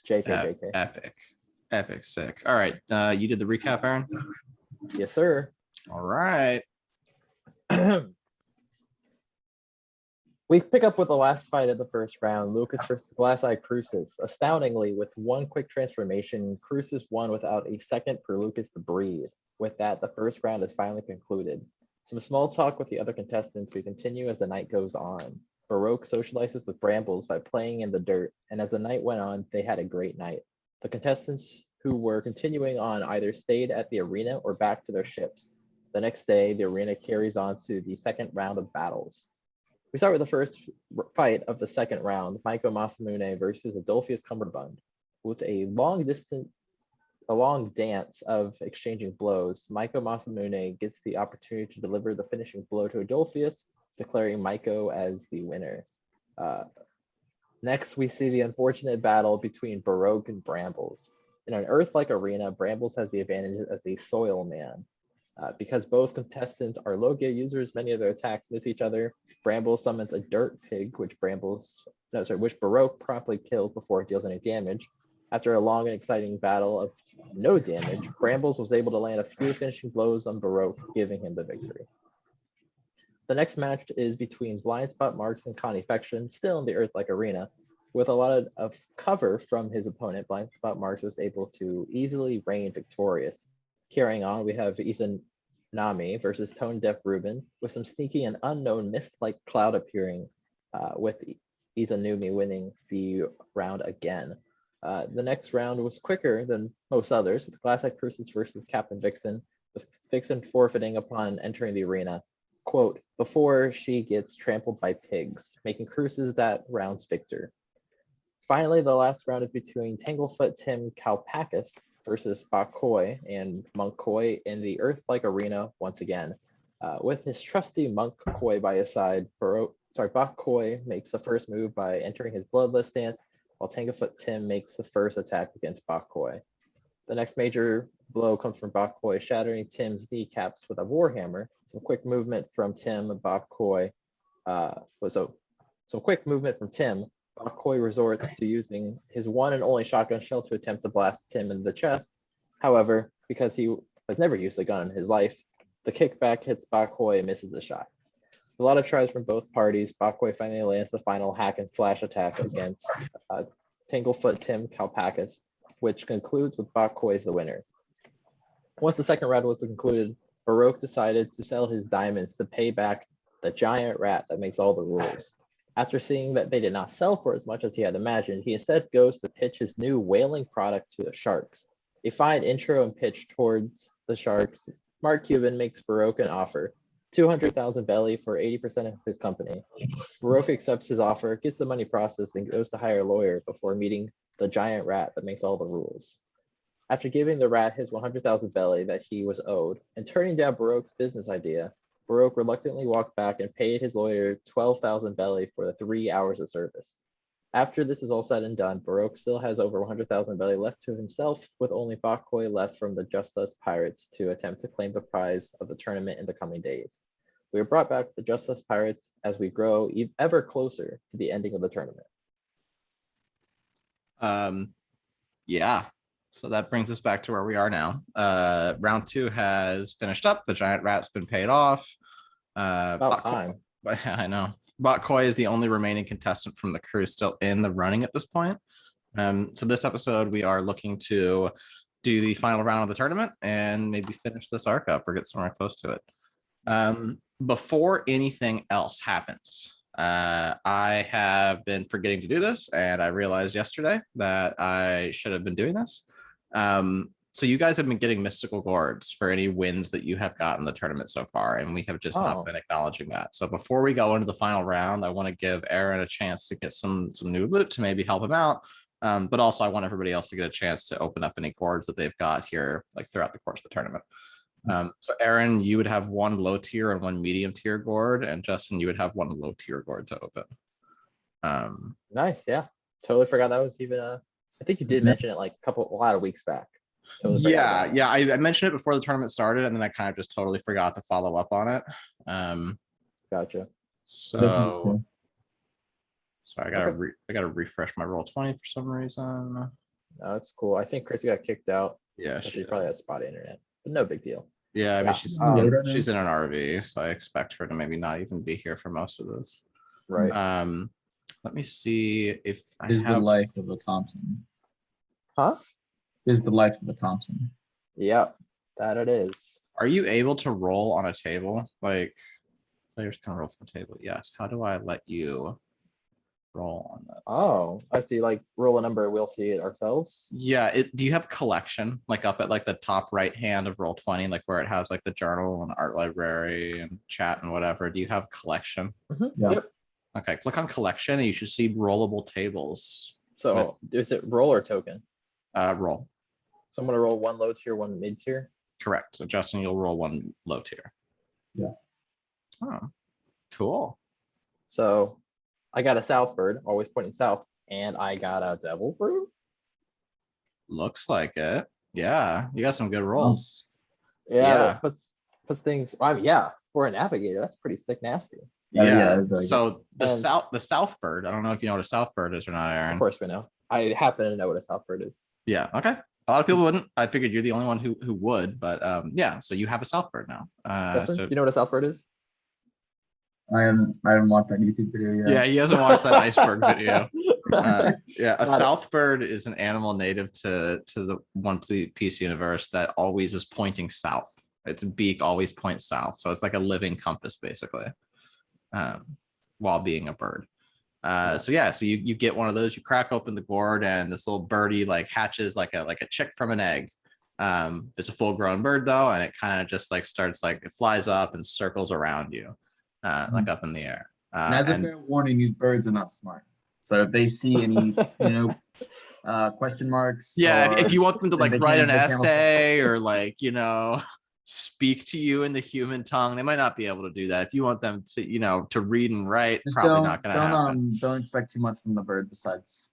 JK. Epic, sick. All right, you did the recap, Aaron? Yes, sir. All right. We pick up with the last fight of the first round, Lucas versus Glass-Eye Cruces. Astoundingly, with one quick transformation, Cruces won without a second for Lucas to breathe. With that, the first round is finally concluded. Some small talk with the other contestants. We continue as the night goes on. Baroque socializes with Brambles by playing in the dirt, and as the night went on, they had a great night. The contestants who were continuing on either stayed at the arena or back to their ships. The next day, the arena carries on to the second round of battles. We start with the first fight of the second round, Maiko Masamune versus Adolphus Cumberbund. With a long dance of exchanging blows, Maiko Masamune gets the opportunity to deliver the finishing blow to Adolphus, declaring Maiko as the winner. Next, we see the unfortunate battle between Baroque and Brambles. In an Earth-like arena, Brambles has the advantage as a soil man. Because both contestants are Logia users, many of their attacks miss each other. Brambles summons a dirt pig, which Baroque promptly kills before it deals any damage. After a long and exciting battle of no damage, Brambles was able to land a few finishing blows on Baroque, giving him the victory. The next match is between Blind Spot Marks and Connie Fection, still in the Earth-like arena. With a lot of cover from his opponent, Blind Spot Marks was able to easily reign victorious. Carrying on, we have Izanami versus Tone Deaf Ruben, with some sneaky and unknown mist-like cloud appearing, with Izanami winning the round again. The next round was quicker than most others, with Glass-Eye Cruces versus Captain Vixen, with Vixen forfeiting upon entering the arena, quote, before she gets trampled by pigs, making Cruces that round's victor. Finally, the last round is between Tanglefoot Tim Kalpakis versus Bakoi and Monk Koi in the Earth-like arena once again. With his trusty Monk Koi by his side, Bakoi makes the first move by entering his bloodless stance, while Tanglefoot Tim makes the first attack against Bakoi. The next major blow comes from Bakoi, shattering Tim's kneecaps with a warhammer. Some quick movement from Tim. Bakoi resorts to using his one and only shotgun shell to attempt to blast Tim in the chest. However, because he has never used a gun in his life, the kickback hits Bakoi and misses the shot. A lot of tries from both parties, Bakoi finally lands the final hack and slash attack against Tanglefoot Tim Kalpakis, which concludes with Bakoi as the winner. Once the second round was concluded, Baroque decided to sell his diamonds to pay back the giant rat that makes all the rules. After seeing that they did not sell for as much as he had imagined, he instead goes to pitch his new whaling product to the Sharks. A fine intro and pitch towards the Sharks, Mark Cuban makes Baroque an offer, 200,000 belly for 80% of his company. Baroque accepts his offer, gets the money processed, and goes to hire a lawyer before meeting the giant rat that makes all the rules. After giving the rat his 100,000 belly that he was owed, and turning down Baroque's business idea, Baroque reluctantly walked back and paid his lawyer 12,000 belly for the 3 hours of service. After this is all said and done, Baroque still has over 100,000 belly left to himself, with only Bakoi left from the Just Us Pirates to attempt to claim the prize of the tournament in the coming days. We are brought back to the Just Us Pirates as we grow ever closer to the ending of the tournament. Yeah. So that brings us back to where we are now. Round 2 has finished up. The giant rat's been paid off. About time. But I know. Bakoi is the only remaining contestant from the crew still in the running at this point. So this episode, we are looking to do the final round of the tournament and maybe finish this arc up or get somewhere close to it. Before anything else happens, I have been forgetting to do this, and I realized yesterday that I should have been doing this. So you guys have been getting mystical gourds for any wins that you have gotten the tournament so far, and we have just not been acknowledging that. So before we go into the final round, I want to give Aaron a chance to get some new loot to maybe help him out. But also I want everybody else to get a chance to open up any gourds that they've got here, like throughout the course of the tournament. So Aaron, you would have one low tier and one medium tier gourd, and Justin, you would have one low tier gourd to open. Nice, yeah. Totally forgot that was even I think you did mention it like a lot of weeks back. Totally I mentioned it before the tournament started, and then I kind of just totally forgot to follow up on it. Gotcha. So I gotta refresh my roll 20 for some reason. No, that's cool. I think Chrissy got kicked out. Yeah, She probably has spotty internet, but no big deal. yeah. I mean, Yeah, she's um, she's in an RV, so I expect her to maybe not even be here for most of this. Right. Let me see if I Is the have. life of a Thompson. Huh? Is the life of a Thompson. Yep, that it is. Are you able to roll on a table? Like players can roll from the table. Yes. How do I let you roll on this? Oh, I see. Like roll a number, we'll see it ourselves. Yeah. Do you have collection like up at like the top right hand of roll 20, like where it has like the journal and art library and chat and whatever? Do you have collection? Yeah. Yep. Okay, click on collection and you should see rollable tables. So is it roll or token? Roll. So I'm gonna roll one low tier, one mid tier. Correct. So Justin, you'll roll one low tier. Yeah. Oh, cool. So I got a south bird, always pointing south, and I got a devil fruit. Looks like it. Yeah, you got some good rolls. Yeah, Yeah. that puts things. I mean, yeah, for a navigator, that's pretty sick, nasty. Yeah. that's very good. So the And- south bird. I don't know if you know what a south bird is or not, Of Aaron. course, we know. I happen to know what a south bird is. Yeah. Okay. A lot of people wouldn't. I figured you're the only one who would, but yeah. So you have a south bird now. Justin, So you know what a south bird is? I haven't watched that YouTube video yet. yeah, he hasn't watched that iceberg video. Yeah, a Got it. south bird is an animal native to the One Piece universe that always is pointing south. Its beak always points south, so it's like a living compass basically, while being a bird. So yeah, so you get one of those, you crack open the gourd, and this little birdie like hatches like a chick from an egg. It's a full grown bird though, and it kind of just like starts like it flies up and circles around you, like up in the air. And as a fair warning, these birds are not smart. So if they see any, question marks. Yeah, if or you want them to they like can't- write an they can't- essay or like speak to you in the human tongue, they might not be able to do that. If you want them to to read and write, just probably not going to happen. don't expect too much from the bird besides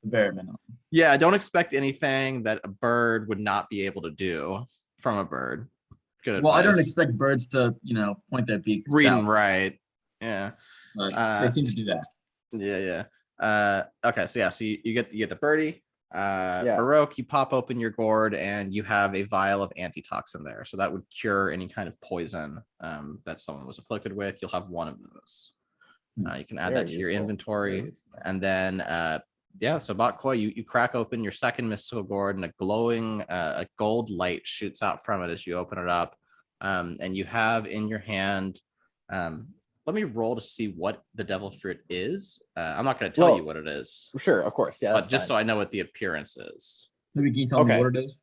the bare minimum. Yeah, don't expect anything that a bird would not be able to do from a bird. Good Well, I don't advice. expect birds to, point their beak. Read south, and write. Yeah. but they seem to do that. Yeah. Okay, so yeah, so you get the birdie. Yeah. Baroque, you pop open your gourd and you have a vial of antitoxin there. So that would cure any kind of poison that someone was afflicted with. You'll have one of those. You can add Very that to your useful. inventory. Very useful. And then yeah, so Botkoy, you crack open your second mystical gourd and a glowing a gold light shoots out from it as you open it up. And you have in your hand, let me roll to see what the devil fruit is. I'm not going to tell you what it is, Sure, of course. Yeah, but just so I know what the appearance is. Maybe can you tell me Okay. what it is?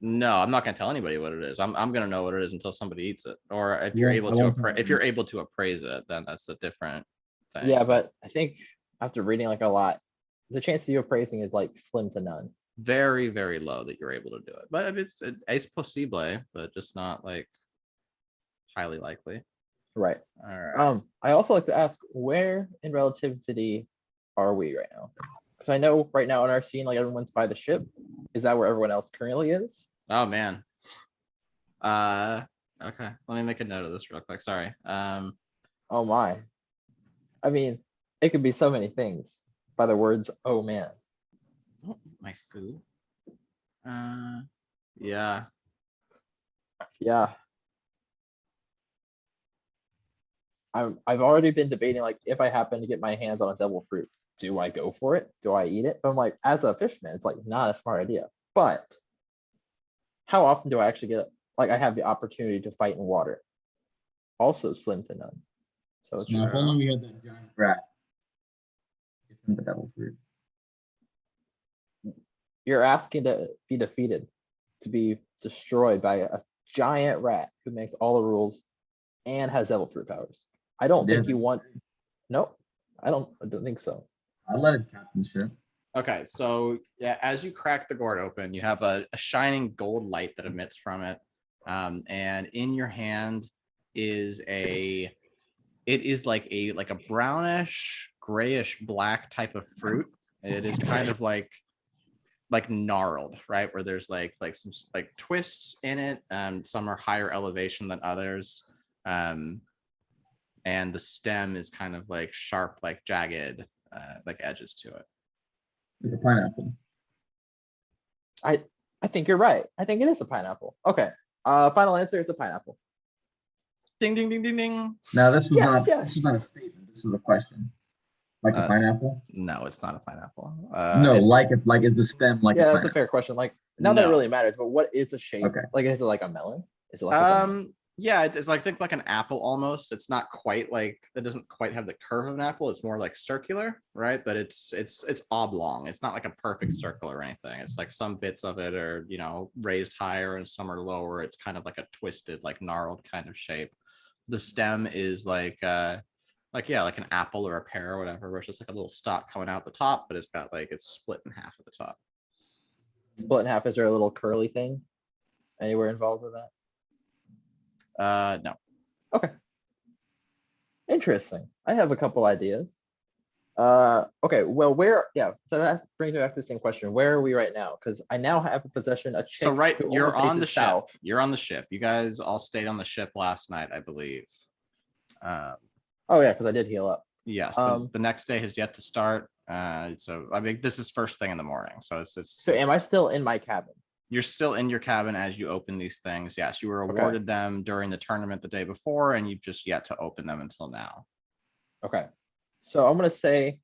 No, I'm not going to tell anybody what it is. I'm going to know what it is until somebody eats it, or if you're Yeah, able I to won't tell if you're able to appraise it, then that's a different thing. Yeah, but I think after reading like a lot, the chance of you appraising is like slim to none. Very, very low that you're able to do it. But it's possible, but just not like highly likely. Right. All right. I also like to ask, where in relativity are we right now? Because I know right now in our scene, like everyone's by the ship. Is that where everyone else currently is? Oh man. Okay. Let me make a note of this real quick. Sorry. Oh my. I mean, it could be so many things by the words, oh man. Oh, my food. Yeah. Yeah. I've already been debating, like, if I happen to get my hands on a devil fruit, do I go for it? Do I eat it? But I'm like, as a fisherman, it's like not a smart idea. But how often do I actually get, like, I have the opportunity to fight in water? Also slim to none. So it's Now, if only we had that giant rat. From the devil fruit. you're asking to be defeated, to be destroyed by a giant rat who makes all the rules and has devil fruit powers. I don't think you want. Nope, I don't think so. I let it captain ship. Okay, so yeah, as you crack the gourd open, you have a shining gold light that emits from it. And in your hand is it is like a brownish, grayish black type of fruit. It is kind of like gnarled, right? Where there's like some like twists in it. Some are higher elevation than others. And the stem is kind of like sharp, like jagged, like edges to it. Like a pineapple. I think you're right. I think it is a pineapple. Okay. Final answer, it's a pineapple. Ding, ding, ding, ding, ding. No, this was Yes, not. yes. This was not a statement. This was a question. Like a Uh, pineapple? No, it's not a pineapple. No, like is the stem like a Yeah, that's a pineapple? fair question. Like, not that it No. really matters, but what is the shape? Okay. Like, is it like a melon? Is it like a banana? Yeah, it's like think like an apple almost. It's not quite like it doesn't quite have the curve of an apple. It's more like circular, right? But it's oblong. It's not like a perfect circle or anything. It's like some bits of it are, you know, raised higher and some are lower. It's kind of like a twisted, like gnarled kind of shape. The stem is like yeah, like an apple or a pear or whatever, where it's just like a little stalk coming out the top, but it's got like it's split in half at the top. Split in half, is there a little curly thing anywhere involved with that? No. Okay. Interesting. I have a couple ideas. Okay, well, so that brings me back to the same question. Where are we right now? Because I now have in possession a chick. So right, who you're only on the faces ship. south. You're on the ship. You guys all stayed on the ship last night, I believe. Oh yeah, because I did heal up. Yes, Um, the next day has yet to start. So I mean, this is first thing in the morning. So So am I still in my cabin? you're still in your cabin as you open these things. Yes, you were awarded them during the tournament the day before, and you've just yet to open them until now. Okay. So I'm gonna say,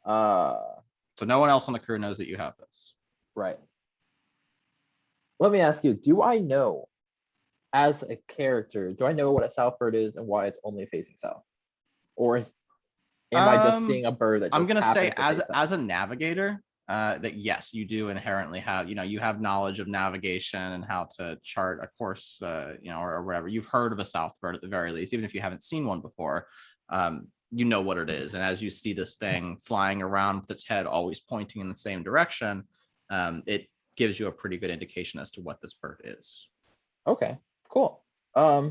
So no one else on the crew knows that you have this. right. Let me ask you, do I know as a character, do I know what a southbird is and why it's only facing south? Or am I just seeing a bird that just I'm gonna say happens to face south? as a navigator, that yes, you do inherently have, you have knowledge of navigation and how to chart a course, or whatever. You've heard of a southbird at the very least, even if you haven't seen one before. You know what it is, and as you see this thing flying around with its head always pointing in the same direction, it gives you a pretty good indication as to what this bird is. Okay, cool. Okay,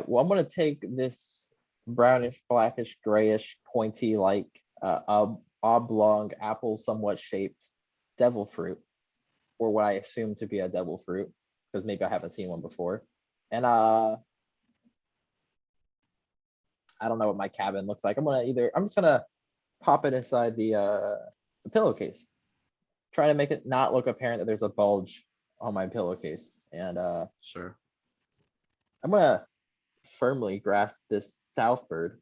well, I'm gonna take this brownish, blackish, grayish, pointy, like oblong apple, somewhat shaped devil fruit, or what I assume to be a devil fruit, because maybe I haven't seen one before. And I don't know what my cabin looks like. I'm just gonna pop it inside the pillowcase. Try to make it not look apparent that there's a bulge on my pillowcase. And Sure. I'm gonna firmly grasp this southbird.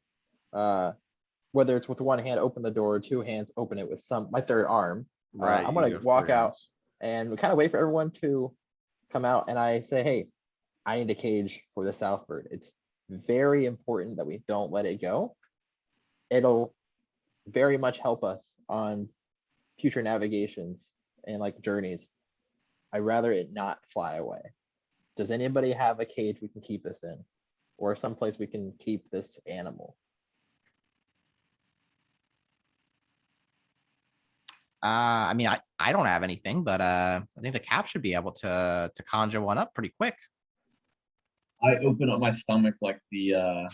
Whether it's with one hand, open the door, two hands, open it with my third arm. Right. I'm you gonna have walk three out arms. and kind of wait for everyone to come out. And I say, hey, I need a cage for the southbird. It's very important that we don't let it go. It'll very much help us on future navigations and like journeys. I'd rather it not fly away. Does anybody have a cage we can keep this in, or someplace we can keep this animal? I mean, I don't have anything, but I think the cap should be able to conjure one up pretty quick. I open up my stomach like the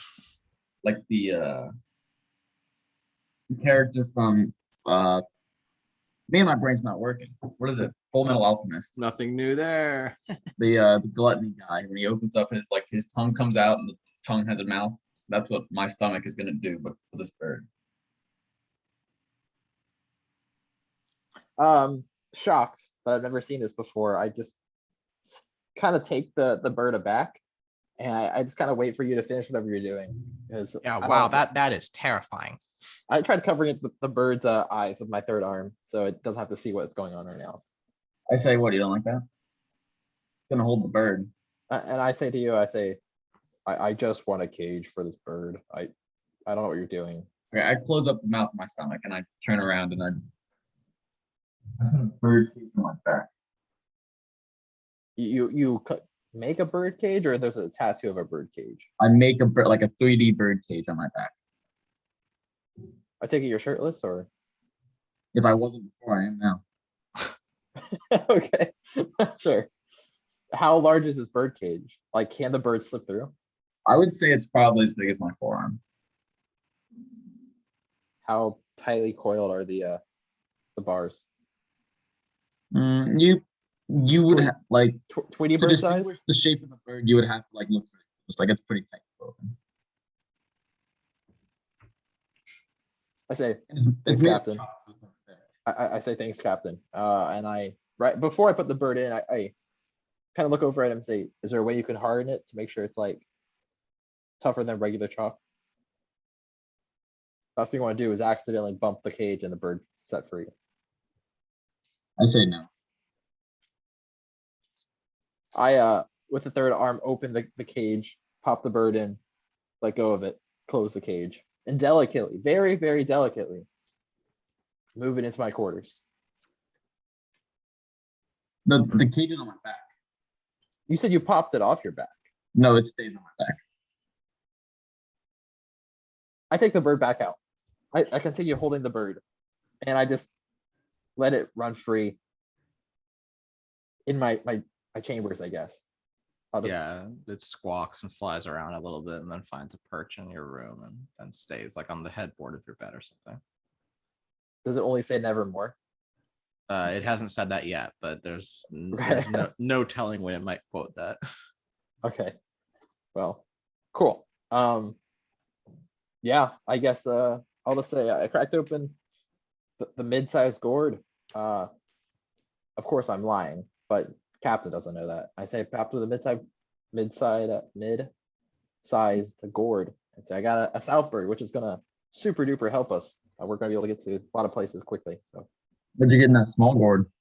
character from man, my brain's not working. What is it? Full Metal Alchemist. Nothing new there. The gluttony guy, when he opens up his tongue comes out and the tongue has a mouth. That's what my stomach is gonna do, but for this bird. Shocked, but I've never seen this before. I just kind of take the bird aback, and I just kind of wait for you to finish whatever you're doing. Because Yeah, wow, that is terrifying. I tried covering it with the bird's eyes with my third arm, so it doesn't have to see what's going on right now. I say, what, you don't like that? It's gonna hold the bird. And I say to you, I just want a cage for this bird. I don't know what you're doing. Okay, I close up the mouth of my stomach and I turn around and I put a bird cage on my back. You make a bird cage, or there's a tattoo of a bird cage? I make a bird like a 3D bird cage on my back. I take it you're shirtless, or? If I wasn't before, I am now. Okay, sure. How large is this bird cage? Like, can the bird slip through? I would say it's probably as big as my forearm. How tightly coiled are the bars? You would have like Tweety to bird size? distinguish the shape of the bird. You would have to like look at it. It's like it's pretty tight open. I say, It's Big made of Captain. chalk, so it's not fair. I say thanks, Captain. And right before I put the bird in, I kind of look over at him and say, is there a way you can harden it to make sure it's like tougher than regular chalk? Last thing you want to do is accidentally bump the cage and the bird set free. I say no. I with the third arm, open the cage, pop the bird in, let go of it, close the cage, and delicately, very, very delicately, move it into my quarters. The cage is on my back. You said you popped it off your back. No, it stays on my back. I take the bird back out. I continue holding the bird, and I just let it run free in my chambers, I guess. I'll just, Yeah, it squawks and flies around a little bit and then finds a perch in your room and then stays like on the headboard of your bed or something. does it only say nevermore? It hasn't said that yet, but there's no telling when it might quote that. Okay. Well, cool. Yeah, I guess I'll just say I cracked open the mid-sized gourd. Of course I'm lying, but Captain doesn't know that. I say popped with a mid-sized gourd. And say I got a south bird, which is gonna super duper help us. We're gonna be able to get to a lot of places quickly. So. Where'd you get in that small gourd?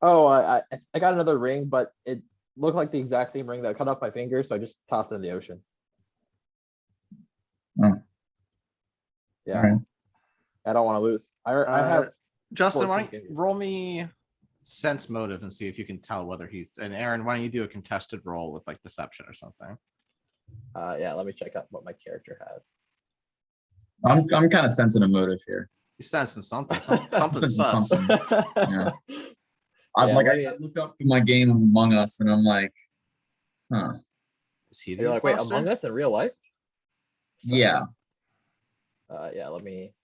Oh, I got another ring, but it looked like the exact same ring that I cut off my finger, so I just tossed it in the ocean. Oh. Yeah, Alright. I don't want to lose. I have Justin, why 14 don't you fingers. roll me sense motive and see if you can tell whether he's, and Aaron, why don't you do a contested roll with like deception or something? Yeah, let me check out what my character has. I'm kind of sensing a motive here. He's sensing something, something Sensing sus. something. Yeah. I Yeah, like let me- I looked up to my game of Among Us and I'm like, huh. Is he the You're like, wait, imposter? Among Us in real life? Yeah. Yeah, let me.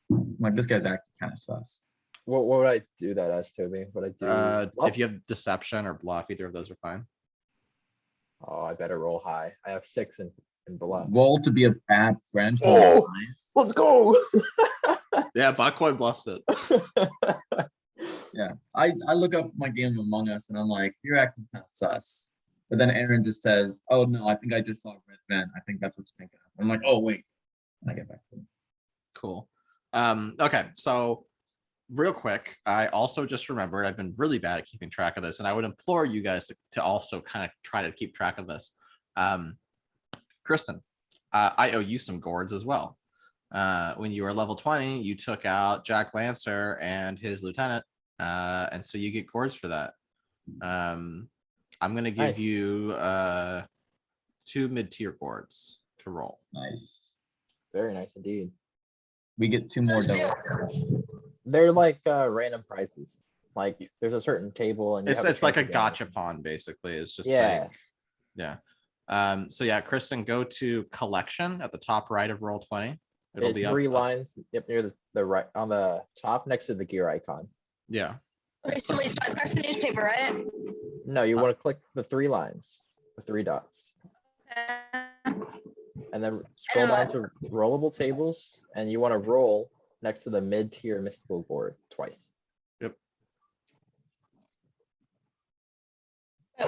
I'm like this guy's acting kind of sus. What would I do that as, Toby? Would I do? If you have deception or bluff, either of those are fine. Oh, I better roll high. I have 6 in bluff. Roll to be a bad friend. Oh! Nice. Let's go. Yeah, Botcoin bluffs it. Yeah. I look up my game of Among Us and I'm like, you're acting kind of sus. But then Aaron just says, oh no, I think I just saw Red Vent. I think that's what you're thinking of. I'm like, oh wait. And I get back to him. Cool. Okay, so real quick, I also just remembered I've been really bad at keeping track of this, and I would implore you guys to also kind of try to keep track of this. Kristen, I owe you some gourds as well. When you were level 20, you took out Jack Lancer and his lieutenant, and so you get gourds for that. I'm gonna give Nice. you 2 mid-tier gourds to roll. Nice. Very nice indeed. We get 2 more double. They're like random prizes. Like there's a certain table and you have It's like a chance to get gotcha it. pawn, basically. It's just Yeah. like, yeah. So yeah, Kristen, go to collection at the top right of roll 20. It'll It's be 3 up. lines. Yep, near the right on the top next to the gear icon. Yeah. Okay, so wait, so I press the newspaper, right? No, you want to click the 3 lines, the 3 dots, and then scroll down to rollable tables, and you want to roll next to the mid-tier mystical board twice. Wait,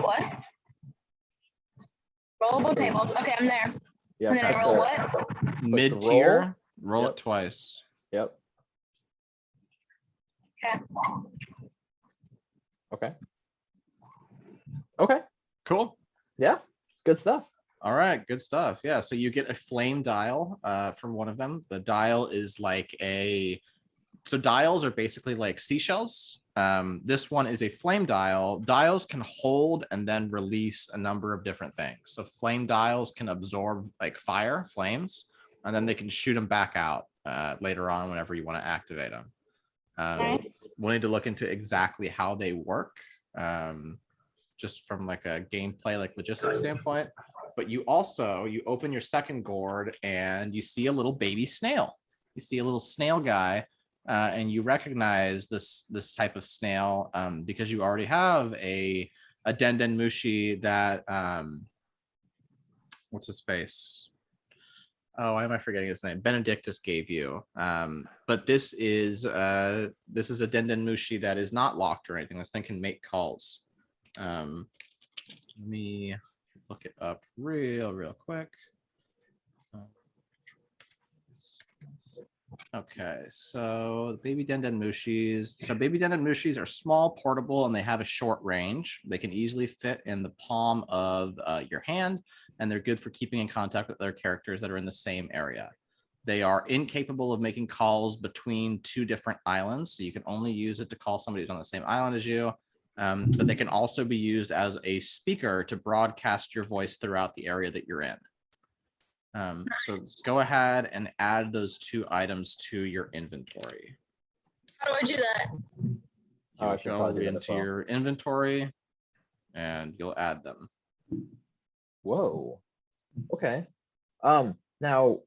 what? Rollable tables. Okay, I'm there. Yeah, And then I press roll the- what? Mid-tier, roll Yep. it twice. Yep. Okay. Okay. Okay. Cool. Yeah. Good stuff. All right, good stuff. Yeah, so you get a flame dial from one of them. The dial is like so dials are basically like seashells. This one is a flame dial. Dials can hold and then release a number of different things. So flame dials can absorb like fire, flames, and then they can shoot them back out later on whenever you want to activate them. We'll need to look into exactly how they work, just from like a gameplay, like logistics standpoint. But you open your second gourd and you see a little baby snail. You see a little snail guy, and you recognize this type of snail because you already have a Denden Mushi that what's his face? Oh, why am I forgetting his name? Benedictus gave you. But this is a Denden Mushi that is not locked or anything. This thing can make calls. Let me look it up real quick. Okay, so baby Denden Mushis. So baby Denden Mushis are small, portable, and they have a short range. They can easily fit in the palm of your hand, and they're good for keeping in contact with other characters that are in the same area. They are incapable of making calls between two different islands, so you can only use it to call somebody who's on the same island as you. But they can also be used as a speaker to broadcast your voice throughout the area that you're in. So go ahead and add those two items to your inventory. How do I do that? Oh, I You'll should go probably do that into as well. your inventory and you'll add them. Whoa. Okay. Now,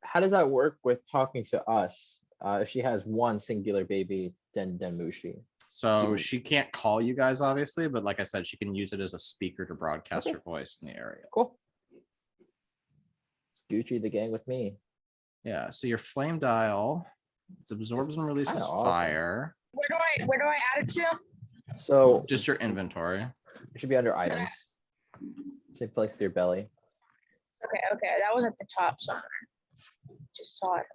how does that work with talking to us? If she has one singular baby Denmushi. So she can't call you guys, obviously, but like I said, she can use it as a speaker to broadcast her voice in the area. Cool. It's Gucci the gang with me. Yeah. So your flame dial, it absorbs and releases awesome. fire. Where do I add it to? So Just your inventory. it should be under items. Same place with your belly. Okay, that was at the top somewhere. Just saw it.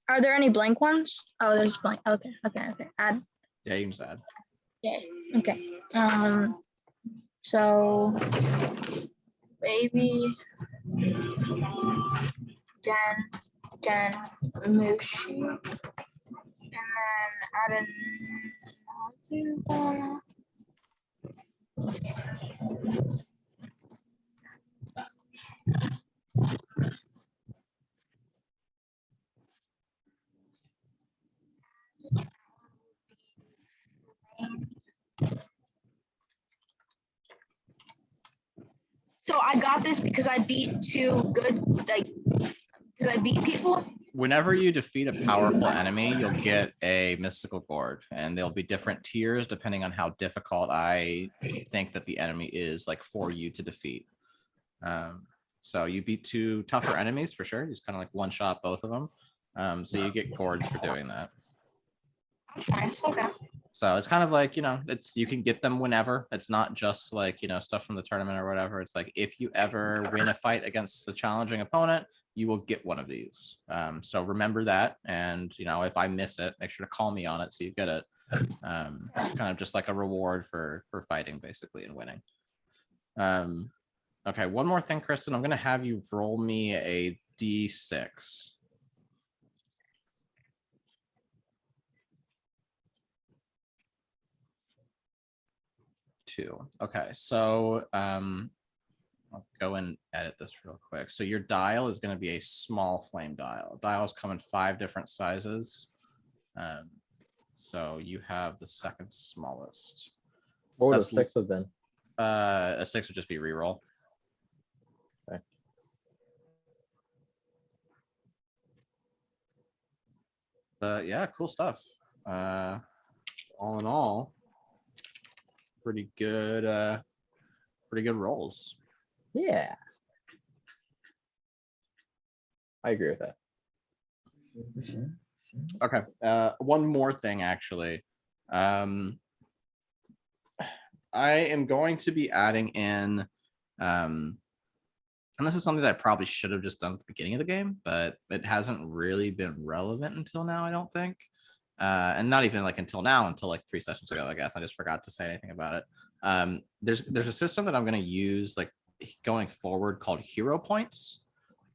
Are there any blank ones? Oh, there's blank. Okay. Add. Yeah, you can just add. Yeah. Okay. So baby Den Mushi, and then add another. So I got this because I beat two good, like, because I beat people. Whenever you defeat a powerful enemy, you'll get a mystical gourd, and there'll be different tiers depending on how difficult I think that the enemy is, like, for you to defeat. So you beat two tougher enemies for sure. You just kind of like one shot both of them. So you get gourds for doing that. That's nice. Okay. So it's kind of like, you can get them whenever. It's not just like, stuff from the tournament or whatever. It's like, if you ever win a fight against a challenging opponent, you will get one of these. So remember that. And, if I miss it, make sure to call me on it so you get it. It's kind of just like a reward for fighting, basically, and winning. Okay, one more thing, Kristen. I'm going to have you roll me a D6. Two. Okay, so I'll go and edit this real quick. So your dial is going to be a small flame dial. Dials come in 5 different sizes. So you have the second smallest. What would a 6 have been? A 6 would just be reroll. Okay. But yeah, cool stuff. All in all, pretty good rolls. Yeah. I agree with that. For sure. Okay. One more thing, actually. I am going to be adding in, and this is something that I probably should have just done at the beginning of the game, but it hasn't really been relevant until now, I don't think. And not even like until now, until like 3 sessions ago, I guess. I just forgot to say anything about it. There's a system that I'm going to use like going forward called hero points.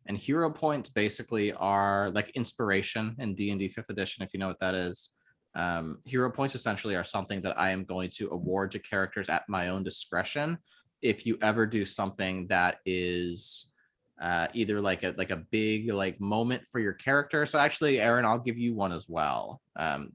And hero points basically are like inspiration in D&D 5th edition, if you know what that is. Hero points essentially are something that I am going to award to characters at my own discretion if you ever do something that is either like a big like moment for your character. So actually, Aaron, I'll give you one as well,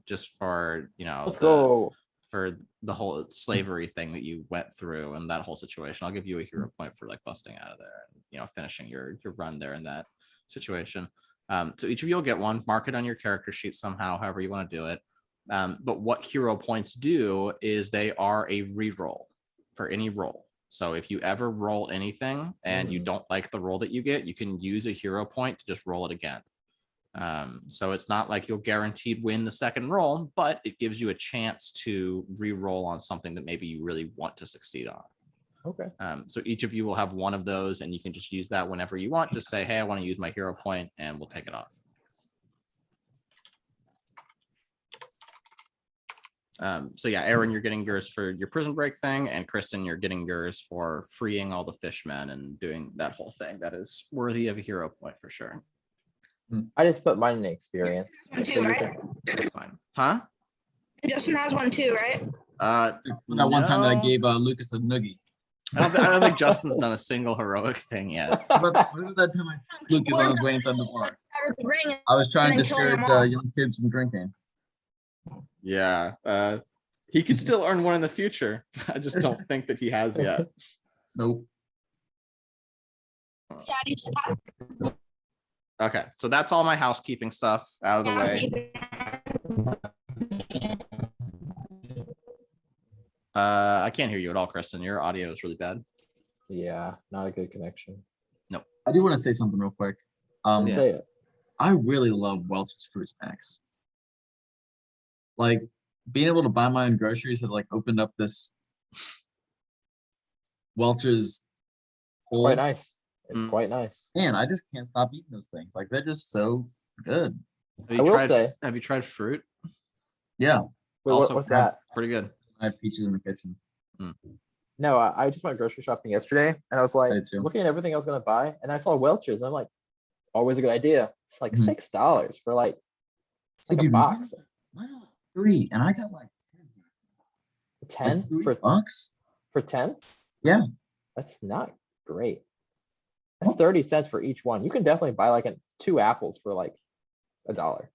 just for Let's go. For the whole slavery thing that you went through and that whole situation. I'll give you a hero point for like busting out of there and finishing your run there in that situation. So each of you will get one. Mark it on your character sheet somehow, however you want to do it. But what hero points do is they are a reroll for any roll. So if you ever roll anything and you don't like the roll that you get, you can use a hero point to just roll it again. So it's not like you'll guaranteed win the second roll, but it gives you a chance to re-roll on something that maybe you really want to succeed on. Okay. So each of you will have one of those, and you can just use that whenever you want. Just say, hey, I want to use my hero point, and we'll take it off. So yeah, Aaron, you're getting yours for your prison break thing, and Kristen, you're getting yours for freeing all the fishmen and doing that whole thing. That is worthy of a hero point for sure. I just put mine in experience. One too, right? That's fine. Huh? Justin has one too, right? That one time that I No. gave Lucas a noogie. I don't think Justin's done a single heroic thing yet. But what was that time Lucas on his way inside the bar? Out of the ring. I was trying to And then killing discourage them all. young kids from drinking. Yeah. He could still earn one in the future. I just don't think that he has yet. Nope. Sadie Scott. Okay, so that's all my housekeeping stuff out of the way. I can't hear you at all, Kristen. Your audio is really bad. Yeah, not a good connection. I do want to say something real quick. Yeah. Say it. I really love Welch's fruit snacks. Like being able to buy my own groceries has like opened up this Welch's hole. Quite nice. It's Mm. quite nice. Man, I just can't stop eating those things. Like they're just so good. Have I will say- have you tried fruit? Yeah, Wait, Also, what's that? Pretty good. I have peaches in the kitchen. No, I just went grocery shopping yesterday, and I was like I did too. looking at everything I was gonna buy, and I saw Welch's. And I'm like, always a good idea. It's like Mhm. $6 for like See, a dude, box. why not 3? And I got like 10 for $3. for 10. Yeah. That's not great. That's 30 cents for each one. You can definitely buy like 2 apples for like $1.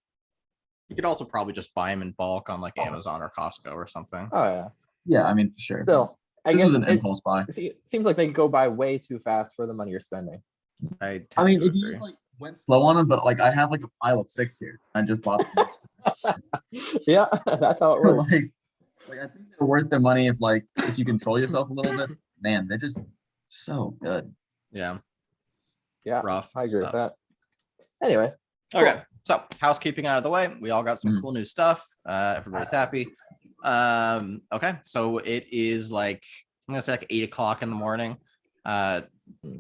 You could also probably just buy them in bulk on like Amazon or Costco or something. Oh yeah. Yeah, I mean for sure. Still, I This guess was an it impulse buy. seems like they go by way too fast for the money you're spending. I I mean, tend to if you agree. just like went slow on them, but like I have like a pile of 6 here. I just bought them. Yeah, that's how it So, works. like I think they're worth their money if you control yourself a little bit. Man, they're just so good. Yeah. Yeah, Rough I agree with stuff. that. Anyway, Okay, so housekeeping out of the way. We all got some Mm. cool new stuff. Everybody's happy. Okay, so it is like I'm gonna say like 8 o'clock in the morning.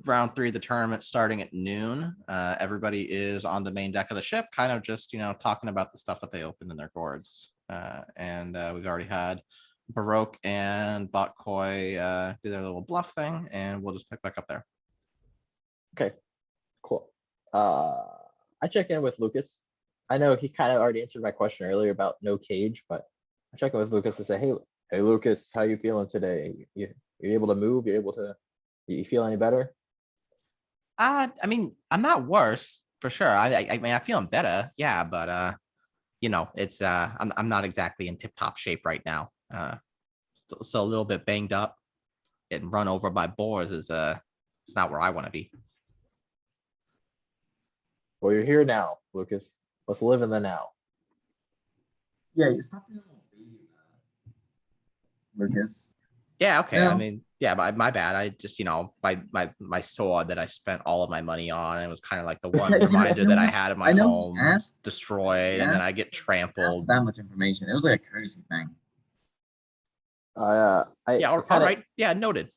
Round 3 of the tournament starting at noon. Everybody is on the main deck of the ship, kind of just talking about the stuff that they opened in their gourds. And we've already had Baroque and Botkoi do their little bluff thing, and we'll just pick back up there. cool. I check in with Lucas. I know he kind of already answered my question earlier about no cage, but I check in with Lucas and say, hey Lucas, how you feeling today? You able to move? You feel any better? I mean, I'm not worse for sure. I mean, I'm feeling better, yeah, but it's I'm not exactly in tip-top shape right now. Still a little bit banged up. Getting run over by boars is it's not where I want to be. Well, you're here now, Lucas. Let's live in the now. Yeah, you stop being a little baby, Lucas. Yeah, okay. Yeah. I mean, yeah, my bad. I just my sword that I spent all of my money on. It was kind of like the one reminder that I had of my I know he home asked- destroyed, and then I get Asked trampled. that much information. It was like a courtesy thing. Yeah, all kinda- right. Yeah, noted.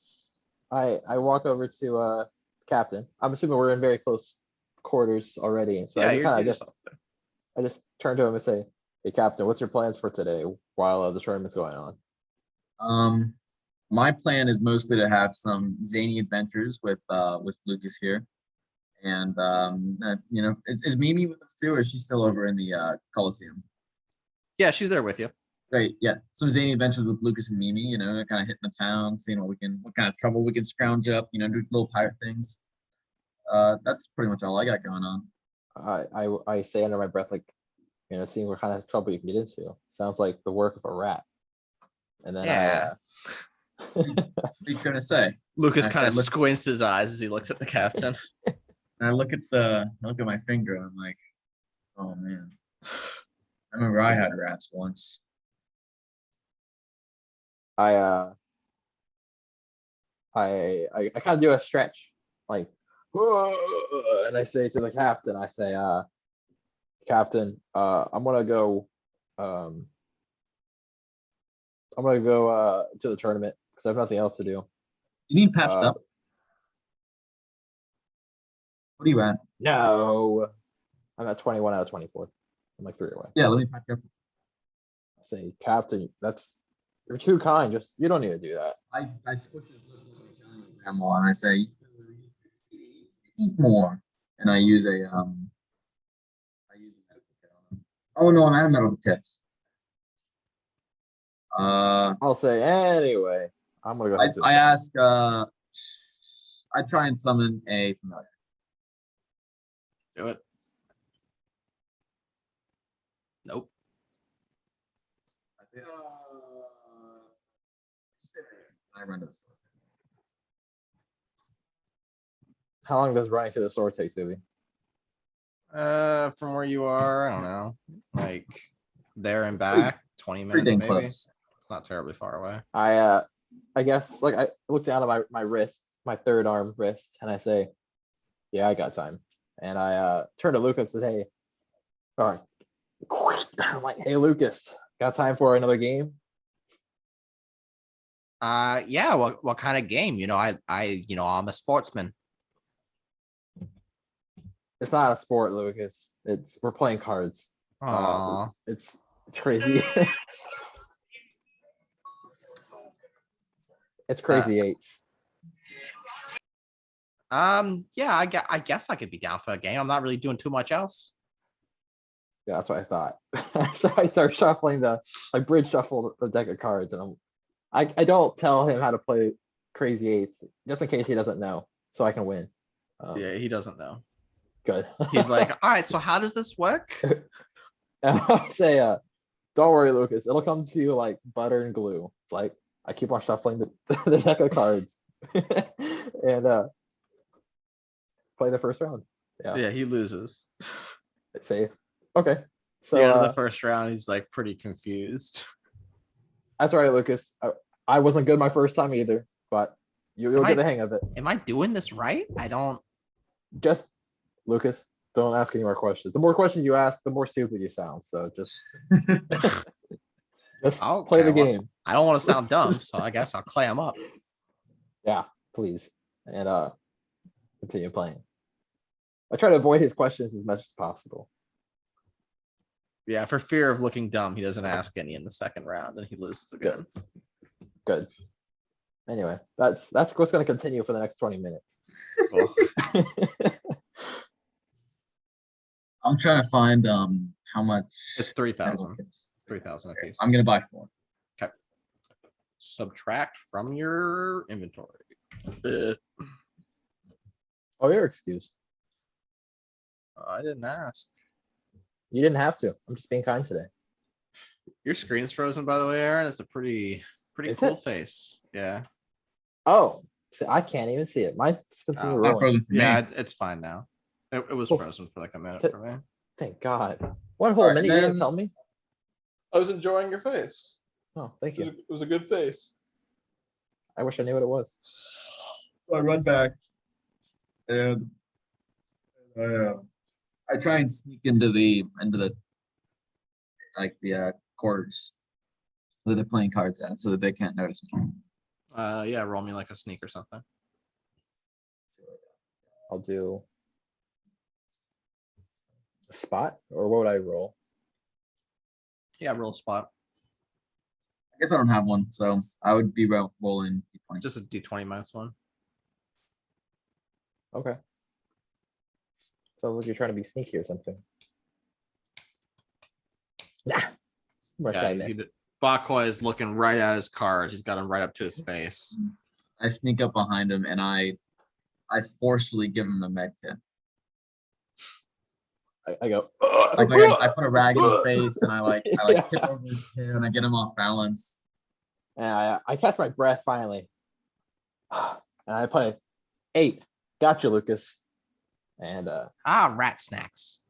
I walk over to Captain. I'm assuming we're in very close quarters already, so Yeah, I you're kind of just I just turn to him and say, "Hey, Captain, what's your plans for today while the tournament's going on?" My plan is mostly to have some zany adventures with Lucas here, and is Mimi with us too, or is she still over in the Coliseum? Yeah, she's there with you. Great, yeah, some zany adventures with Lucas and Mimi. Kind of hitting the town, seeing what kind of trouble we can scrounge up. Do little pirate things. That's pretty much all I got going on. I say under my breath, like, seeing what kind of trouble you can get into. Sounds like the work of a rat. And then Yeah. What are you trying to say? Lucas I kind of said, look- squints his eyes as he looks at the captain. And I look at my finger, and I'm like, oh man. I remember I had rats once. I kind of do a stretch, like, and I say to the captain, I say, Captain, I'm gonna go, to the tournament because I have nothing else to do. You need patched Uh, up. What are you at? No, I'm at 21 out of 24. I'm like 3 away. Yeah, let me patch you up. I say, Captain, you're too kind. Just you don't need to do that. I squish his lip like a giant animal, and I say, eat more. And I use a medical kit on him. Oh no, I'm out of medical kits. I'll say anyway. I'm gonna go. I ahead to the I tournament. ask. I try and summon a familiar. Do it. Nope. I say, stay there. I run to the store. How long does running to the store take, Subi? From where you are, I don't know, like there and back, 20 Pretty minutes dang maybe. close. It's not terribly far away. I guess like I look down at my wrist, my third arm wrist, and I say, yeah, I got time. And I turn to Lucas and say, hey, all right. I'm like, hey Lucas, got time for another game? Yeah, what kind of game? I'm a sportsman. It's not a sport, Lucas. We're playing cards. Aw. It's crazy. It's crazy eights. Yeah, I guess I could be down for a game. I'm not really doing too much else. Yeah, that's what I thought. So I start shuffling bridge shuffle the deck of cards, and I don't tell him how to play crazy eights just in case he doesn't know, so I can win. Yeah, he doesn't know. Good. He's like, all right, so how does this work? And I say, don't worry, Lucas. It'll come to you like butter and glue. It's like I keep on shuffling the deck of cards, and play the first round. Yeah. Yeah, he loses. Say, okay. So The end of the first round, he's like pretty confused. that's all right, Lucas. I wasn't good my first time either, but you'll get the hang of it. Am I doing this right? I don't. Just Lucas, don't ask any more questions. The more questions you ask, the more stupid you sound. So just play the Okay, well, game. I don't want to sound dumb, so I guess I'll clam up. Yeah, please. And continue playing. I try to avoid his questions as much as possible. Yeah, for fear of looking dumb, he doesn't ask any in the second round, and he loses again. Good. Anyway, that's what's going to continue for the next 20 minutes. Cool. I'm trying to find how much. It's 3,000. 3,000 apiece. I'm gonna buy 4. Okay. Subtract from your inventory. Oh, you're excused. I didn't ask. You didn't have to. I'm just being kind today. Your screen's frozen, by the way, Aaron. It's a pretty Is cool it? face. Yeah. Oh, see, I can't even see it. Mine's continue Not rolling. frozen for me. Yeah, it's fine now. It was Oh. frozen for like a minute Th- for me. Thank God. What whole Alright, minute you didn't then- tell me? I was enjoying your face. Oh, thank you. It was a good face. I wish I knew what it was. So I run back, and I try and sneak into the quarters where they're playing cards at, so that they can't notice me. Yeah, roll me like a sneak or something. I'll do a spot, or what would I roll? Yeah, roll spot. I guess I don't have one, so I would be rolling D20. Just a D20 minus 1. Okay. Sounds like you're trying to be sneaky or something. Nah. Much I miss. Bakoi is looking right at his cards. He's got him right up to his face. I sneak up behind him and I forcefully give him the med kit. I go. Like I put a rag in his face and I Yeah. tip over his chin and I get him off balance. And I catch my breath finally. And I play 8. Gotcha, Lucas. And Rat snacks.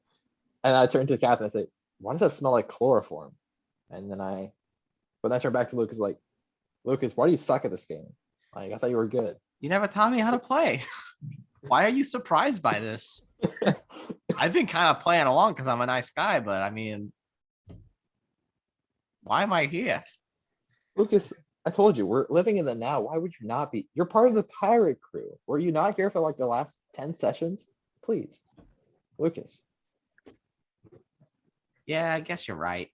I turn to the captain and say, why does that smell like chloroform? And then but I turned back to Lucas like, Lucas, why do you suck at this game? Like, I thought you were good. You never taught me how to play. Why are you surprised by this? I've been kind of playing along because I'm a nice guy, but I mean, why am I here? Lucas, I told you, we're living in the now. Why would you not be? You're part of the pirate crew. Were you not here for like the last 10 sessions? Please, Lucas. Yeah, I guess you're right.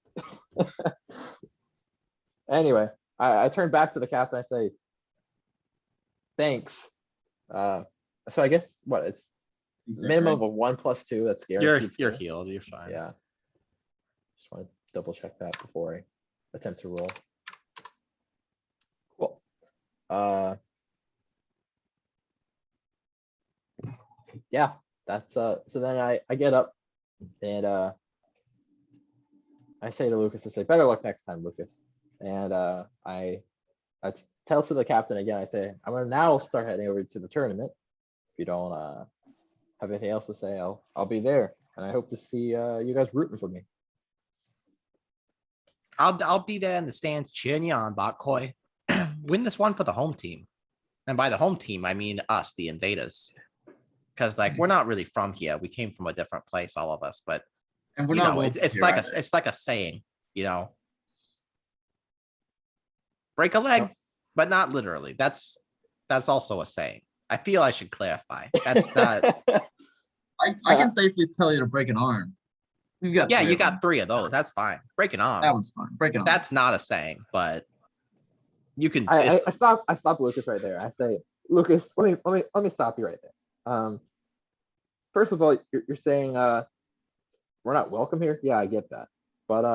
Anyway, I turn back to the captain. I say, thanks. So I guess what it's minimum of 1+2. That's guaranteed. You're for- healed. You're fine. Yeah. Just want to double check that before I attempt to roll. Cool. Yeah, that's so then I get up and I say to Lucas, I say, better luck next time, Lucas. And I tell to the captain again, I say, I'm gonna now start heading over to the tournament. If you don't have anything else to say, I'll be there. And I hope to see you guys rooting for me. I'll be there in the stands cheering you on, Botcoy. Win this one for the home team. And by the home team, I mean us, the invaders. Because like we're not really from here. We came from a different place, all of us, but And we're you not. know, welcome it's here like either. it's like a saying, you know. Break a leg, but not literally. That's also a saying. I feel I should clarify. That's not. I can safely tell you to break an arm. We've got. Yeah, three you of them. got 3 of those. That's fine. Break an arm. That was fun. Break an arm. That's not a saying, but you can. I stop Lucas right there. I say, Lucas, let me stop you right there. First of all, you're saying we're not welcome here. Yeah, I get that, but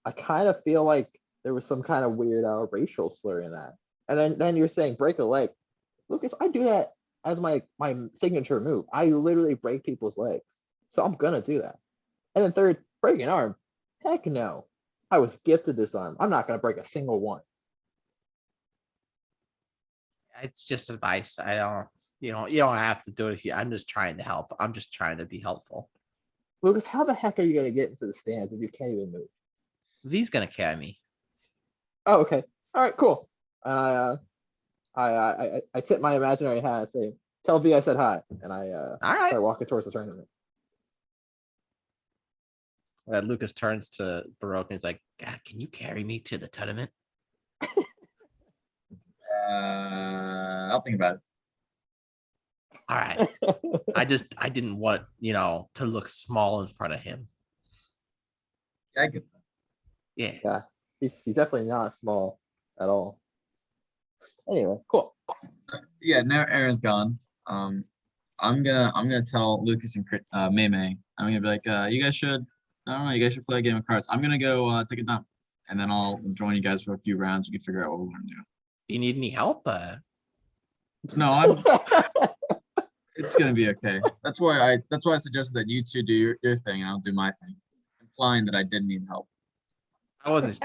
I kind of feel like there was some kind of weird racial slur in that. And then you're saying break a leg. Lucas, I do that as my signature move. I literally break people's legs, so I'm gonna do that. And then third, break an arm. Heck no. I was gifted this arm. I'm not gonna break a single one. It's just advice. I don't. You don't have to do it here. I'm just trying to help. I'm just trying to be helpful. Lucas, how the heck are you gonna get into the stands if you can't even move? V's gonna carry me. Oh, okay. All right, cool. I tip my imaginary hat and say, tell V I said hi. And I All right. start walking towards the tournament. Lucas turns to Baroque and he's like, God, can you carry me to the tournament? I'll think about it. All right. I didn't want, to look small in front of him. Yeah, I get that. Yeah. He's definitely not small at all. Anyway, cool. Yeah, now Aaron's gone. I'm gonna tell Lucas and May May. I'm gonna be like, you guys should. I don't know. You guys should play a game of cards. I'm gonna go take a dump, and then I'll join you guys for a few rounds. We can figure out what we want to do. Do you need any help? No, it's gonna be okay. That's why I suggested that you two do your thing and I'll do my thing, implying that I did need help. I wasn't,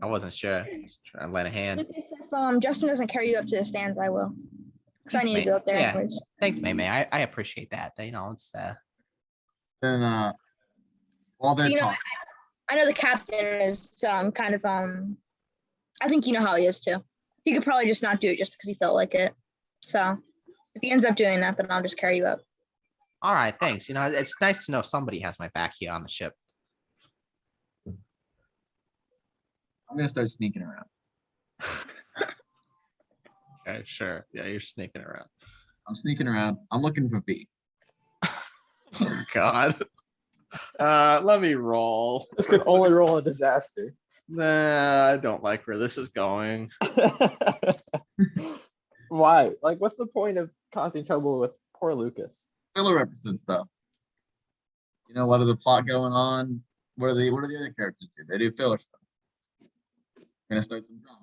I wasn't sure. Just trying to lend a hand. Lucas, if Justin doesn't carry you up to the stands, I will. Because I Thanks, need to mate. go up there Yeah. afterwards. Thanks, May May. I appreciate that. It's Then while they're You know, talking, I know the captain is kind of I think you know how he is too. He could probably just not do it just because he felt like it. So if he ends up doing that, then I'll just carry you up. all right. Thanks. It's nice to know somebody has my back here on the ship. I'm gonna start sneaking around. Okay, sure. Yeah, you're sneaking around. I'm sneaking around. I'm looking for V. Oh, God. Let me roll. This could only roll a disaster. Nah, I don't like where this is going. Why? Like, what's the point of causing trouble with poor Lucas? Filler represents stuff. What is the plot going on? What are the other characters do? They do filler stuff. We're gonna start some drama.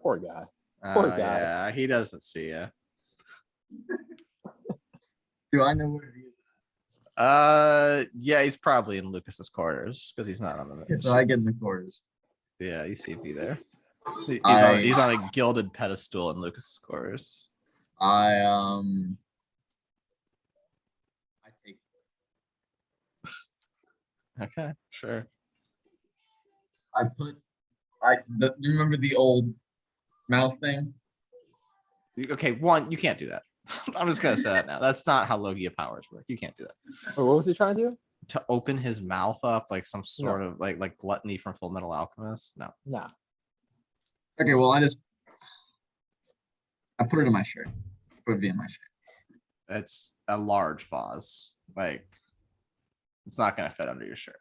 Poor guy. Poor guy. Yeah, he doesn't see you. Do I know where he is? Yeah, he's probably in Lucas's quarters because he's not on the Okay, so I get in the quarters. Yeah, you see V there. He's I- he's on a gilded pedestal in Lucas's quarters. I take Okay, sure. You remember the old mouth thing? Okay, one, you can't do that. I'm just gonna say that now. That's not how Logia powers work. You can't do that. Wait, what was he trying to do? To open his mouth up like some sort of like gluttony from Full Metal Alchemist. No. Nah. Okay, well I put it in my shirt. Put it in my shirt. It's a large vase. Like it's not gonna fit under your shirt.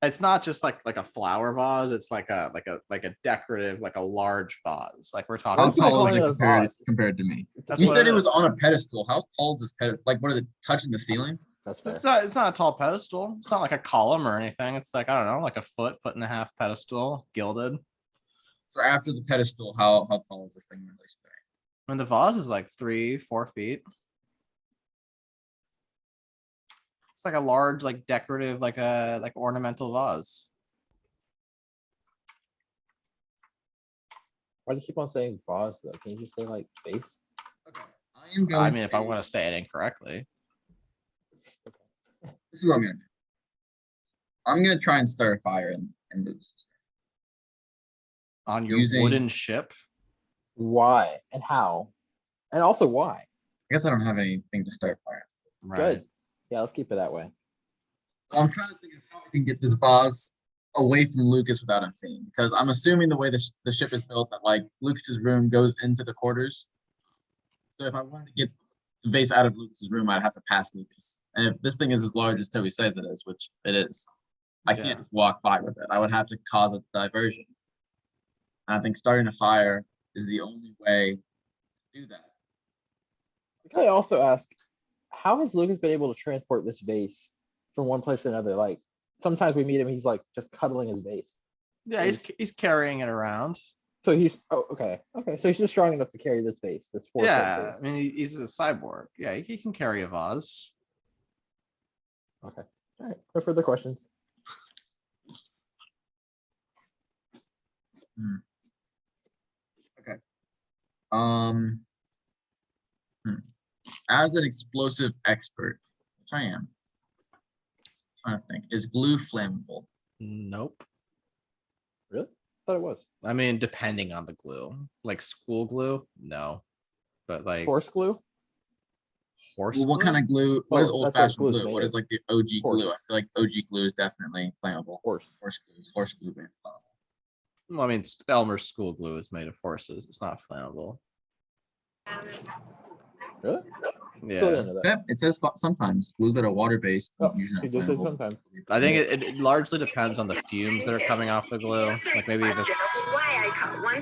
It's not just like a flower vase. It's like a decorative, like a large vase. Like we're talking. How Why tall is calling it it a vase? compared to me? That's You what said it it was is. on a pedestal. How tall is this pedestal? Like, what is it touching the ceiling? That's fair. It's not a tall pedestal. It's not like a column or anything. It's like, I don't know, like a foot and a half pedestal, gilded. So after the pedestal, how tall is this thing in relation to me? And the vase is like 3-4 feet. It's like a large, like decorative, like ornamental vase. Why do you keep on saying vase though? Can you just say like vase? Okay, I am going. I mean, if I want to say it incorrectly. This is what I'm gonna do. I'm gonna try and start a fire and lose. On your Using- wooden ship. Why and how? And also why? I guess I don't have anything to start fire. Right. Good. Yeah, let's keep it that way. So I'm trying to think of how I can get this vase away from Lucas without him seeing. Because I'm assuming the way the ship is built that like Lucas's room goes into the quarters. So if I wanted to get the vase out of Lucas's room, I'd have to pass Lucas. And if this thing is as large as Toby says it is, which it is, I Yeah. can't just walk by with it. I would have to cause a diversion. And I think starting a fire is the only way to do that. Can I also ask, how has Lucas been able to transport this vase from one place to another? Like sometimes we meet him, he's like just cuddling his vase. Yeah, he's carrying it around. So he's okay. So he's just strong enough to carry this vase. This 4-foot Yeah, vase. I mean, he's a cyborg. Yeah, he can carry a vase. Okay. All right. No further questions. Okay. As an explosive expert, which I am, trying to think, is glue flammable? Nope. Really? Thought it was. I mean, depending on the glue, like school glue, no. But like Horse glue? horse Well, what glue? kind of glue? What is Oh, that's what old-fashioned glue is glue? made What is of. like the OG glue? I Horse. feel like OG glue is definitely flammable. Horse. Horse glue being flammable. Well, I mean, Elmer's school glue is made of horses. It's not flammable. Really? Still Yeah, didn't know that. Yeah, it says sometimes glues that are water-based, Oh, usually he not just said flammable. sometimes. I think it largely depends on the fumes that are coming off the glue. Like maybe this.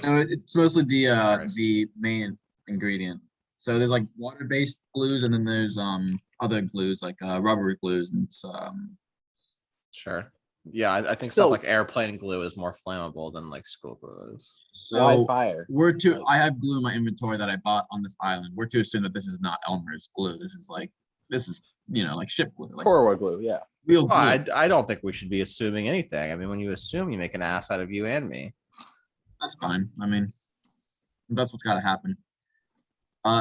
No, it's mostly Christ. the main ingredient. So there's like water-based glues, and then there's other glues like rubber glues and Sure. Yeah, I think Still- stuff like airplane glue is more flammable than like school glue is. Why so fire? I have glue in my inventory that I bought on this island. We're to assume that this is not Elmer's glue. This is like ship glue, like Corwa glue, yeah. real glue. Well, I don't think we should be assuming anything. I mean, when you assume, you make an ass out of you and me. That's fine. I mean, that's what's got to happen.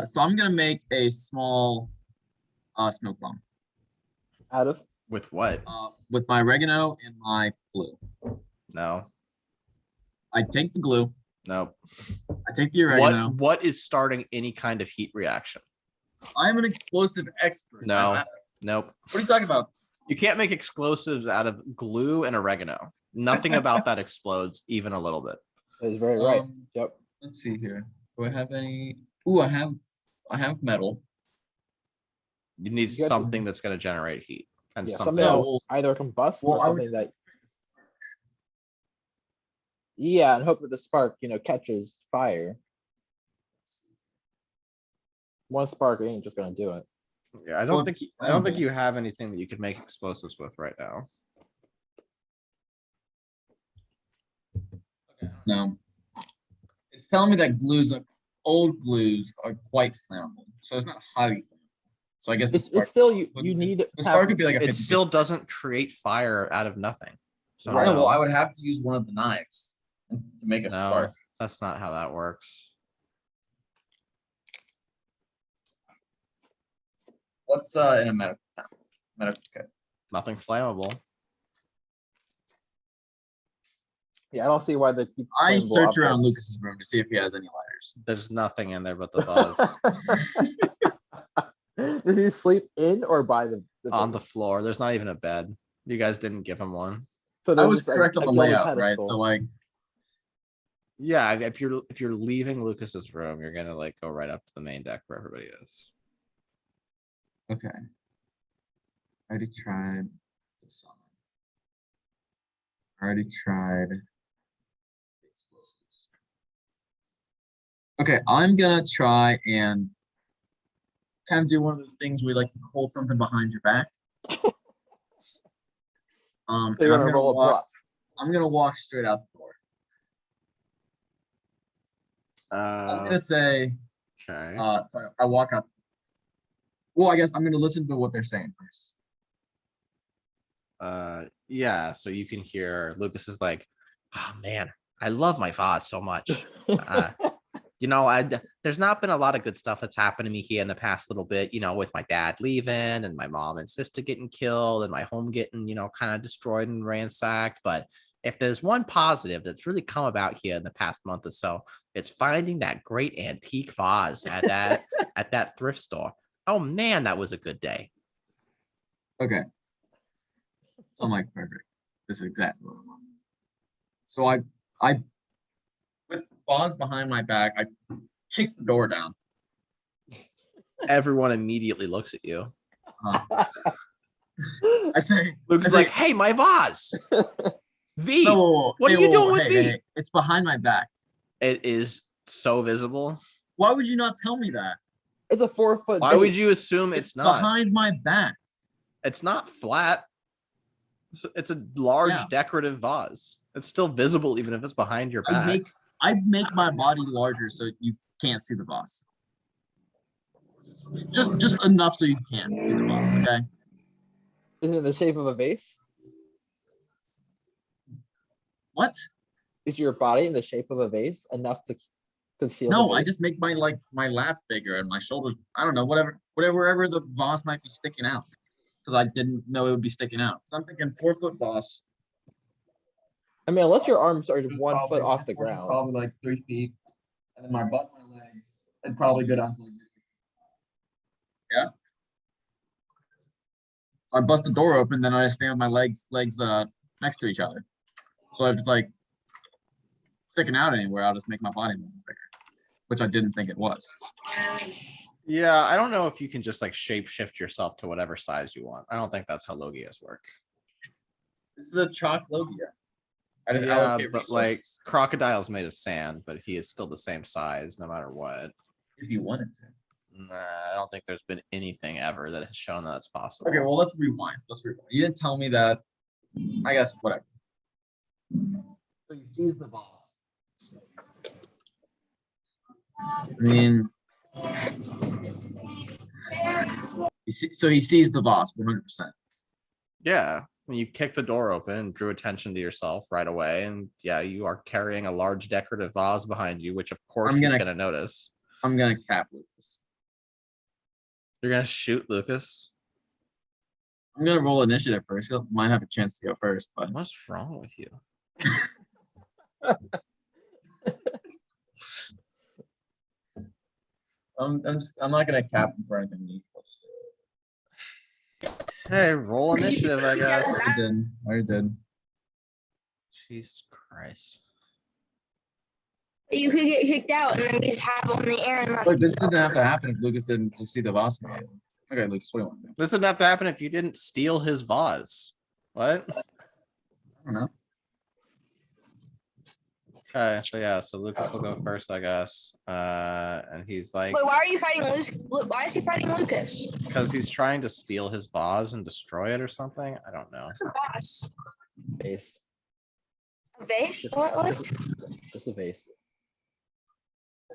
So I'm gonna make a small smoke bomb Out of With what? with my oregano and my glue. No, I take the glue. no. I take the oregano. What is starting any kind of heat reaction? I'm an explosive expert. No. Nope. What are you talking about? You can't make explosives out of glue and oregano. Nothing about that explodes even a little bit. that is very right. Um, Yep. Let's see here. Do I have any? Ooh, I have metal. You need You got to- something that's going to generate heat and Yeah, something something else. else either combust Well, or I would something that. Yeah, and hope that the spark, catches fire. One spark ain't just gonna do it. Yeah, I Well, don't think it's I don't think flammable. you have anything that you could make explosives with right now. No. It's telling me that old glues are quite flammable. So it's not highly flammable. So I guess the It's spark. still you wouldn't be- need. The to spark have- would be like a It 50. still doesn't create fire out of nothing. So Right. Well, no, I would have to use one of the knives to make a no, spark. that's not how that works. What's in a medical town? Medical. Okay. Nothing flammable. Yeah, I don't see why they keep. I flammable search around objects. Lucas's room to see if he has any lighters. There's nothing in there but the vase. Does he sleep in or by the On the vase? floor. There's not even a bed. You guys didn't give him one. So I there's was just a- correct on a the gilded layout, right? pedestal. So like, Yeah, if you're leaving Lucas's room, you're gonna like go right up to the main deck where everybody is. okay. I already tried the summon. I already tried the explosives. Okay, I'm gonna try and kind of do one of the things we like to hold something behind your back. So And you're gonna roll a bluff. I'm gonna walk straight out the door. I'm gonna say, Okay. sorry, I walk up. Well, I guess I'm gonna listen to what they're saying first. Yeah, so you can hear Lucas is like, oh man, I love my vase so much. You know, there's not been a lot of good stuff that's happened to me here in the past little bit, you know, with my dad leaving and my mom and sister getting killed and my home getting, you know, kind of destroyed and ransacked. But if there's one positive that's really come about here in the past month or so, it's finding that great antique vase at that thrift store. Oh man, that was a good day. Okay. So I'm like, perfect. This is exactly what I want. So I with paws behind my back, I kick the door down. Everyone immediately looks at you. I say, Luke's I say, like, hey, my vase. V, no, what hey, are you whoa, doing whoa, with hey, V? hey, it's behind my back. It is so visible. Why would you not tell me that? It's a 4-foot. Why would you assume it's not? Behind my back. It's not flat. It's a large Yeah. decorative vase. It's still visible even if it's behind your back. I make my body larger so you can't see the boss. Just enough so you can't see the boss, okay? Is it in the shape of a vase? What? Is your body in the shape of a vase enough to conceal? No, the I vase? just make my my lats bigger and my shoulders. I don't know, whatever the boss might be sticking out. Because I didn't know it would be sticking out. So I'm thinking 4-foot boss. I mean, unless your arms are 1 Probably- foot off the my torso's ground. Probably like 3 feet. And then my butt, my legs, I'd probably go down to like. Yeah. If I bust the door open, then I stand with my legs next to each other. So if it's like sticking out anywhere, I'll just make my body a little bigger, which I didn't think it was. Yeah, I don't know if you can just like shape shift yourself to whatever size you want. I don't think that's how Logias work. This is a chalk Logia. I just Yeah, allocate but like resources Crocodile's made of sand, but he is still the same size no matter what. if you wanted to. Nah, I don't think there's been anything ever that has shown that it's possible. Okay, well let's rewind. You didn't tell me that. I guess whatever. So you seize the boss. I mean, so he sees the boss 100%. Yeah, when you kick the door open and drew attention to yourself right away, and yeah, you are carrying a large decorative vase behind you, which of course he's gonna notice. I'm gonna cap Lucas. You're gonna shoot Lucas? I'm gonna roll initiative first. He might have a chance to go first, but What's wrong with you? I'm not gonna cap him for anything neat. Hey, roll initiative, I guess. I already did. Jesus Christ. You could get kicked out and then we'd have only Aaron left. Look, this didn't have to happen if Lucas didn't just see the boss man. Okay, Lucas, what do you want to do? This didn't have to happen if you didn't steal his vase. What? I don't know. Okay, so yeah, so Lucas will go first, I guess. And he's like, Wait, why are you fighting Lucas? Why is he fighting Lucas? because he's trying to steal his vase and destroy it or something. I don't know. What's a boss? Vase. A vase? Just, What? just a vase.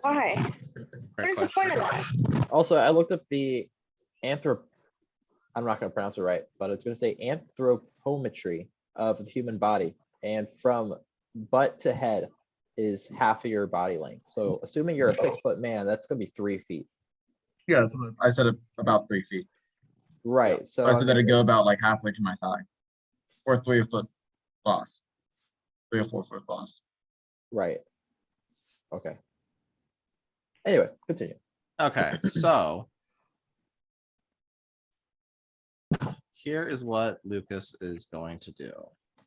Why? Great What is the point of question. that? Also, I looked up the I'm not going to pronounce it right, but it's going to say anthropometry of the human body. And from butt to head is half of your body length. So assuming you're a 6-foot man, that's going to be 3 feet. Yeah, that's what I said about 3 feet. Right. So So I said that okay, it'd go about like halfway to my thigh. Or 3 foot plus. 3 or 4 foot plus. right. Okay. Anyway, continue. Okay, so here is what Lucas is going to do.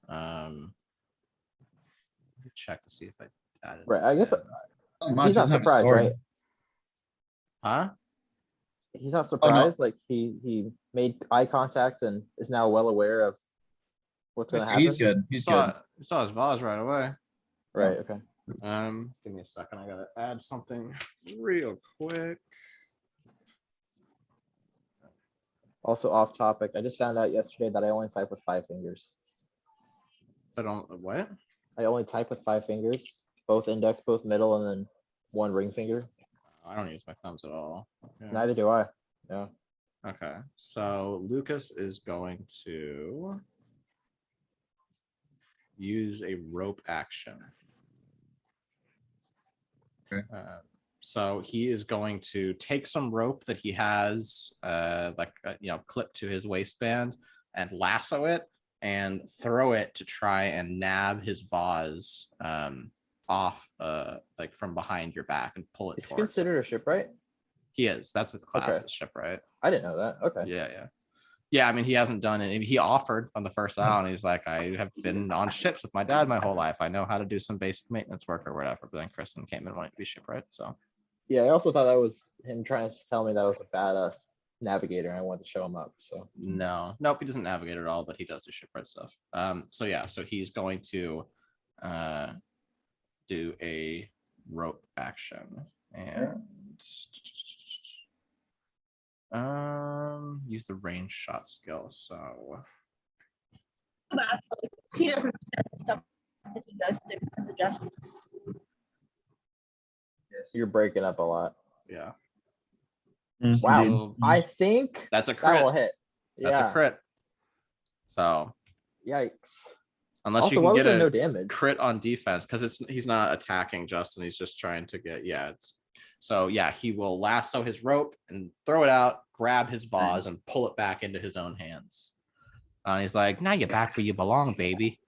Let me check to see if I added. Right. this I guess in. Not much, he's not doesn't have a surprised, sword. right? Huh? He's not surprised. Like he made eye contact and is now well aware of what's going to happen. He's good. He's good. Saw his vase right away. Right. Okay. Give me a second. I gotta add something real quick. Also off topic. I just found out yesterday that I only type with 5 fingers. I don't what? I only type with 5 fingers, both index, both middle, and then 1 ring finger. I don't use my thumbs at all. Okay. Neither do I. Yeah. Okay, so Lucas is going to use a rope action. Okay. So he is going to take some rope that he has, clipped to his waistband, and lasso it and throw it to try and nab his vase off, like from behind your back and pull it. It's towards him. considered a shipwright? He is. That's his class, Okay. is shipwright. I didn't know that. Okay. Yeah. I mean, he hasn't done it. He offered on the first hour, and he's like, I have been on ships with my dad my whole life. I know how to do some basic maintenance work or whatever. But then Kristen came and wanted to be shipwright. So Yeah, I also thought that was him trying to tell me that I was a badass navigator and I wanted to show him up. So nope, he doesn't navigate at all, but he does do shipwright stuff. So he's going to do a rope action and use the range shot skill. So He doesn't understand the stuff that he does do because of Justin. Yes. you're breaking up a lot. yeah, Yes, Wow. indeed. I think that's a that will crit. hit. That's Yeah. a crit. So Yikes. unless Also, you why can was get there a no damage? crit on defense, because he's not attacking Justin, he's just trying to get he will lasso his rope and throw it out, grab his vase and pull it back into his own hands. And he's like, now you're back where you belong, baby.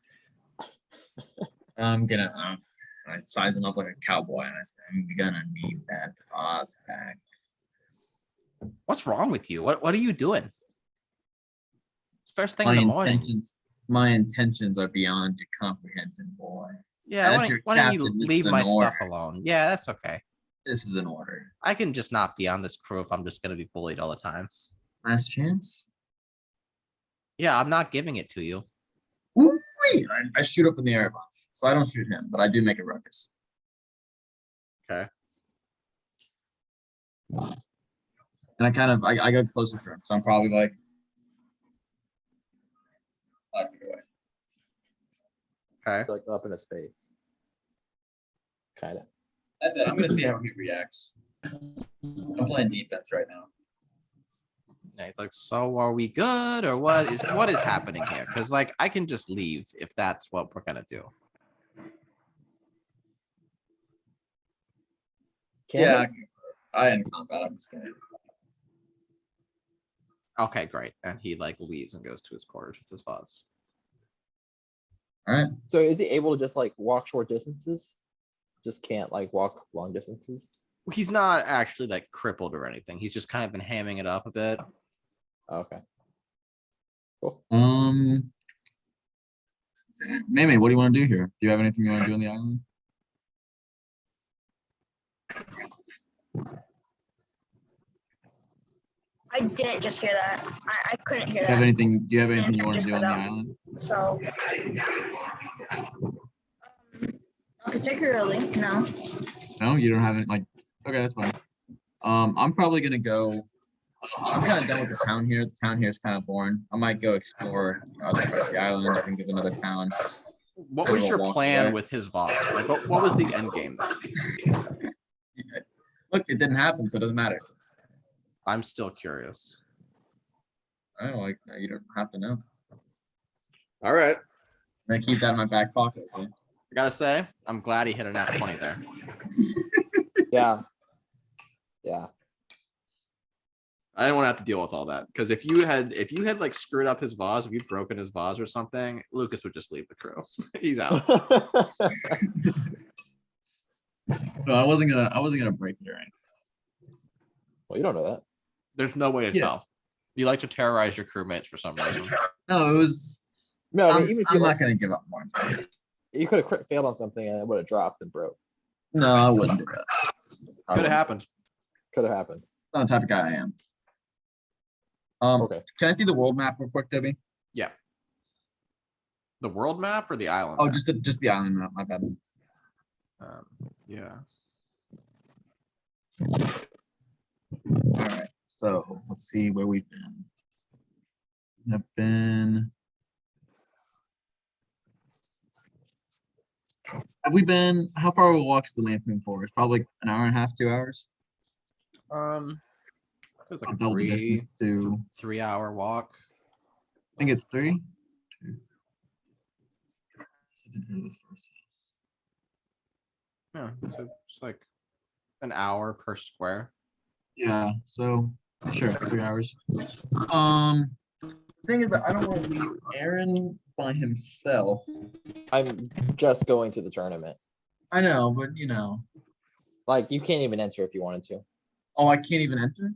I'm gonna I size him up like a cowboy and I say, I'm gonna need that vase back. What's wrong with you? What are you doing? It's first thing in the morning. My intentions are beyond your comprehension, boy. Yeah, As your why don't you captain, this leave is my an stuff order. alone? Yeah, that's okay. This is an order. I can just not be on this crew if I'm just gonna be bullied all the time. Last chance. Yeah, I'm not giving it to you. Ooh, I shoot up in the air a bunch. So I don't shoot him, but I do make a ruckus. Okay. And I go closer to him. So I'm probably like 5 feet away. Okay. Like up in a space. Kind of. That's it. I'm gonna see how he reacts. I'm playing defense right now. Yeah, it's like, so are we good or what is happening here? Because like I can just leave if that's what we're gonna do. Yeah, I am combat. I'm just kidding. Okay, great. And he like leaves and goes to his quarters with his vase. All right. So is he able to just like walk short distances? Just can't like walk long distances? He's not actually like crippled or anything. He's just kind of been hamming it up a bit. Okay. Cool. Meme, what do you want to do here? Do you have anything you want to do on the island? I didn't just hear that. I couldn't hear Do that. you have anything you want to Just do on cut the out. island? So, not particularly, no. No, you don't have any like. Okay, that's fine. I'm probably gonna go. I'm kind of done with the town here. The town here is kind of boring. I might go explore other parts of the island. I think there's another town. What was your plan with his vase? Like, what was the end game there? Look, it didn't happen, so it doesn't matter. I'm still curious. I don't like. You don't have to know. All right. I'm gonna keep that in my back pocket. Okay? I gotta say, I'm glad he hit a nat 20 there. Yeah. Yeah. I didn't want to have to deal with all that because if you had like screwed up his vase, if you'd broken his vase or something, Lucas would just leave the crew. He's out. No, I wasn't gonna break it or anything. Well, you don't know that. There's no way to Yeah. tell. You like to terrorize your crewmates for some reason. No, it was. No, I mean, I'm, even if I'm you, not gonna give up more information. you could have crit failed on something and it would have dropped and broke. No, I wouldn't do that. I Could wouldn't. have happened. Could have happened. That's not the type of guy I am. Okay. Can I see the world map real quick, Debbie? Yeah. The world map or the island? Oh, map? just the island map. My bad. Yeah. All right. So let's see where we've been. Have been. Have we been? How far we walks the Lampoon Forest? Probably an hour and a half, 2 hours. Feels like a Double the distance to. 3 hour walk. I think it's 3. 2. So I didn't hear the first house. Yeah, so it's like an hour per square. Yeah. So sure, 3 hours. The thing is that I don't want to leave Aaron by himself. I'm just going to the tournament. I know, but you know. Like, you can't even enter if you wanted to. Oh, I can't even enter.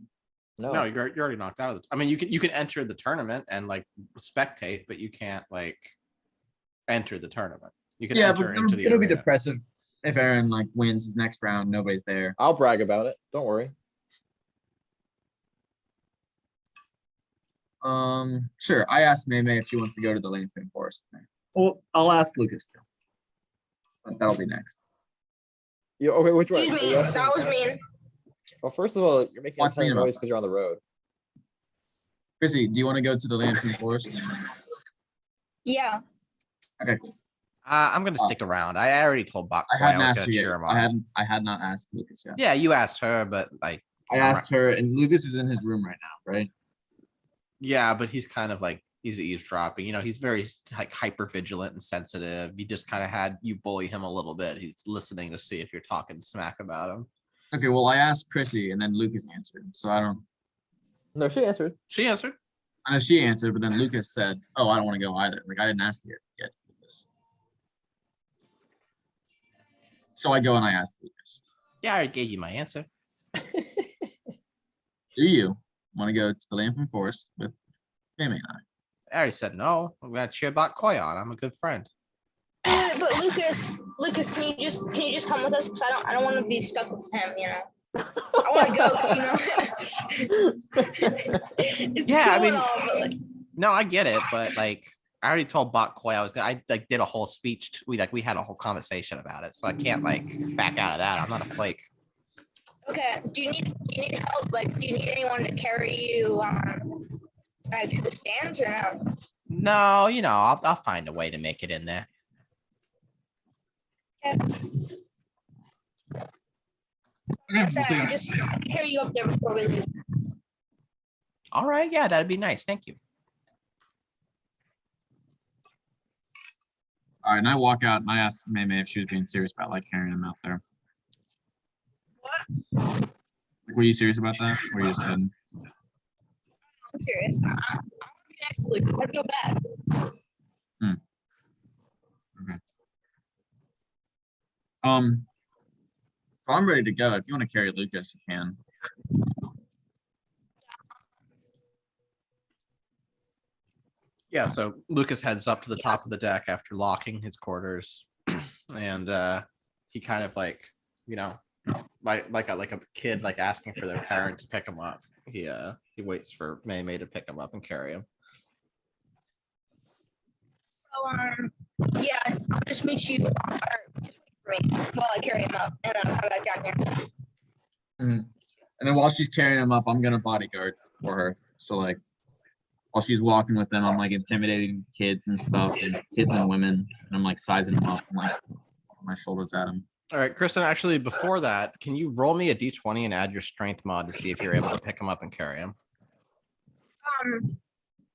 No. No, you're already knocked out of the. I mean, you can enter the tournament and like spectate, but you can't like enter the tournament. You can Yeah, enter but into the it'll be arena. depressive if Aaron like wins his next round. Nobody's there. I'll brag about it. Don't worry. Sure. I asked May if she wants to go to the Lampoon Forest. Well, I'll ask Lucas too. But that'll be next. You okay? Which one? Excuse Are me, you asking- that was mean. Well, first of all, you're making a Watch ton me of about noise that. because you're on the road. Chrissy, do you want to go to the Lampoon Forest? Yeah. Okay, cool. I'm gonna stick around. I already told Bach I I hadn't was asked gonna you cheer yet. him on. I had not asked Lucas yet. Yeah, you asked her, but like I asked her, and Lucas is in his room right now, right? yeah, but he's kind of like he's eavesdropping. You know, he's very like hyper vigilant and sensitive. You just kind of had you bully him a little bit. He's listening to see if you're talking smack about him. Okay, well, I asked Chrissy, and then Lucas answered. So I don't. No, she answered. She answered. I know she answered, but then Lucas said, "Oh, I don't want to go either." Like I didn't ask you yet, Lucas. So I go and I ask Lucas, Yeah, I already gave you my answer. "Do you want to go to the Lampoon Forest with Mamie and I?" I already said no. I'm gonna cheer Bach Koi on. I'm a good friend. But Lucas, can you just come with us? Because I don't want to be stuck with him. You know. I want to go. 'Cause, you know. It's Yeah, I cool mean- and all, but, like, No, I get it, but like I already told Bach Koi I like did a whole speech. We had a whole conversation about it, so I can't like back out of that. I'm not a flake. okay. Do you need help? Like, do you need anyone to carry you to the stands or no? No, you know, I'll find a way to make it in there. Okay. Okay, So we'll I see. just carry you up there before we leave. All right, yeah, that'd be nice. Thank you. All right, and I walk out and I asked Mamie if she was being serious about like carrying him out there. What? Like, were you serious about that? Or were you just kidding? I'm serious. I'm gonna be next to Lucas. I feel bad. So I'm ready to go. If you want to carry Lucas, you can. Yeah, so Lucas heads up to the top of the deck after locking his quarters, and he kind of like, you know, like a kid like asking for their parent to pick him up. He waits for May to pick him up and carry him. So yeah, I'll just meet you. Or just wait for me while I carry him up, and then I'll come back down here. And then while she's carrying him up, I'm gonna bodyguard for her. So like while she's walking with them, I'm like intimidating kids and stuff, and kids and women, and I'm like sizing them up, and like my shoulders at them. All right, Kristen, actually, before that, can you roll me a D20 and add your strength mod to see if you're able to pick him up and carry him?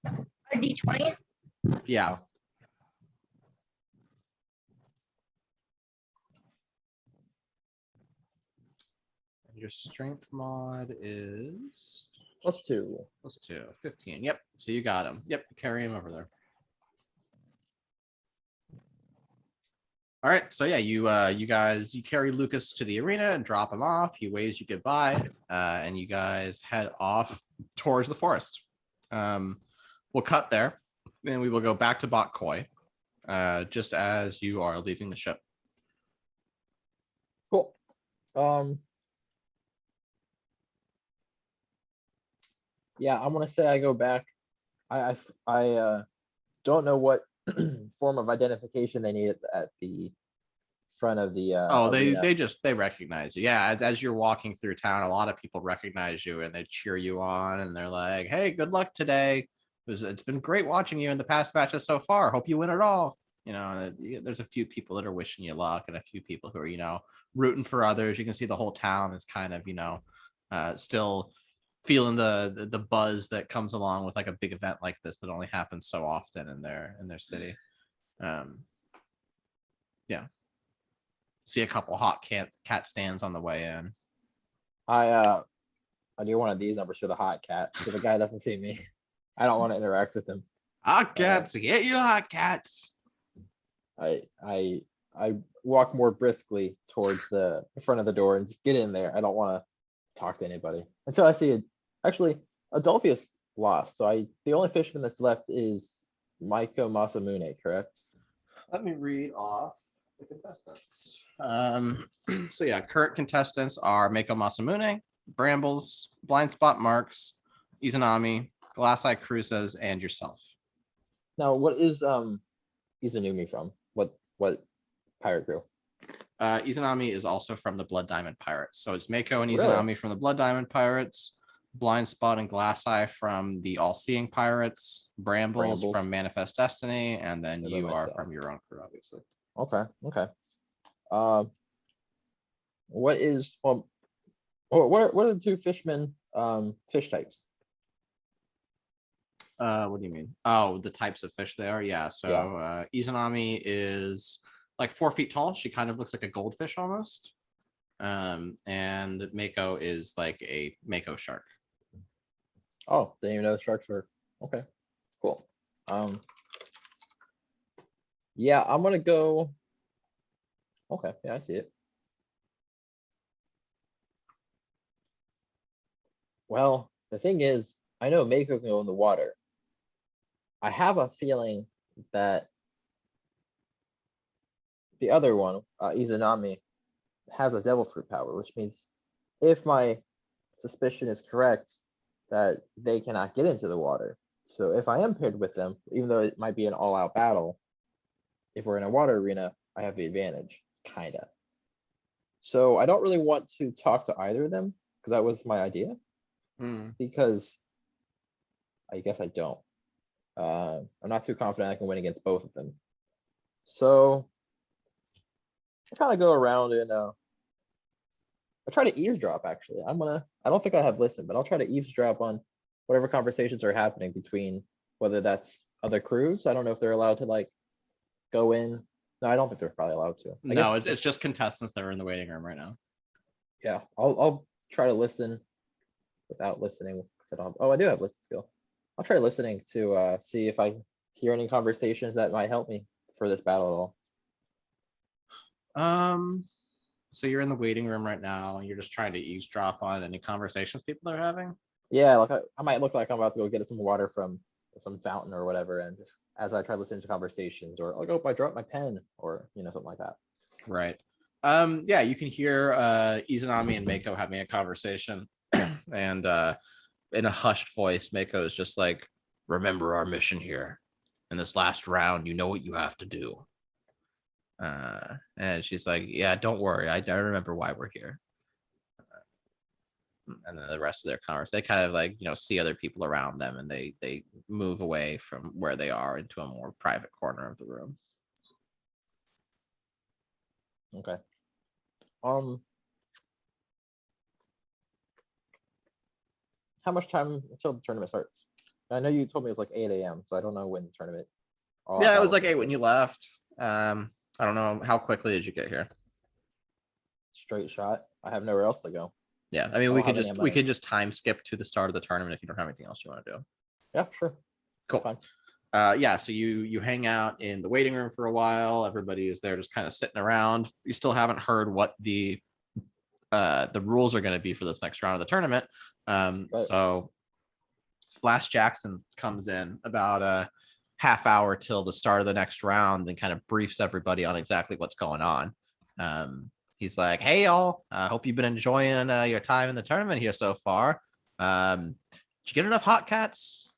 A D20. Yeah. Your strength mod is +2. +2, 15. Yep. So you got him. Yep. Carry him over there. All right. So yeah, you guys, you carry Lucas to the arena and drop him off. He waves you goodbye, and you guys head off towards the forest. We'll cut there, and we will go back to Bok Koi, just as you are leaving the ship. Cool. Yeah, I'm gonna say I go back. I don't know what form of identification they need at the front of the arena. they recognize you. Yeah, as you're walking through town, a lot of people recognize you and they cheer you on, and they're like, "Hey, good luck today. It's been great watching you in the past matches so far. Hope you win it all." You know, there's a few people that are wishing you luck, and a few people who are rooting for others. You can see the whole town is kind of still feeling the buzz that comes along with like a big event like this that only happens so often in their city. Yeah. See a couple hot cat stands on the way in. I do one of these numbers for the hot cat, so the guy doesn't see me. I don't want to interact with him. Hot cats, get you hot cats. I walk more briskly towards the front of the door and just get in there. I don't want to talk to anybody until I see it. Actually, Adolphus lost, so the only fisherman that's left is Maiko Masamune, correct? Let me read off the contestants. So yeah, current contestants are Maiko Masamune, Brambles, Blind Spot Marks, Izanami, Glass Eye Cruises, and yourself. Now, what is Izanumi from? What pirate crew? Izanami is also from the Blood Diamond Pirates. So it's Mako and Really? Izanami from the Blood Diamond Pirates, Blind Spot and Glass Eye from the All Seeing Pirates, Brambles from Manifest Destiny, and then you are from your own crew, obviously. Okay. What are the two fishmen fish types? What do you mean? Oh, the types of fish they are. Yeah. So Izanami is like 4 feet tall. She kind of looks like a goldfish almost. And Mako is like a Mako shark. Oh, didn't even know sharks were okay. Cool. Yeah, I'm gonna go. Okay, yeah, I see it. Well, the thing is, I know Mako can go in the water. I have a feeling that the other one, Izanami, has a devil fruit power, which means if my suspicion is correct, that they cannot get into the water. So if I am paired with them, even though it might be an all-out battle, if we're in a water arena, I have the advantage, kinda. So I don't really want to talk to either of them, because that was my idea. Because I guess I don't. I'm not too confident I can win against both of them. So I kind of go around and I try to eavesdrop. Actually, I don't think I have listened, but I'll try to eavesdrop on whatever conversations are happening between, whether that's other crews. I don't know if they're allowed to like go in. No, I don't think they're probably allowed to. No, it's just contestants that are in the waiting room right now. Yeah, I'll try to listen without listening. I do have listen skill. I'll try listening to see if I hear any conversations that might help me for this battle at all. So you're in the waiting room right now and you're just trying to eavesdrop on any conversations people are having? Yeah, like I might look like I'm about to go get some water from some fountain or whatever, and just as I try listening to conversations, or like, oh, I dropped my pen, or something like that. Right. Yeah, you can hear Izanami and Mako having a conversation, and in a hushed voice, Mako is just like, "Remember our mission here. In this last round, you know what you have to do." And she's like, "Yeah, don't worry. I remember why we're here." And then the rest of their conversation, they kind of like, see other people around them, and they move away from where they are into a more private corner of the room. Okay. How much time until the tournament starts? I know you told me it was like 8 a.m., so I don't know when the tournament. Yeah, it was like 8 when you left. I don't know, how quickly did you get here? Straight shot. I have nowhere else to go. Yeah, I mean, I we don't could have any just on we my- could just time skip to the start of the tournament if you don't have anything else you want to do. Yeah, sure. Cool. Fine. Yeah, so you hang out in the waiting room for a while. Everybody is there just kind of sitting around. You still haven't heard what the rules are going to be for this next round of the tournament. Right. So Flash Jackson comes in about a half hour till the start of the next round and kind of briefs everybody on exactly what's going on. He's like, "Hey, y'all, I hope you've been enjoying your time in the tournament here so far. Did you get enough hot cats?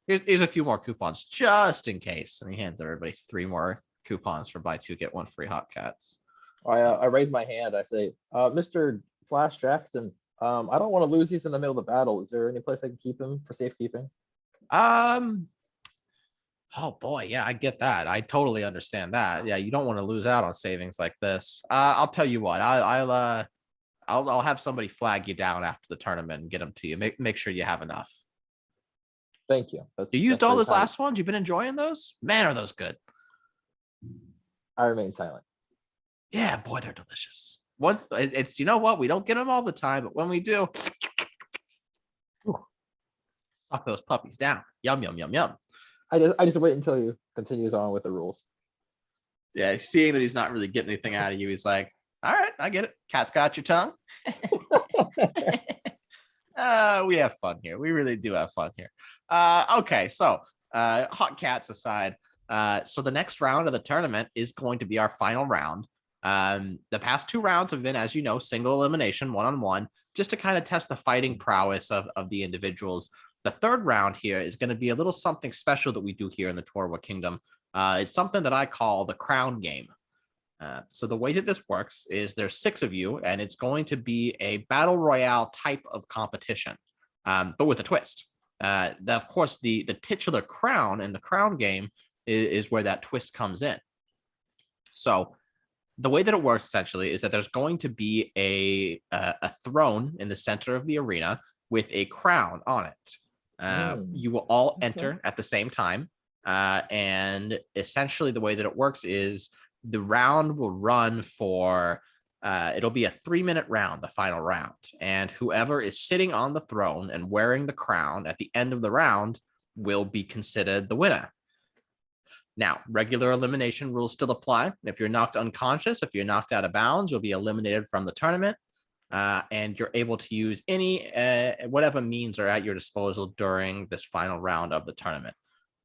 Here's a few more coupons just in case." And he hands everybody 3 more coupons for buy 2 get 1 free hot cats. I raise my hand. I say, Mr. Flash Jackson, I don't want to lose these in the middle of the battle. Is there any place I can keep him for safekeeping? Oh boy, yeah, I get that. I totally understand that. Yeah, you don't want to lose out on savings like this. I'll tell you what. I'll have somebody flag you down after the tournament and get them to you. Make sure you have enough. Thank you. You used that's all very those kind. last ones. You've been enjoying those. Man, are those good? I remain silent. Yeah, boy, they're delicious. It's you know what? We don't get them all the time, but when we do, suck those puppies down. Yum yum yum yum. I just wait until he continues on with the rules. Yeah, seeing that he's not really getting anything out of you, he's like, "All right, I get it. Cat's got your tongue." We have fun here. We really do have fun here. Okay, so hot cats aside, so the next round of the tournament is going to be our final round. The past 2 rounds have been, as you know, single elimination, 1-on-1, just to kind of test the fighting prowess of the individuals. The third round here is going to be a little something special that we do here in the Torwa Kingdom. It's something that I call the crown game. So the way that this works is there's 6 of you, and it's going to be a battle royale type of competition, but with a twist. Of course, the titular crown in the crown game is where that twist comes in. So the way that it works essentially is that there's going to be a throne in the center of the arena with a crown on it. You will all enter at the same time. And essentially the way that it works is the round will run for, it'll be a 3-minute round, the final round. And whoever is sitting on the throne and wearing the crown at the end of the round will be considered the winner. Now, regular elimination rules still apply. If you're knocked unconscious, if you're knocked out of bounds, you'll be eliminated from the tournament. And you're able to use any whatever means are at your disposal during this final round of the tournament.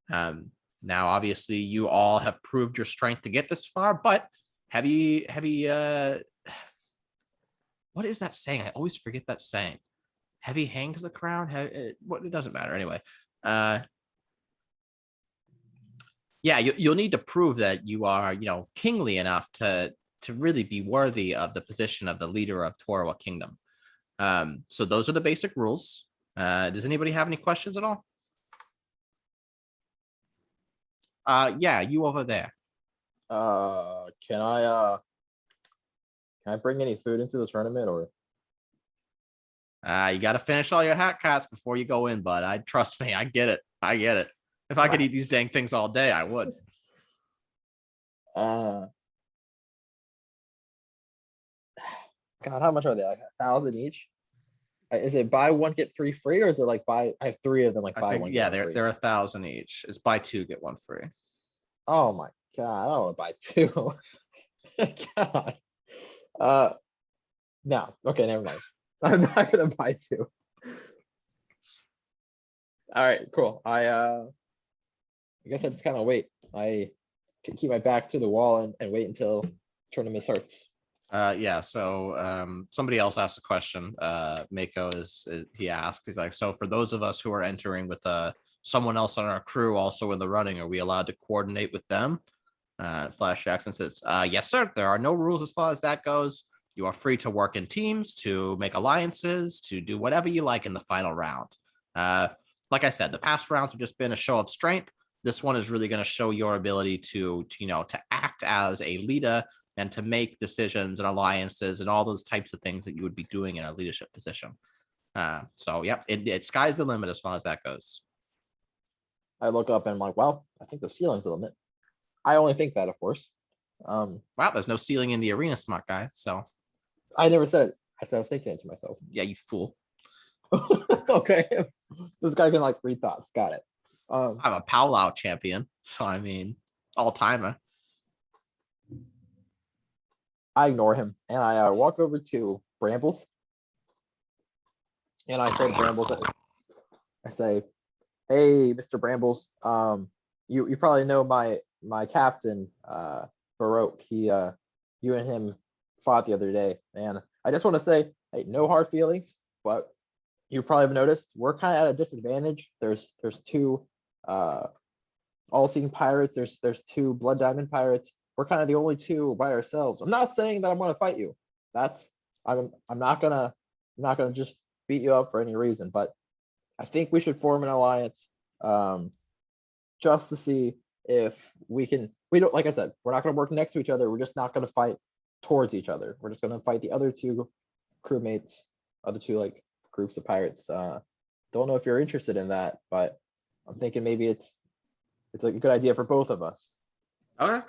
Now, obviously, you all have proved your strength to get this far, but have you what is that saying? I always forget that saying. Heavy hangs the crown. It doesn't matter anyway. Yeah, you'll need to prove that you are, kingly enough to really be worthy of the position of the leader of Torwa Kingdom. So those are the basic rules. Does anybody have any questions at all? Yeah, you over there. Can I bring any food into the tournament or? You got to finish all your hat cats before you go in, bud. Trust me, I get it. If I could eat these dang things all day, I would. God, how much are they? Like 1,000 each? Is it buy 1 get 3 free, or is it like I have 3 of them, like buy 1 yeah, get 1 free? they're 1,000 each. It's buy 2 get 1 free. Oh my God, I don't want to buy 2. God. No. Okay, never mind. I'm not gonna buy 2. All right, cool. I guess I just kind of wait. I can keep my back to the wall and wait until tournament starts. Yeah, so somebody else asked a question. Mako he asked, he's like, so for those of us who are entering with someone else on our crew also in the running, are we allowed to coordinate with them? Flash Jackson says, yes, sir. There are no rules as far as that goes. You are free to work in teams, to make alliances, to do whatever you like in the final round. Like I said, the past rounds have just been a show of strength. This one is really going to show your ability to act as a leader and to make decisions and alliances and all those types of things that you would be doing in a leadership position. So yeah, it sky's the limit as far as that goes. I look up and I'm like, well, I think the ceiling's the limit. I only think that, of course. Wow, there's no ceiling in the arena, smart guy. So I never said it. I said I was thinking it to myself. Yeah, you fool. Okay. This guy can like read thoughts. Got it. I'm a powwow champion, so I mean, all timer. I ignore him and I walk over to Brambles. And I say to Brambles, I say, "Hey, Mr. Brambles, you probably know my captain, Baroque. You and him fought the other day, and I just want to say, hey, no hard feelings, but you probably have noticed we're kind of at a disadvantage. There's two all-seeing pirates. There's two Blood Diamond pirates. We're kind of the only two by ourselves. I'm not saying that I'm going to fight you. I'm not gonna just beat you up for any reason, but I think we should form an alliance, just to see if we can. We don't, like I said, we're not going to work next to each other. We're just not going to fight towards each other. We're just going to fight the other two crewmates, other two like groups of pirates. Don't know if you're interested in that, but I'm thinking maybe it's a good idea for both of us." Okay.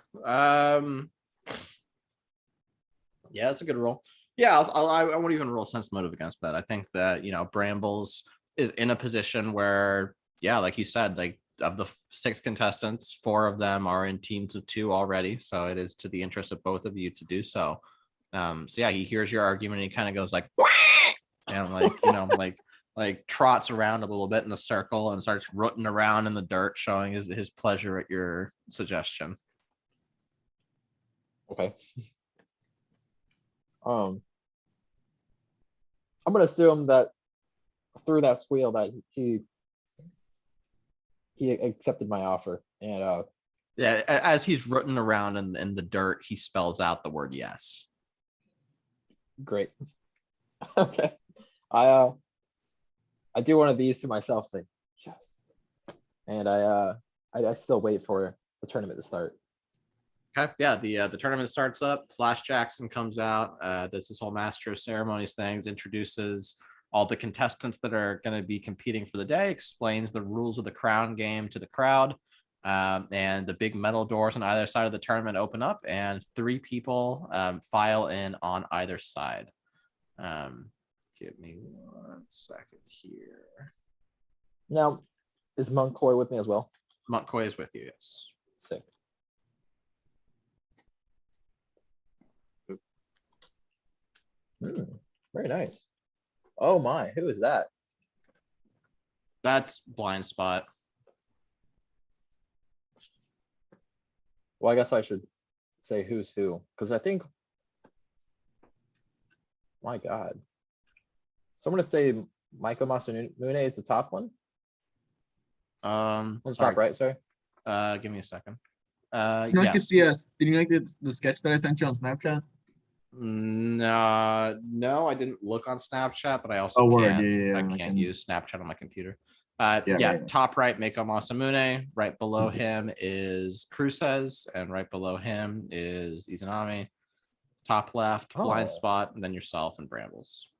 Yeah, that's a good roll. Yeah, I won't even roll sense motive against that. I think that, you know, Brambles is in a position where, yeah, like you said, like of the 6 contestants, 4 of them are in teams of 2 already. So it is to the interest of both of you to do so. So yeah, he hears your argument and he kind of goes like, "Wah!" And like, you know, like trots around a little bit in a circle and starts rooting around in the dirt, showing his pleasure at your suggestion. Okay. I'm gonna assume that through that squeal that he accepted my offer, and Yeah, as he's rooting around in the dirt, he spells out the word yes. great. Okay. I do one of these to myself, say yes, and I still wait for the tournament to start. Okay, yeah, the tournament starts up. Flash Jackson comes out, does this whole Master of Ceremonies things, introduces all the contestants that are going to be competing for the day, explains the rules of the crown game to the crowd, and the big metal doors on either side of the tournament open up, and 3 people file in on either side. Give me 1 second here. Now, is Monkoy with me as well? Montcoy is with you, yes. Sick. Very nice. Oh my, who is that? That's blind spot. Well, I guess I should say who's who, because I think, my God. So I'm gonna say Michael Masamune is the top one. On the Sorry. top right, sorry. Give me a second. Did you like the sketch that I sent you on Snapchat? No, I didn't look on Snapchat, but I also can't use Snapchat on my computer. Top right, Mako Masamune. Right below him is Cruces, and right below him is Izanami. Top left, blind spot, and then yourself and Brambles.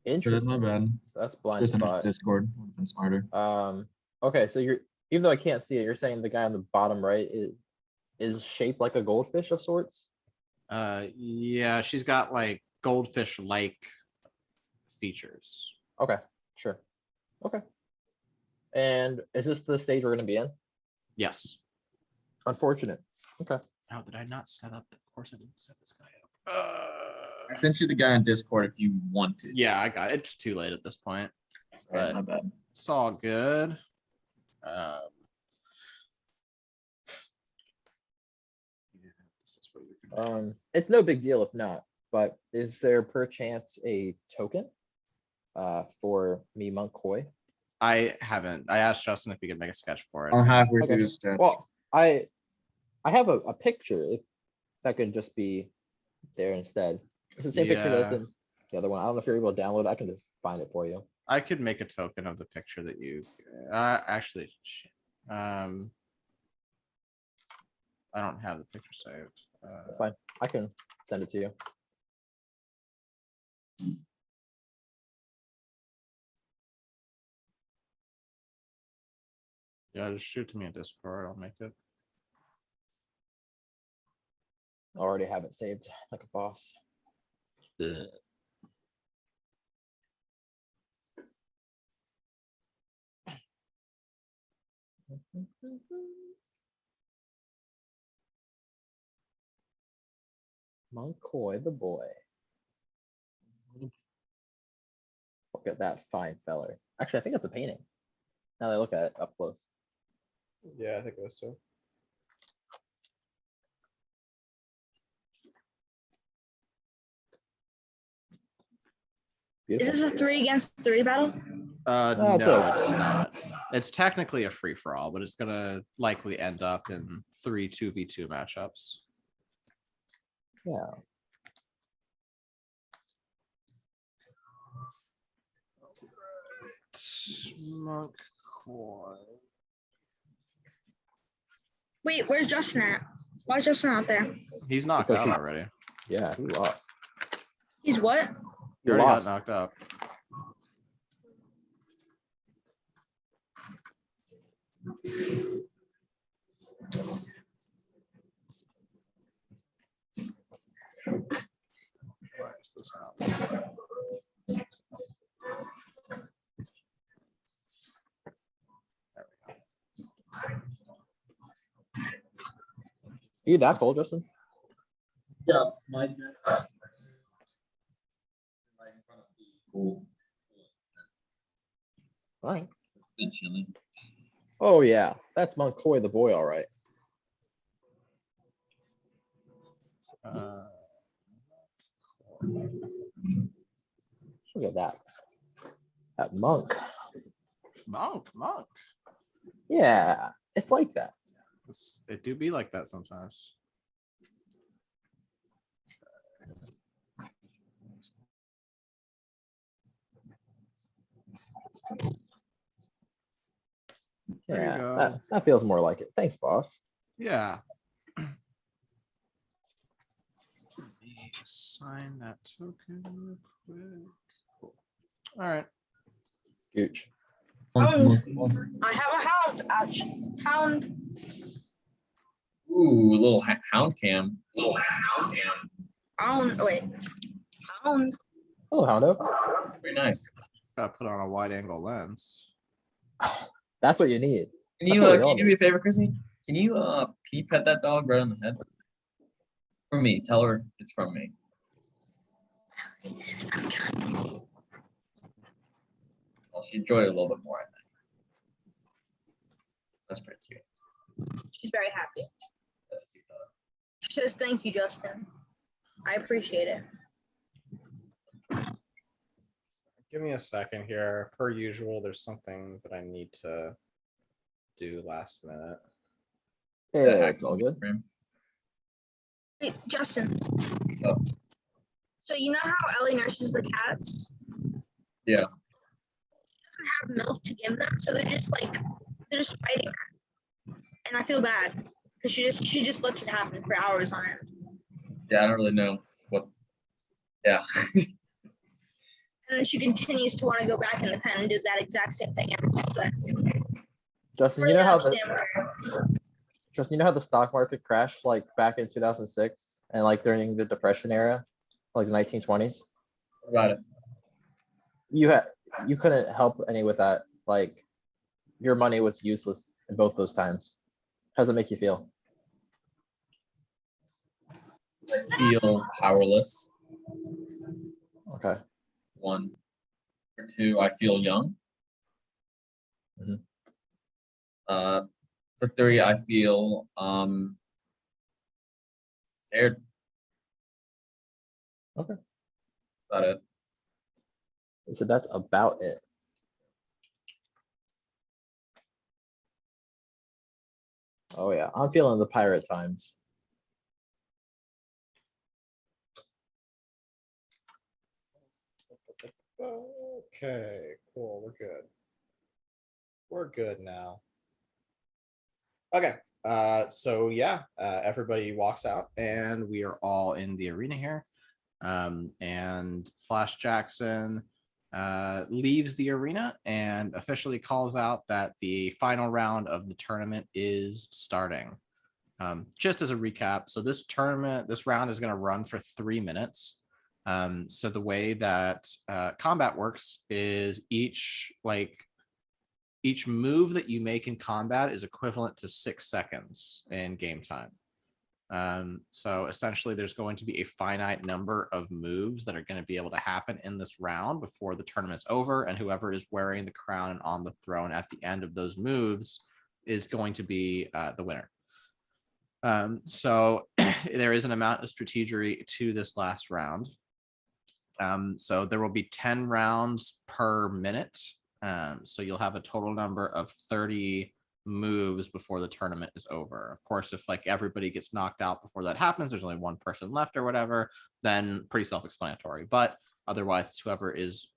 Interesting. That's not bad. So that's blind spot. Discord. That's smarter. Okay, so even though I can't see it, you're saying the guy on the bottom right is shaped like a goldfish of sorts? Yeah, she's got like goldfish-like features. Okay, sure. Okay. And is this the stage we're gonna be in? Yes. Unfortunate. Okay. How did I not set up? Of course, I didn't set this guy up. I sent you the guy on Discord if you want to. Yeah, I got it. It's too late at this point. But not bad. It's all good. It's no big deal if not, but is there perchance a token for me, Monkoy? I haven't. I asked Justin if he could make a sketch for it. I'm halfway Okay. through the sketch. Well, I have a picture if that can just be there instead. It's the same picture that's in the other one. I don't know if you're able to download it. I can just find it for you. I could make a token of the picture that you actually I don't have the picture saved. That's fine. I can send it to you. Yeah, just shoot to me in Discord. I'll make it. I already have it saved like a boss. Ugh. Monkoy the boy. Look at that fine feller. Actually, I think it's a painting. Now that I look at it up close. Yeah, I think it was too. Is Beautiful. this a 3-against-3 battle? it's No, a- it's not. It's technically a free for all, but it's gonna likely end up in 3 2v2 matchups. Yeah. Monk Koi. Wait, where's Justin at? Why is Justin out there? He's knocked Because out he- already. Yeah, he lost. He's what? He He already got lost. knocked out. Why is this not? There we go. You that cold, Justin? Yeah, my desk. Right in front of the pool. All right. It's been chilly. Oh yeah, that's Monkoy the boy, all right. Look at that. That monk. Monk. Yeah, it's like that. It do be like that sometimes. There you Yeah, go. that feels more like it. Thanks, boss. Yeah. Let me sign that token real quick. Cool. All right. Gooch. I have a hound. Ouch. Hound. Ooh, a little hound cam. Hound. Oh, wait. Hound. Oh, Hondo. Very nice. Gotta put on a wide angle lens. That's what you need. Can you do me a favor, Chrissy? Can you pet that dog right on the head? From me. Tell her it's from me. This is from Justin. Well, she enjoyed it a little bit more, I think. That's pretty cute. She's very happy. That's cute. She says, "Thank you, Justin. I appreciate it." Give me a second here. Per usual, there's something that I need to do last minute. Yeah, it's all good. Wait, Justin. Oh. So you know how Ellie nurses the cats? Yeah. She doesn't have milk to give them, so they're just fighting her. And I feel bad because she just lets it happen for hours on end. Yeah, I don't really know what. Yeah. And then she continues to want to go back in the pen and do that exact same thing every single day. Justin, you know how the stock market crashed like back in 2006 and like during the Depression era, like the 1920s? What about it? You couldn't help any with that. Like your money was useless in both those times. How does it make you feel? I feel powerless. Okay. 1 or 2, I feel young. Mhm. For 3, I feel scared. Okay. About it. So that's about it. Oh yeah, I'm feeling the pirate times. Okay, cool. We're good. We're good now. Okay. So yeah, everybody walks out and we are all in the arena here. And Flash Jackson leaves the arena and officially calls out that the final round of the tournament is starting. Just as a recap, so this round is going to run for 3 minutes. So the way that combat works is each move that you make in combat is equivalent to 6 seconds in game time. So essentially there's going to be a finite number of moves that are going to be able to happen in this round before the tournament's over, and whoever is wearing the crown and on the throne at the end of those moves is going to be the winner. So there is an amount of strategery to this last round. So there will be 10 rounds per minute. So you'll have a total number of 30 moves before the tournament is over. Of course, if like everybody gets knocked out before that happens, there's only one person left or whatever, then pretty self-explanatory. But otherwise, it's whoever is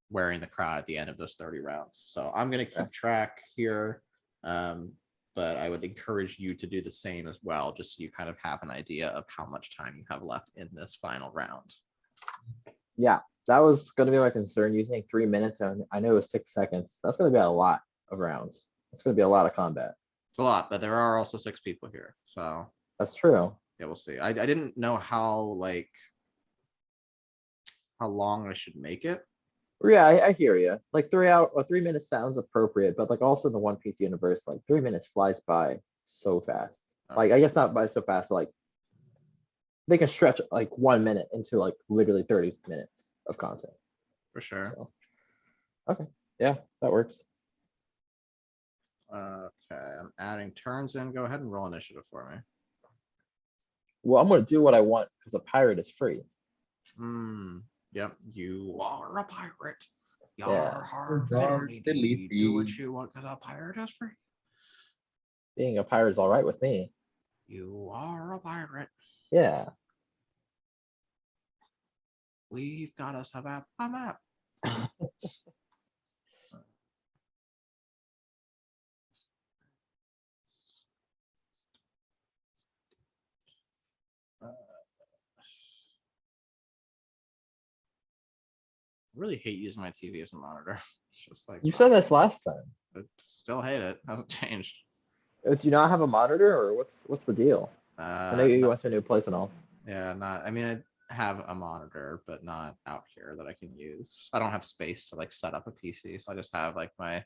wearing the crown at the end of those 30 rounds. So I'm going to keep track here. But I would encourage you to do the same as well, just so you kind of have an idea of how much time you have left in this final round. Yeah, that was going to be my concern. Using 3 minutes, and I know it was 6 seconds. That's going to be a lot of rounds. It's going to be a lot of combat. It's a lot, but there are also 6 people here, so that's true. Yeah, we'll see. I didn't know how long I should make it. Yeah, I hear you. Like 3 minutes sounds appropriate, but like also in the One Piece universe, like 3 minutes flies by so fast. Like I guess not by so fast, like they can stretch like 1 minute into like literally 30 minutes of content. For sure. So, okay. Yeah, that works. Okay, I'm adding turns in. Go ahead and roll initiative for me. Well, I'm gonna do what I want because a pirate is free. Yep, you are a pirate. You're Yeah. hard Hard fiddly dee. Do what fiddly. you want because a pirate is free. Being a pirate is all right with me. You are a pirate. Yeah. We've got us a map. I really hate using my TV as a monitor. It's just like You said this last time. I still hate it. Hasn't changed. Do you not have a monitor, or what's the deal? I know you went to a new place and all. Yeah, I mean, I have a monitor, but not out here that I can use. I don't have space to like set up a PC, so I just have like my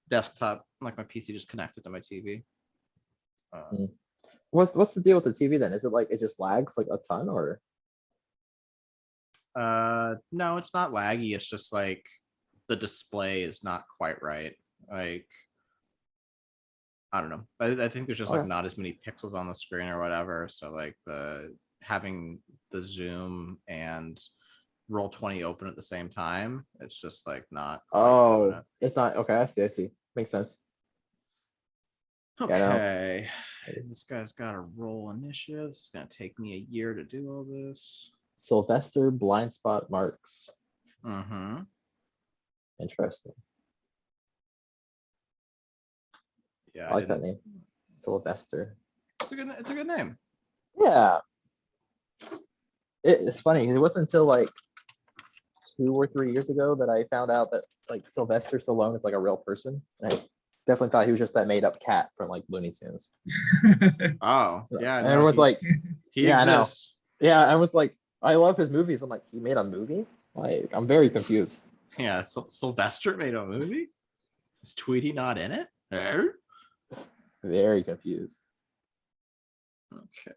desktop, like my PC just connected to my TV. What's the deal with the TV then? Is it like it just lags like a ton, or? No, it's not laggy. It's just like the display is not quite right. Like, I don't know. I think there's just like not as many pixels on the screen or whatever. So like having the zoom and Roll20 open at the same time, it's just like not. Oh, it's not okay. I see. Makes sense. Okay, this guy's got a roll initiative. It's gonna take me a year to do all this. Sylvester blind spot marks. Interesting. Yeah, I like that name, Sylvester. It's a good name. Yeah. It's funny. It wasn't until like 2 or 3 years ago that I found out that like Sylvester Stallone is like a real person. And I definitely thought he was just that made up cat from like Looney Tunes. Oh, yeah. And everyone's like, he yeah, exists. Yeah, I was like, I love his movies. I'm like, he made a movie? Like, I'm very confused. Yeah, Sylvester made a movie? Is Tweety not in it? Very confused. Okay.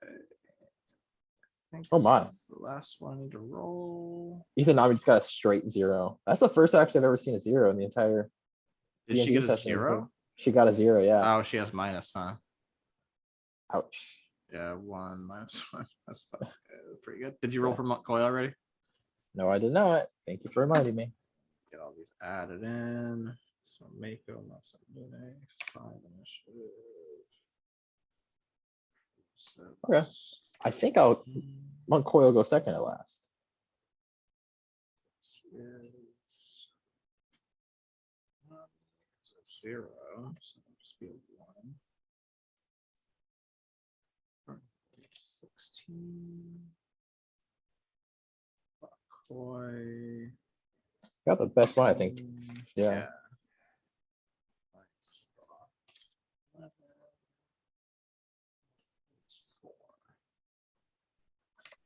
Oh my. The last one I need to roll. He said, "No, we just got a straight 0." That's the first actually I've ever seen a 0 in the entire. Did she get a 0? She got a 0, yeah. Oh, she has minus, huh? Ouch. Yeah, 1 minus 1. That's pretty good. Did you roll for Koi already? No, I did not. Thank you for reminding me. Get all these added in. So Mako, Masamune, 5 initiative. Okay. I think Monk Coil go second at last. Is 0, so just be a 1. 16. Koi. Got the best one, I think. Yeah.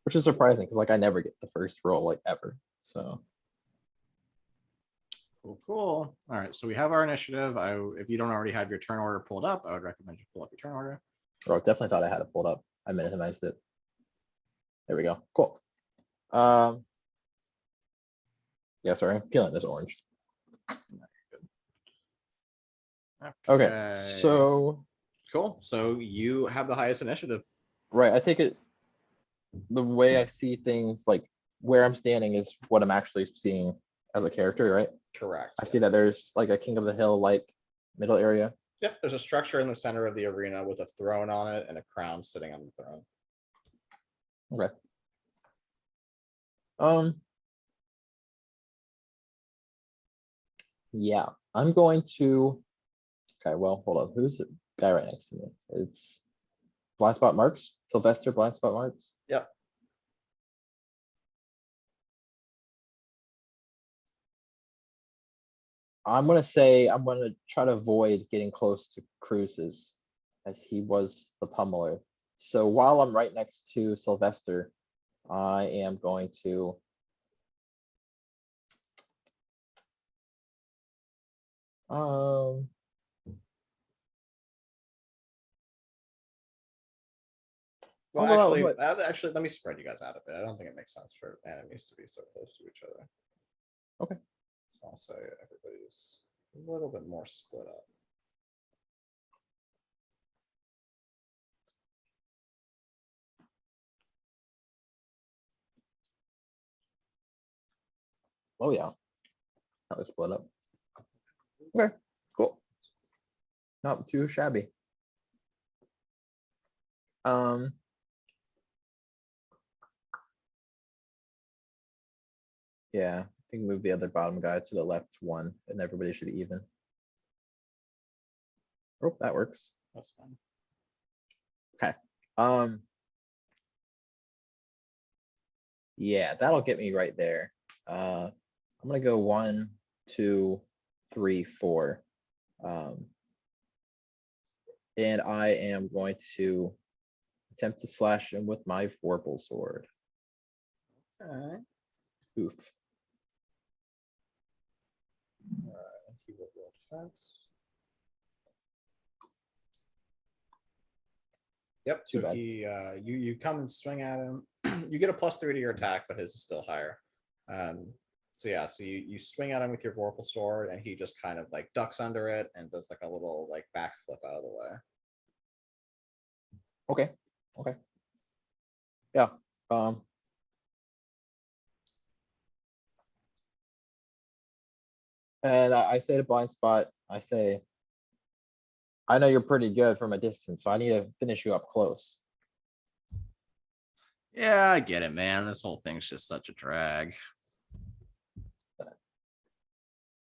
which is surprising because like I never get the first roll like ever. So Cool. All right, so we have our initiative. If you don't already have your turn order pulled up, I would recommend you pull up your turn order. oh, definitely thought I had it pulled up. I minimized it. There we go. Cool. Yeah, sorry, I'm feeling this orange. Okay, so cool. So you have the highest initiative. right, I take it the way I see things, like where I'm standing is what I'm actually seeing as a character, right? Correct. I see that there's like a King of the Hill like middle area. Yep, there's a structure in the center of the arena with a throne on it and a crown sitting on the throne. Okay. Yeah, I'm going to. Okay, well, hold on. Who's the guy right next to me? It's Blind Spot Marks, Sylvester Blind Spot Marks. Yep. I'm gonna try to avoid getting close to Cruises, as he was the pummeler. So while I'm right next to Sylvester, I am going to. Well, Well, actually, let me spread you guys out a bit. I don't think it makes sense for enemies to be so close to each other. Okay. So I'll say everybody's a little bit more split up. Oh yeah. That was split up. Okay, cool. Not too shabby. Yeah, I think move the other bottom guy to the left one, and everybody should be even. Oh, that works. That's fine. Okay. Yeah, that'll get me right there. I'm gonna go 1, 2, 3, 4. And I am going to attempt to slash him with my Vorpal sword. Okay. Oof. He will roll defense. Yep. Too So bad. you come and swing at him. You get a +3 to your attack, but his is still higher. So yeah, so you swing at him with your Vorpal sword, and he just kind of like ducks under it and does like a little like backflip out of the way. Okay. Okay. Yeah. And I say to Blind Spot, I say, I know you're pretty good from a distance, so I need to finish you up close. Yeah, I get it, man. This whole thing's just such a drag.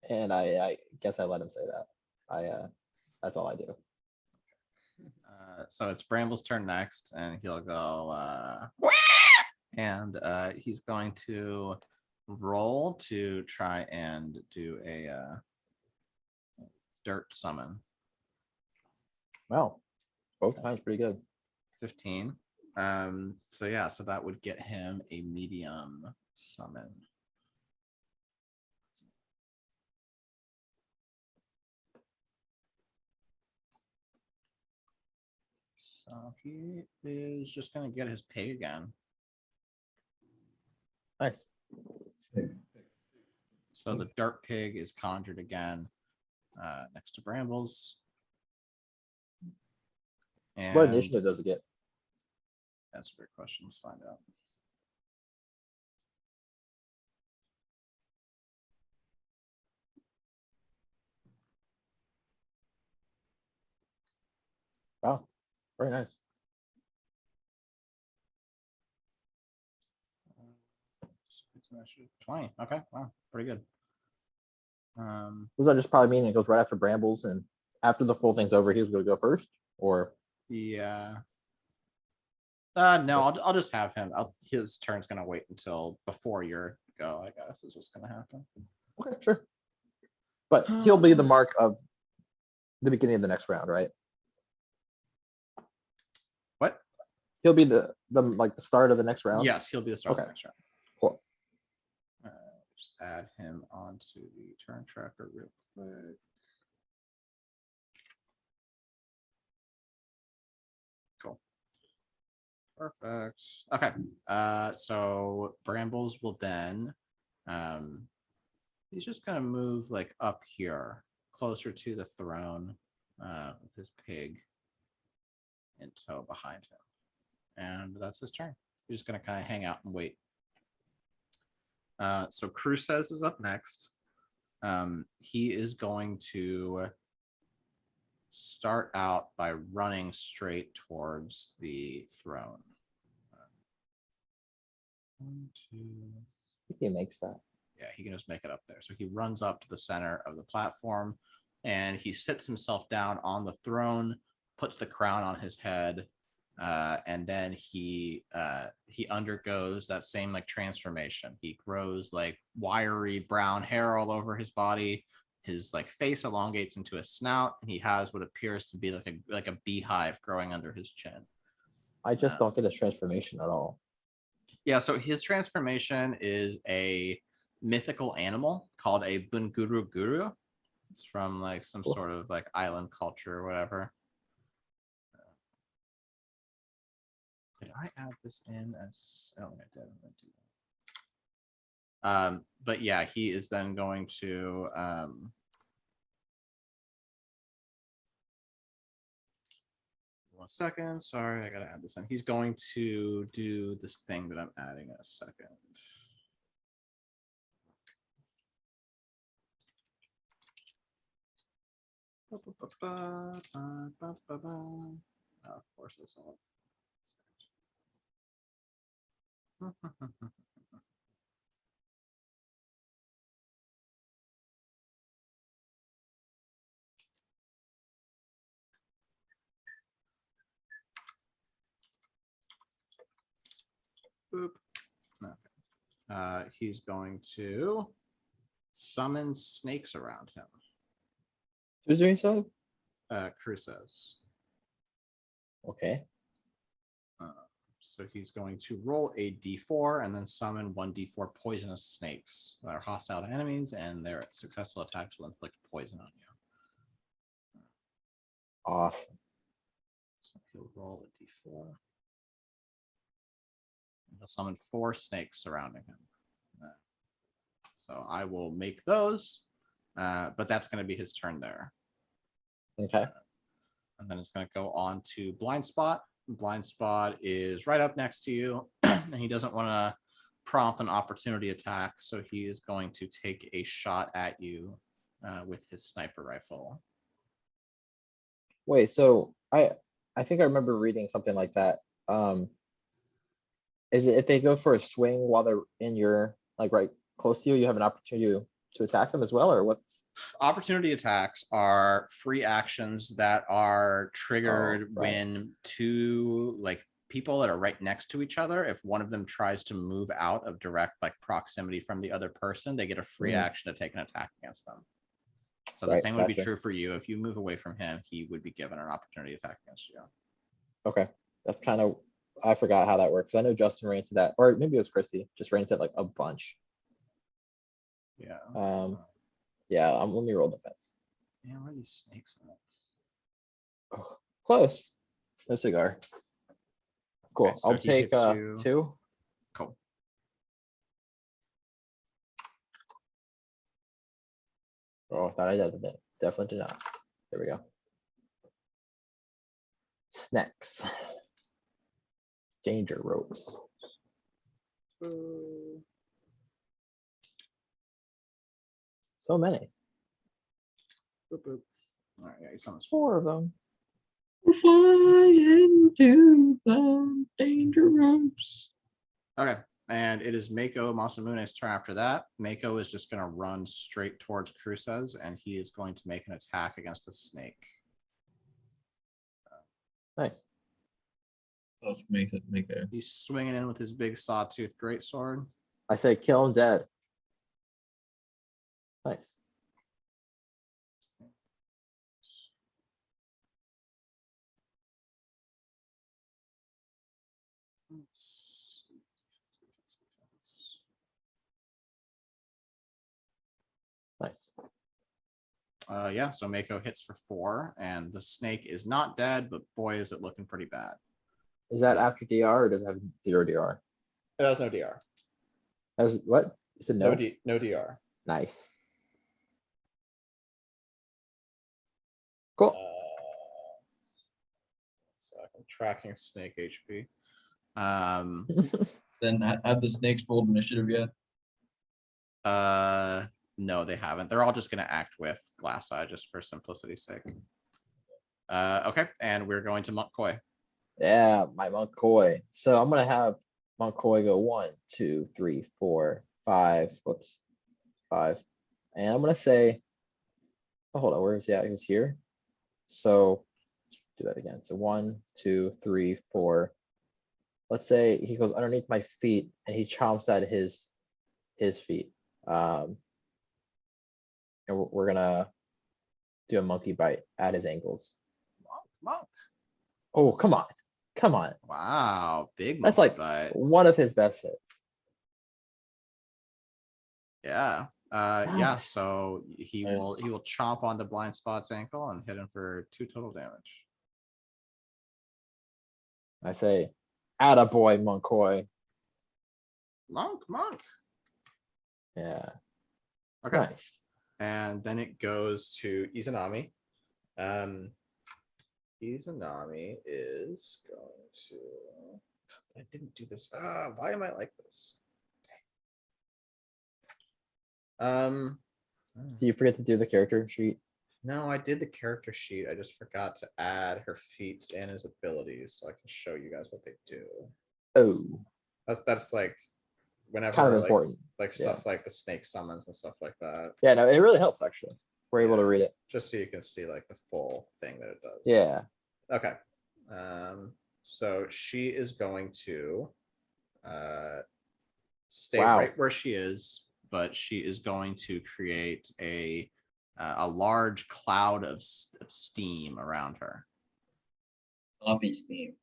And I guess I let him say that. That's all I do. So it's Bramble's turn next, and he'll go and he's going to roll to try and do a dirt summon. Wow, both times pretty good. 15. So yeah, so that would get him a medium summon. So he is just gonna get his pig again. Nice. So the dirt pig is conjured again next to Brambles. And What initiative does it get? that's a great question. Let's find out. Wow, very nice. Uh, 20. Okay, wow, pretty good. Does that just probably mean it goes right after Brambles, and after the full thing's over, he's going to go first, or? Yeah. No, I'll just have him. His turn's gonna wait until before your go, I guess, is what's gonna happen. Okay, sure. But he'll be the mark of the beginning of the next round, right? What? He'll be the like the start of the next round. Yes, he'll be the start of the Okay. next round. Cool. Just add him onto the turn tracker real quick. Cool. Perfect. Okay. So Brambles will then he's just gonna move like up here, closer to the throne, with his pig in tow behind him. And that's his turn. He's just gonna kind of hang out and wait. So Cruces is up next. He is going to start out by running straight towards the throne. 1, 2. I think he makes that. Yeah, he can just make it up there. So he runs up to the center of the platform and he sits himself down on the throne, puts the crown on his head, and then he undergoes that same like transformation. He grows like wiry brown hair all over his body. His like face elongates into a snout, and he has what appears to be like a beehive growing under his chin. I just don't get his transformation at all. Yeah, so his transformation is a mythical animal called a Bunguru Guru. It's from like some Cool. sort of like island culture or whatever. Did I add this in as? I don't think I did. I'm gonna do that. But yeah, he is then going to one second. Sorry, I gotta add this in. He's going to do this thing that I'm adding in a second. Of course, that's all. Boop. Okay. He's going to summon snakes around him. Who's doing so? Cruces. Okay. So he's going to roll a d4 and then summon 1d4 poisonous snakes that are hostile to enemies, and their successful attacks will inflict poison on you. Awesome. So he'll roll a d4. He'll summon 4 snakes surrounding him. So I will make those, but that's going to be his turn there. Okay. And then it's going to go on to Blind Spot. Blind Spot is right up next to you, and he doesn't want to prompt an opportunity attack, so he is going to take a shot at you with his sniper rifle. Wait, so I think I remember reading something like that. Is it if they go for a swing while they're in your like right close to you, you have an opportunity to attack them as well, or what's? Opportunity attacks are free actions that are triggered right. when two like people that are right next to each other, if one of them tries to move out of direct like proximity from the other person, they get a free action to take an attack against them. So the Right, same would be gotcha. true for you. If you move away from him, he would be given an opportunity attack against you. Okay, that's kind of, I forgot how that works. I know Justin ran into that, or maybe it was Christy, just ran into it like a bunch. Yeah. Yeah, let me roll defense. Yeah, where are these snakes at? Oh, close. No cigar. Cool. Okay, so I'll he take hits you. 2. Cool. Oh, I thought I did it. Definitely did not. There we go. Snacks. Danger ropes. So many. Boop, boop. All right, yeah, he's on his 4 of them. Fly into the danger ropes. Okay, and it is Mako Masamune's turn after that. Mako is just going to run straight towards Cruces, and he is going to make an attack against the snake. Nice. Let's make it He's swinging in with his big sawtooth greatsword. I say kill him dead. Nice. Nice. Yeah, so Mako hits for 4, and the snake is not dead, but boy, is it looking pretty bad. Is that after DR or does it have 0 DR? It has no DR. Has what? You said no? No DR. Nice. Cool. So I'm tracking snake HP. Then have the snakes rolled initiative yet? No, they haven't. They're all just gonna act with Glass Eye just for simplicity's sake. Okay, and we're going to Monk Koi. Yeah, my Monk Koi. So I'm gonna have Monk Koi go 1, 2, 3, 4, 5. Whoops, 5. And I'm gonna say, oh, hold on, where is he at? He was here. So do that again. So 1, 2, 3, 4. Let's say he goes underneath my feet and he chomps at his feet. And we're gonna do a monkey bite at his ankles. Monk. Oh, come on. Come on. Wow, big That's monkey like bite. one of his best hits. Yeah. Yeah, Nice. so he Nice. will chomp onto Blind Spot's ankle and hit him for 2 total damage. I say, attaboy, Monk Koi. Monk. Yeah, Okay. nice. And then it goes to Izanami. Izanami is going to. I didn't do this. Why am I like this? Do you forget to do the character sheet? No, I did the character sheet. I just forgot to add her feats and his abilities so I can show you guys what they do. Oh, That's like whenever kind of like important. stuff like the snake summons and stuff like that. Yeah, no, it really helps actually. We're able to Yeah. read it. Just so you can see like the full thing that it does. Yeah. Okay. So she is going to stay Wow. right where she is, but she is going to create a large cloud of steam around her. Coffee steam.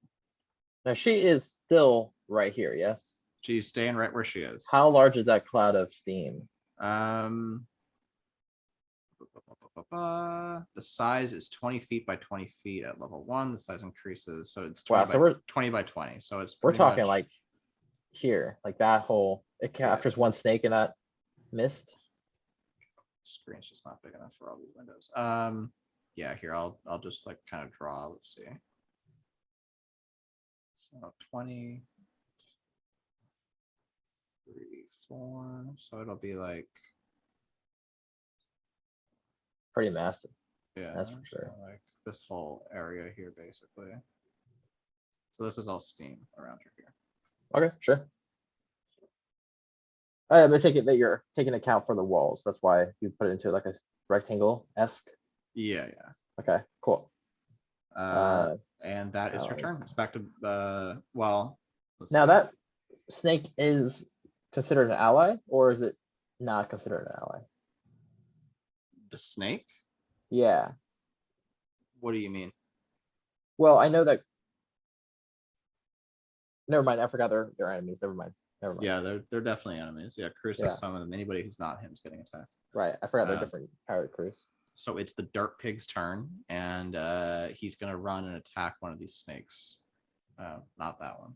Now she is still right here, yes? She's staying right where she is. How large is that cloud of steam? The size is 20 feet by 20 feet at level 1. The size increases, so it's 20 Wow, so by we're 20 by 20. So it's we're pretty talking much, like here, like that whole, it captures one snake in that mist. screen's just not big enough for all these windows. Yeah, here I'll just like kind of draw. Let's see. So 20, 3, 4. So it'll be like, Pretty massive. yeah, That's for so sure. like this whole area here, basically. So this is all steam around her here. Okay, sure. I'm taking that you're taking account for the walls. That's why you put it into like a rectangle-esque. Yeah. Okay, cool. And that is her oh, turn. It's back to well. Now see. that snake is considered an ally, or is it not considered an ally? The snake. Yeah. What do you mean? Well, I know that. Never mind. I forgot they're enemies. Never mind. Yeah, they're definitely enemies. Yeah, Cruz Yeah. has some of them. Anybody who's not him is getting attacked. Right. I forgot they're different pirate crews. So it's the Dirt Pig's turn, and he's gonna run and attack one of these snakes. Not that one.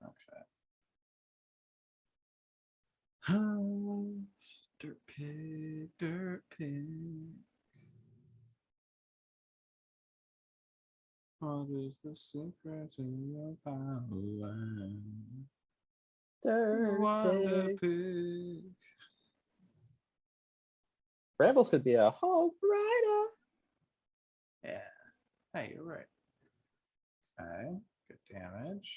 Okay. Dirt Pig, Dirt Pig. What is the secret to your power? Wonder Pig. Pig. Brambles could be a hog rider. Yeah. Hey, you're right. Okay. Good damage.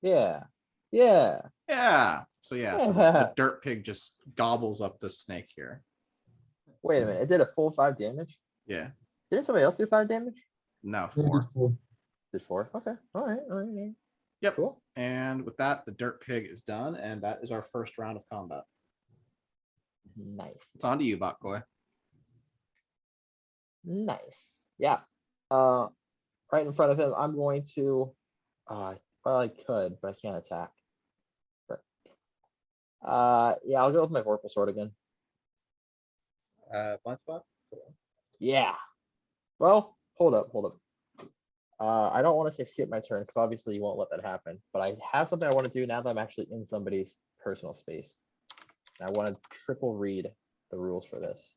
Yeah. Yeah. So yeah, so the Dirt Pig just gobbles up the snake here. Wait a minute. It did a full 5 damage. Yeah. Didn't somebody else do 5 damage? No, 4. Did 4? Okay. All right. Yep. Cool. And with that, the Dirt Pig is done, and that is our first round of combat. Nice. It's on to you, Botboy. Nice. Yeah. Right in front of him, I'm going to well, I could, but I can't attack. Yeah, I'll go with my Vorpal Sword again. Blind spot. Yeah. Well, hold up. I don't want to say skip my turn because obviously you won't let that happen. But I have something I want to do now that I'm actually in somebody's personal space. I want to triple read the rules for this.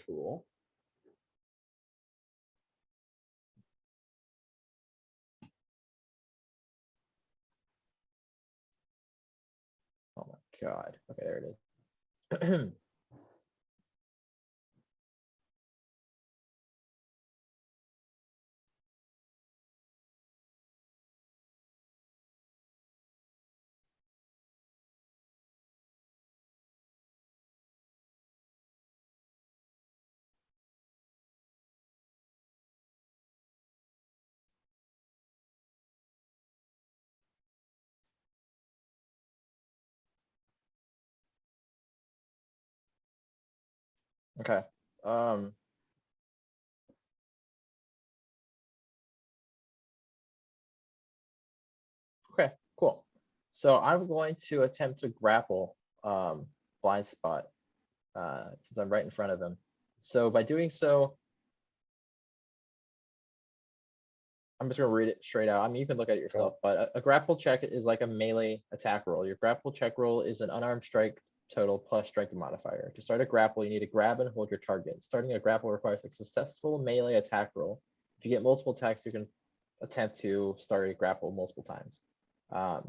Cool. Oh my god. Okay, there it is. Okay. Okay, cool. So I'm going to attempt to grapple blind spot since I'm right in front of him. So by doing so, I'm just gonna read it straight out. I mean, you can look at it yourself, but a grapple check is like a melee attack roll. Your grapple check roll is an unarmed strike total plus strength modifier. To start a grapple, you need to grab and hold your target. Starting a grapple requires a successful melee attack roll. If you get multiple attacks, you can attempt to start a grapple multiple times.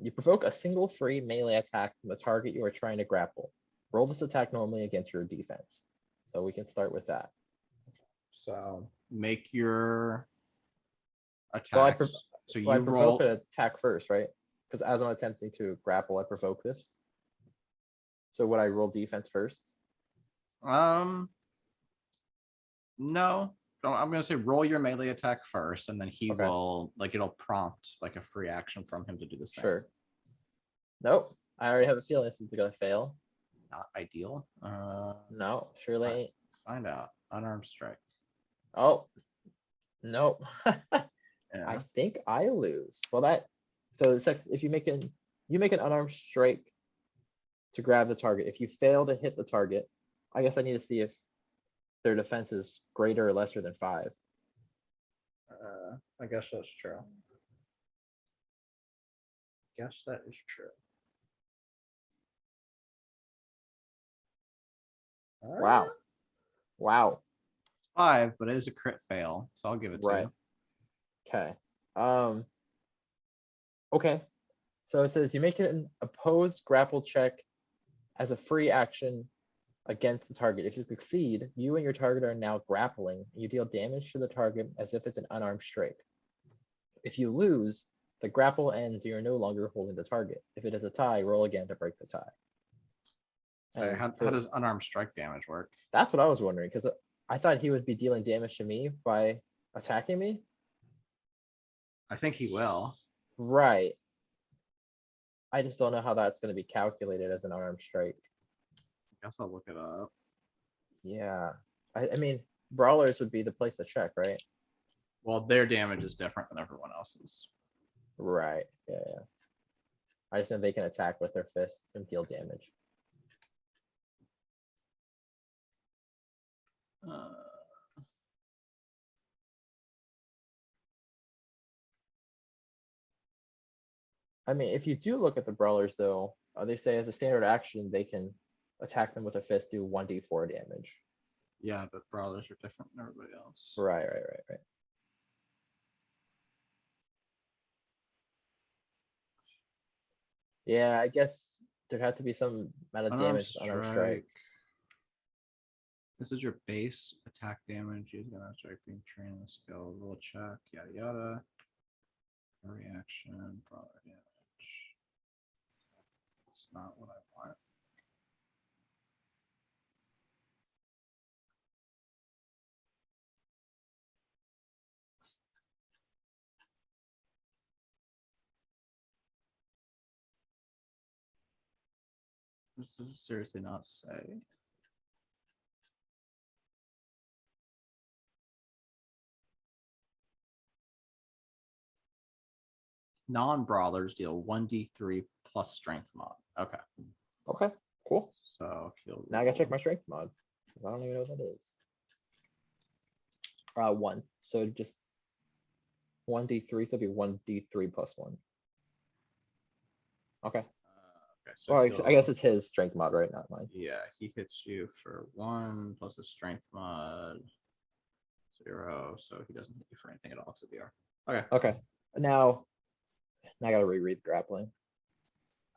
You provoke a single free melee attack from the target you are trying to grapple. Roll this attack normally against your defense. So we can start with that. So make your So I, attacks. So I you provoke roll. an attack first, right? Because as I'm attempting to grapple, I provoke this. So would I roll defense first? No. So I'm gonna say roll your melee attack first, and then he Okay. will like it'll prompt like a free action from him to do the same. Sure. Nope. I already have a feeling this is gonna fail. Not ideal. No, surely ain't. Find out. Unarmed strike. Oh, nope. Yeah. I think I lose. Well, so it's like if you make an unarmed strike to grab the target. If you fail to hit the target, I guess I need to see if their defense is greater or lesser than 5. I guess that's true. Guess that is true. Wow. Wow. It's 5, but it is a crit fail, so I'll give it to Right. you. Okay. Okay. So it says you make an opposed grapple check as a free action against the target. If you succeed, you and your target are now grappling. You deal damage to the target as if it's an unarmed strike. If you lose, the grapple ends. You are no longer holding the target. If it is a tie, roll again to break the tie. Okay, how does unarmed strike damage work? That's what I was wondering, because I thought he would be dealing damage to me by attacking me. I think he will. Right. I just don't know how that's going to be calculated as an unarmed strike. I guess I'll look it up. Yeah. I mean, brawlers would be the place to check, right? Well, their damage is different than everyone else's. Right. Yeah. I just know they can attack with their fists and deal damage. I mean, if you do look at the brawlers, though, they say as a standard action, they can attack them with a fist, do 1d4 damage. Yeah, but brawlers are different than everybody else. Right. Yeah, I guess there had to be some amount of damage on our strike. This is your base attack damage. Using an strike being trained in the skill, roll check, yada yada. Reaction, brawler damage. That's not what I want. This is seriously not say. Non-brawlers deal 1d3 plus strength mod. Okay. Okay, cool. So he'll Now I gotta check roll- my strength mod. 'Cause I don't even know what that is. 1. So just 1d3, so it'll be 1d3 plus 1. Okay. Okay, so Well, I he'll- guess it's his strength mod, right? Not mine. Yeah, he hits you for 1 plus a strength mod 0, so he doesn't hit you for anything at all. So DR. Okay. Okay. Now I gotta reread grappling.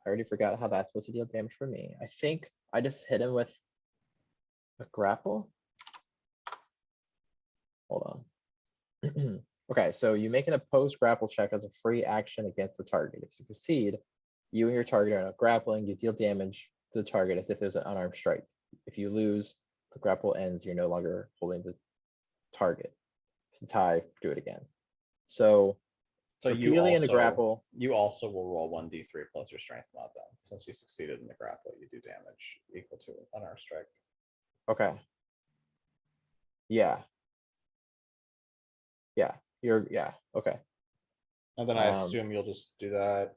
I already forgot how that's supposed to deal damage for me. I think I just hit him with a grapple. Hold on. Okay, so you make an opposed grapple check as a free action against the target. If you succeed, you and your target are not grappling, you deal damage to the target as if there's an unarmed strike. If you lose, the grapple ends, you're no longer holding the target. If it's a tie, do it again. So So repeatedly in the grapple, you also will roll 1d3 plus your strength mod then. Since you succeeded in the grapple, you do damage equal to an unarmed strike. okay. Yeah. Yeah, okay. And then I Um, assume you'll just do that.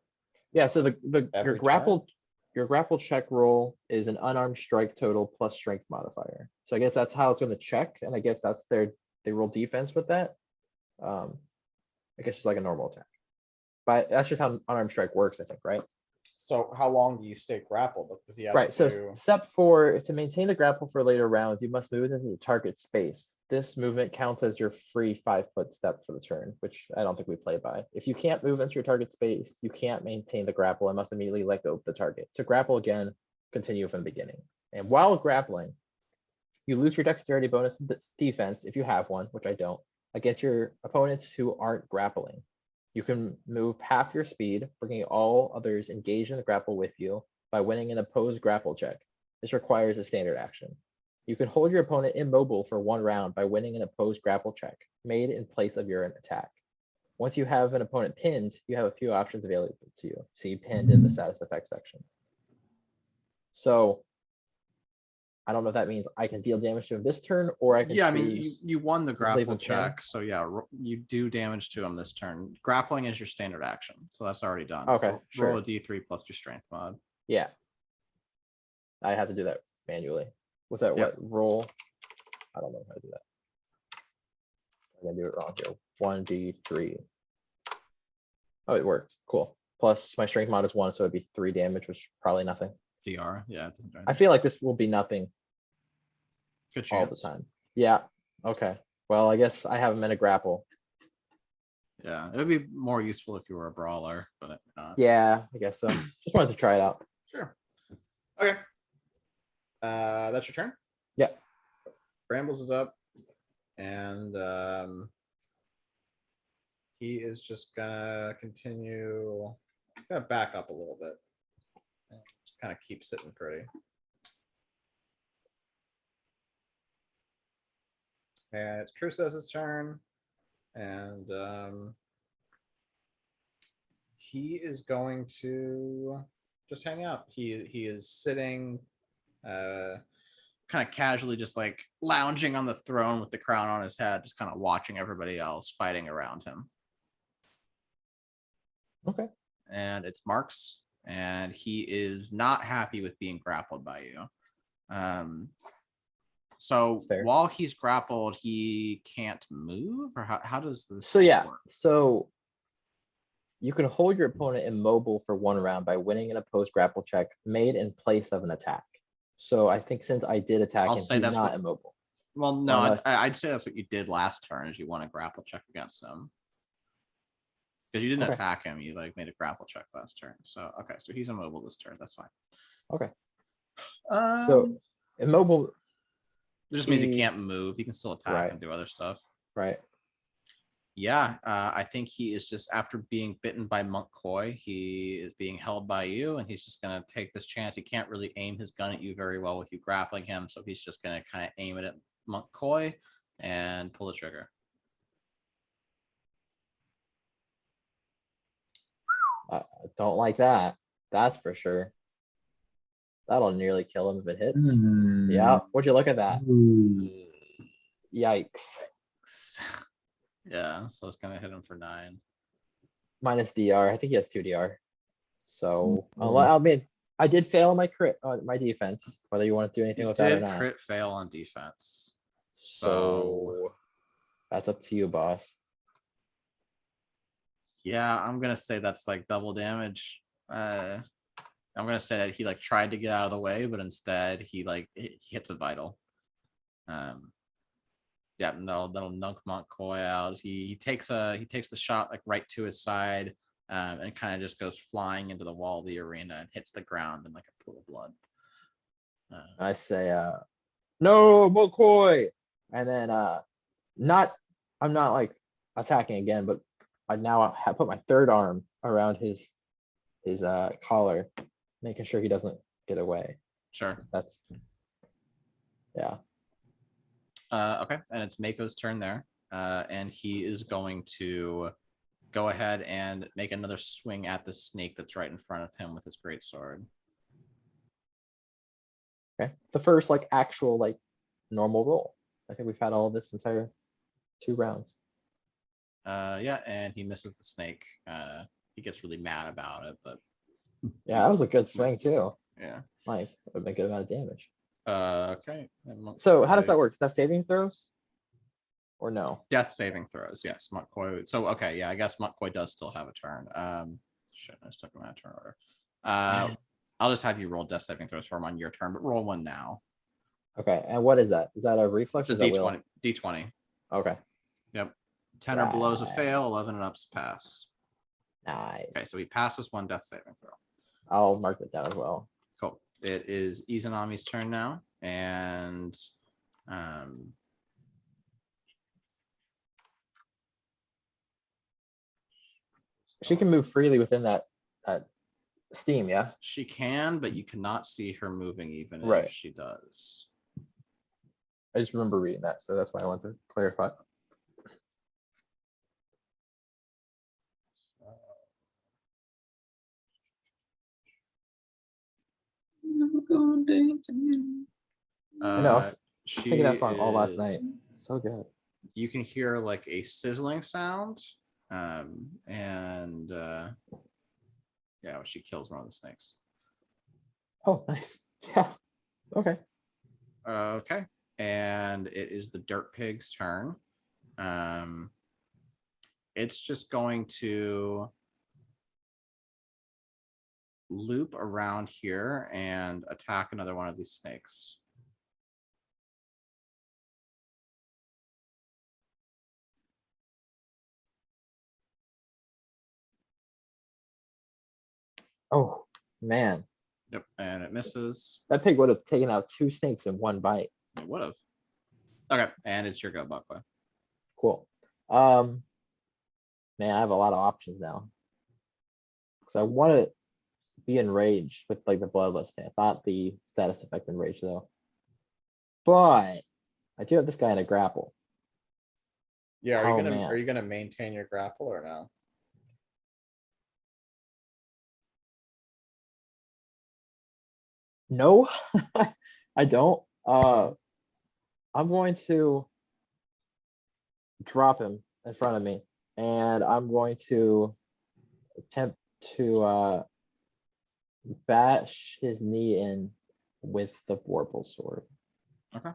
Yeah, so your Every grapple check roll is an unarmed strike total plus strength modifier. So I guess that's how it's gonna check, and I guess that's they roll defense with that. I guess it's like a normal attack. But that's just how unarmed strike works, I think, right? So how long do you stay grappled? Does he have Right, so to? step 4, to maintain the grapple for later rounds, you must move into the target space. This movement counts as your free 5-foot step for the turn, which I don't think we play by. If you can't move into your target space, you can't maintain the grapple and must immediately let go of the target. To grapple again, continue from the beginning. And while grappling, you lose your dexterity bonus defense if you have one, which I don't, against your opponents who aren't grappling. You can move half your speed, bringing all others engaged in the grapple with you by winning an opposed grapple check. This requires a standard action. You can hold your opponent immobile for 1 round by winning an opposed grapple check made in place of your attack. Once you have an opponent pinned, you have a few options available to you. See pinned in the status effects section. So I don't know if that means I can deal damage to him this turn, or I can Yeah, I mean, choose. you won the to leave grapple him pinned. check, so yeah, you do damage to him this turn. Grappling is your standard action, so that's already done. Okay, Roll sure. a d3 plus your strength mod. Yeah. I have to do that manually. Was that Yep. what roll? I don't know how to do that. I'm gonna do it wrong here. 1d3. Oh, it worked. Cool. Plus my strength mod is 1, so it'd be 3 damage, which is probably nothing. DR, yeah. it doesn't do I anything. feel like this will be nothing Good all the chance. time. Yeah. Okay. Well, I guess I have him in a grapple. Yeah, it would be more useful if you were a brawler, but not. Yeah, I guess so. Just wanted to try it out. Sure. Okay. That's your turn. Yeah. Brambles is up, and he is just gonna continue. He's gonna back up a little bit, and just kind of keep sitting pretty. And it's Crusoe's turn, and he is going to just hang out. He is sitting, kind of casually, just like lounging on the throne with the crown on his head, just kind of watching everybody else fighting around him. Okay. And it's Mark's, and he is not happy with being grappled by you. So That's fair. while he's grappled, he can't move, or how does this? So yeah, work? so you can hold your opponent immobile for 1 round by winning an opposed grapple check made in place of an attack. So I think since I did attack I'll him, say he's that's not what- immobile. Well, no, Unless- I'd say that's what you did last turn, is you won a grapple check against him. Because you didn't Okay. attack him, you like made a grapple check last turn. So okay, so he's immobile this turn. That's fine. Okay. Um, So immobile, it just means he he- can't move. He can still attack Right. and do other stuff. right? Yeah, I think he is just, after being bitten by Monk Koi, he is being held by you, and he's just gonna take this chance. He can't really aim his gun at you very well with you grappling him, so he's just gonna kind of aim it at Monk Koi and pull the trigger. I don't like that. That's for sure. That'll nearly kill him if it hits. Yeah. Would you look at that? Yikes. Yeah, so it's gonna hit him for 9. Minus DR. I think he has 2 DR. So Mm. I mean, I did fail on my crit on my defense, whether you want to do anything You with that or did not. crit fail on defense. So that's up to you, boss. Yeah, I'm gonna say that's like double damage. I'm gonna say that he like tried to get out of the way, but instead he hits a vital. Yeah, no, that'll knock Montcoy out. He takes the shot like right to his side, and kind of just goes flying into the wall of the arena and hits the ground in like a pool of blood. I say, no, McCoy. And then I'm not like attacking again, but I now have put my third arm around his collar, making sure he doesn't get away. Sure. That's yeah. Okay, and it's Mako's turn there, and he is going to go ahead and make another swing at the snake that's right in front of him with his great sword. Okay. The first like actual like normal roll. I think we've had all of this entire 2 rounds. Yeah, and he misses the snake. He gets really mad about it, but Yeah, that was a good misses swing the snake. too. Yeah. Like a good amount of damage. Okay. So how does that work? Is that saving throws? Or no? Death saving throws, yes. Montcoy. So okay, yeah, I guess Montcoy does still have a turn. Shit, I just took him out of turn order. I'll just have you roll death saving throws for him on your turn, but roll one now. Okay, and what is that? Is that a reflex? It's a D20. D20. Okay. Yep. 10 or below is a Right. fail, 11 and up's a pass. Nice. Okay, so he passes one death saving throw. I'll mark that down as well. Cool. It is Izanami's turn now, and She can move freely within that steam, yeah? she can, but you cannot see her moving even Right. if she does. I just remember reading that, so that's why I want to clarify. I know. I was thinking that song all last night. So good. You can hear like a sizzling sound, and yeah, she kills one of the snakes. Oh, nice. Yeah. Okay. Okay, and it is the dirt pig's turn. It's just going to loop around here and attack another one of these snakes. Oh, man. Yep, and it misses. That pig would have taken out 2 snakes in one bite. It would have. Okay, and it's your go, Buckway. Cool. Man, I have a lot of options now. Because I want to be enraged with like the bloodless thing. Not the status effect enraged though. But I do have this guy in a grapple. Yeah, Oh, man. are you gonna maintain your grapple or no? No, I don't. I'm going to drop him in front of me, and I'm going to attempt to bash his knee in with the Vorpal sword. Okay.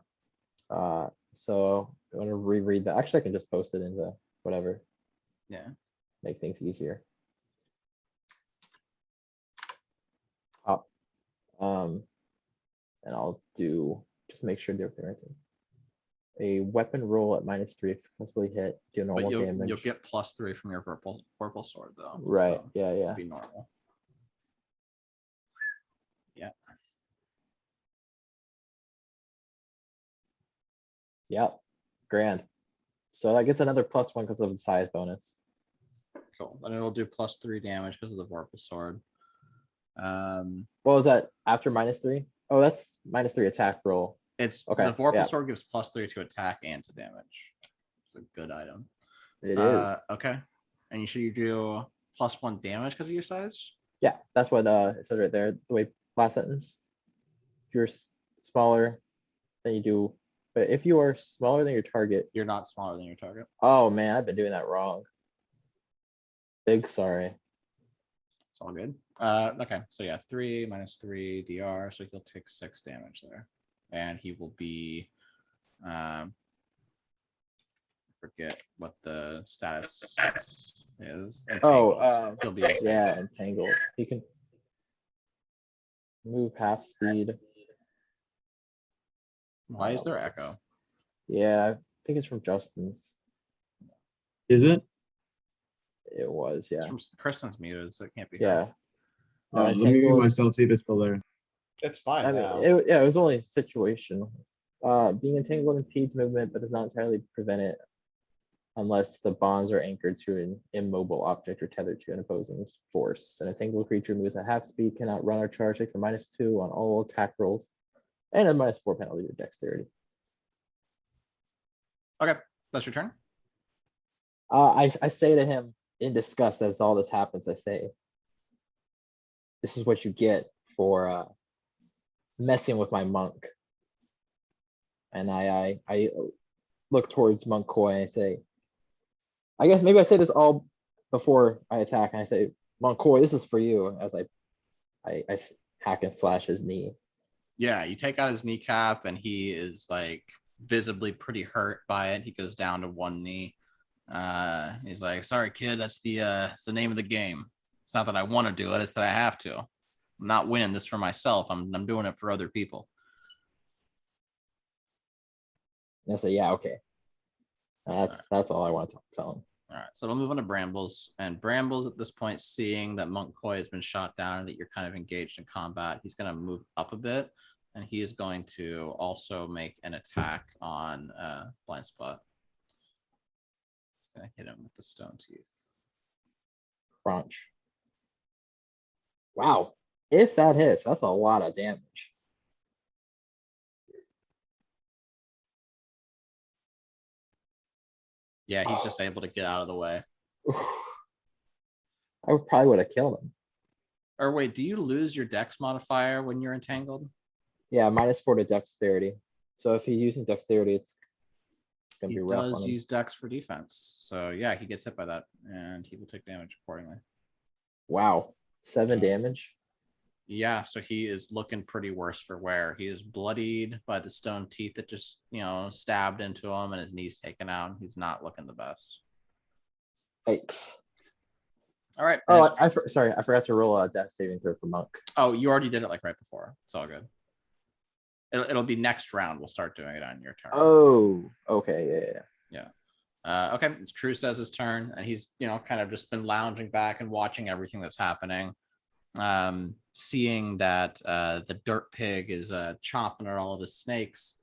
So I want to reread that. Actually, I can just post it into whatever. Yeah. Make things easier. Up. And I'll do just make sure they're parenting. A weapon roll at -3 successfully hit, do normal But damage. you'll get +3 from your purple sword though. Right. So Yeah. it'll be normal. Yeah. Yep. Grand. So that gets another +1 because of the size bonus. Cool. And it'll do +3 damage because of the Vorpal sword. What was that after -3? Oh, that's -3 attack roll. It's Okay, the Vorpal yeah. sword gives +3 to attack and to damage. It's a good item. It is. Okay. And you do +1 damage because of your size? Yeah, that's what it says right there. The way last sentence. If you're smaller than you do, but if you are smaller than your target. You're not smaller than your target. Oh man, I've been doing that wrong. Big sorry. It's all good. Okay, so yeah, 3 minus 3 DR, so he'll take 6 damage there, and he will be. Forget what the status is. Oh, Entangled. He'll be entangled. yeah, entangled. He can move half speed. Why is there echo? Yeah, I think it's from Justin's. Is it? It was, It's yeah. from Kristen's muted, so it can't be. Yeah. No, Let me mute entangled. myself, see if it's still there. It's fine I mean, now. yeah, it was only situational. Being entangled impedes movement, but does not entirely prevent it unless the bonds are anchored to an immobile object or tethered to an opposing force. An entangled creature moves at half speed, cannot run or charge, takes a -2 on all attack rolls, and a -4 penalty to dexterity. Okay, that's your turn. I say to him in disgust as all this happens, I say, this is what you get for messing with my monk. And I look towards Monk Koi and I say, I guess maybe I say this all before I attack, and I say, Monk Koi, this is for you, as I hack and slash his knee. Yeah, you take out his kneecap, and he is like visibly pretty hurt by it. He goes down to one knee. He's like, "Sorry, kid, that's it's the name of the game. It's not that I want to do it; it's that I have to. I'm not winning this for myself. I'm doing it for other people." And I say, yeah, okay. That's all I want to tell him. All right, so we'll move on to Brambles. And Brambles at this point, seeing that Monk Koi has been shot down and that you're kind of engaged in combat, he's going to move up a bit, and he is going to also make an attack on Blind Spot. He's going to hit him with the stone teeth. Crunch. Wow. If that hits, that's a lot of damage. Yeah, he's just able to get out of the way. I probably would have killed him. Or wait, do you lose your dex modifier when you're entangled? Yeah, -4 to dexterity. So if he's using dexterity, it's gonna He be rough does on him. use dex for defense. So yeah, he gets hit by that, and he will take damage accordingly. Wow, 7 damage. Yeah, so he is looking pretty worse for wear. He is bloodied by the stone teeth that just, stabbed into him, and his knee's taken out. He's not looking the best. Yikes. All right. Oh, sorry, I forgot to roll a death saving throw for Monk. Oh, you already did it like right before. It's all good. It'll be next round. We'll start doing it on your turn. Oh, okay, yeah. Okay, it's Crusoe's turn, and he's kind of just been lounging back and watching everything that's happening. Seeing that the dirt pig is chomping at all of the snakes,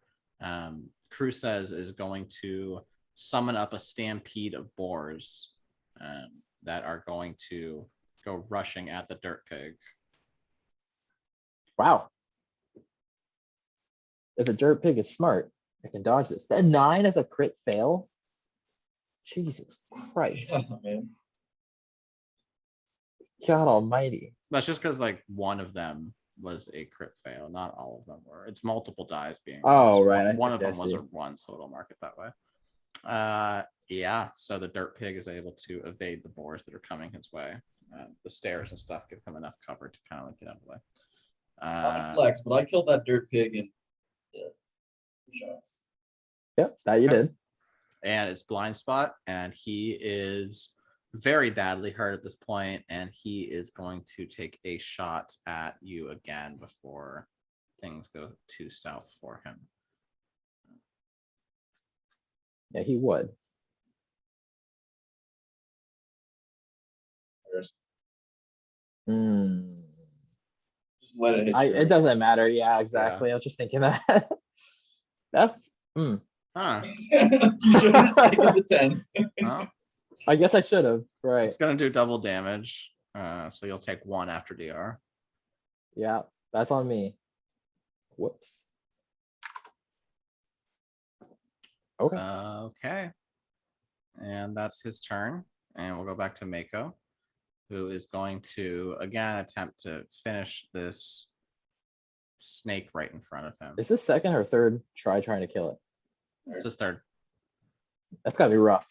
Crusoe is going to summon up a stampede of boars that are going to go rushing at the dirt pig. Wow. If the dirt pig is smart, I can dodge this. That 9 is a crit fail? Jesus Christ. Yeah, man. God almighty. That's just because like one of them was a crit fail. Not all of them were. It's multiple dice being. Oh, used. right. One of I them was see. a 1, so it'll mark it that way. Yeah. So the dirt pig is able to evade the boars that are coming his way. The stairs and stuff give him enough cover to kind of like get out of the way. Not a flex, but I killed that dirt pig in 2 shots. Yep, that you did. And it's Blind Spot, and he is very badly hurt at this point, and he is going to take a shot at you again before things go too south for him. Yeah, he would. Just let it hit you. It doesn't matter. Yeah, exactly. I was just thinking that. That's. Huh. You should have taken the 10. Well, I guess I should have. Right. it's going to do double damage. So you'll take 1 after DR. Yeah, that's on me. Whoops. Okay. Okay. And that's his turn. And we'll go back to Mako, who is going to, again, attempt to finish this snake right in front of him. Is this second or third trying to kill it? It's his third. That's gotta be rough.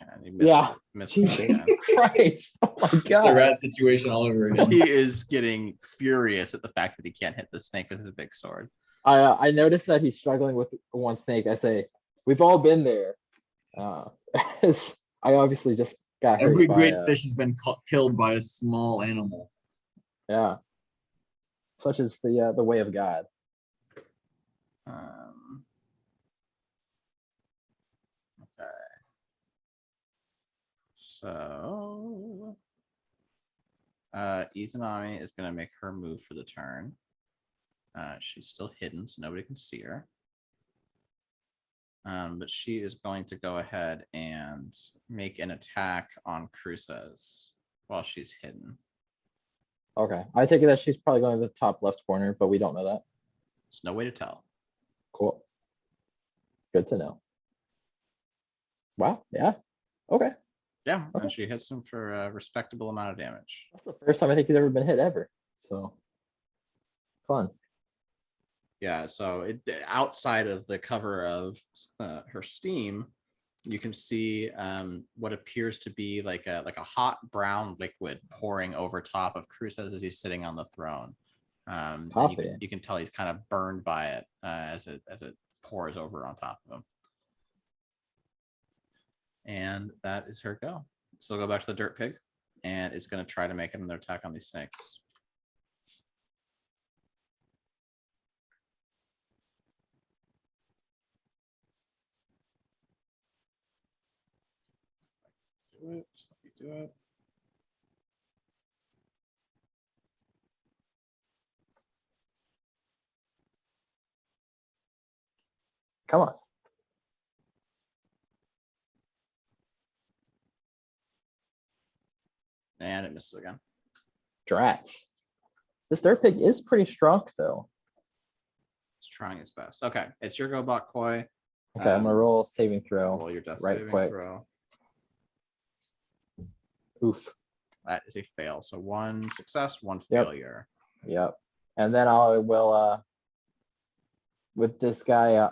And he missed, Yeah. missed Jesus again. Christ. Oh my It's the god. rat situation all over again. He is getting furious at the fact that he can't hit the snake with his big sword. I noticed that he's struggling with one snake. I say, we've all been there. As I obviously just got hurt Every by, great fish has been killed by a small animal. yeah. Such as the way of God. Okay. So Izanami is gonna make her move for the turn. She's still hidden, so nobody can see her. But she is going to go ahead and make an attack on Cruces while she's hidden. Okay. I take it that she's probably going to the top left corner, but we don't know that. There's no way to tell. Cool. Good to know. Wow. Yeah. Okay. Yeah, Okay. and she hits him for a respectable amount of damage. That's the first time I think he's ever been hit ever. So fun. Yeah, so outside of the cover of her steam, you can see what appears to be like a hot brown liquid pouring over top of Cruces as he's sitting on the throne. And you can tell he's kind of burned by it as it pours over on top of him. And that is her go. So we'll go back to the dirt pig, and it's going to try to make another attack on these snakes. Do it. Just let me do it. Come on. And it misses again. Drats. This dirt pig is pretty strong though. It's trying its best. Okay, it's your go, Bok Koi. Okay, I'm gonna roll saving throw. Roll your death right saving quick. throw. Oof. That is a fail. So one success, one Yep. failure. Yep. And then I will with this guy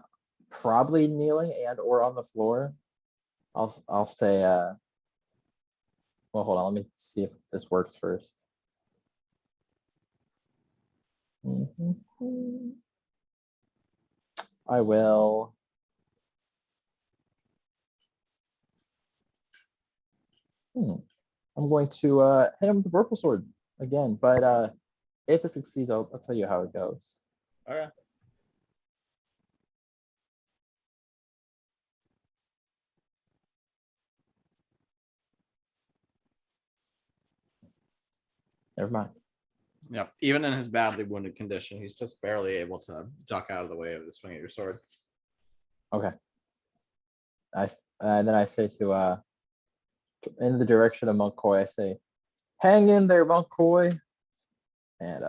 probably kneeling and or on the floor. I'll say well, hold on, let me see if this works first. I will. I'm going to hit him with the purple sword again, but if it succeeds, I'll tell you how it goes. All right. Never mind. Yep. Even in his badly wounded condition, he's just barely able to duck out of the way of the swing of your sword. Okay. And then I say to in the direction of Monk Koi, I say, hang in there, Monk Koi. And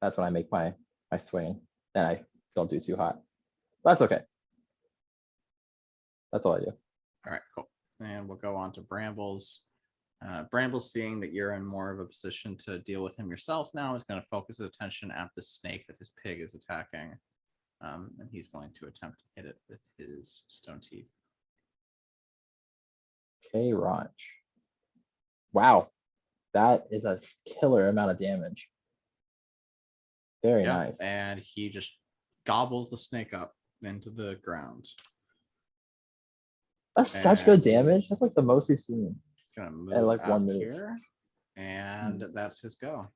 that's when I make my swing. And I don't do too hot. That's okay. That's all I do. All right, cool. And we'll go on to Brambles. Brambles, seeing that you're in more of a position to deal with him yourself now, is going to focus his attention at the snake that his pig is attacking. And he's going to attempt to hit it with his stone teeth. Okay, Ranch. Wow. That is a killer amount of damage. Very nice. And he just gobbles the snake up into the ground. That's such good damage. That's like the most we've seen. Gonna move at like out one move. here, and that's his go.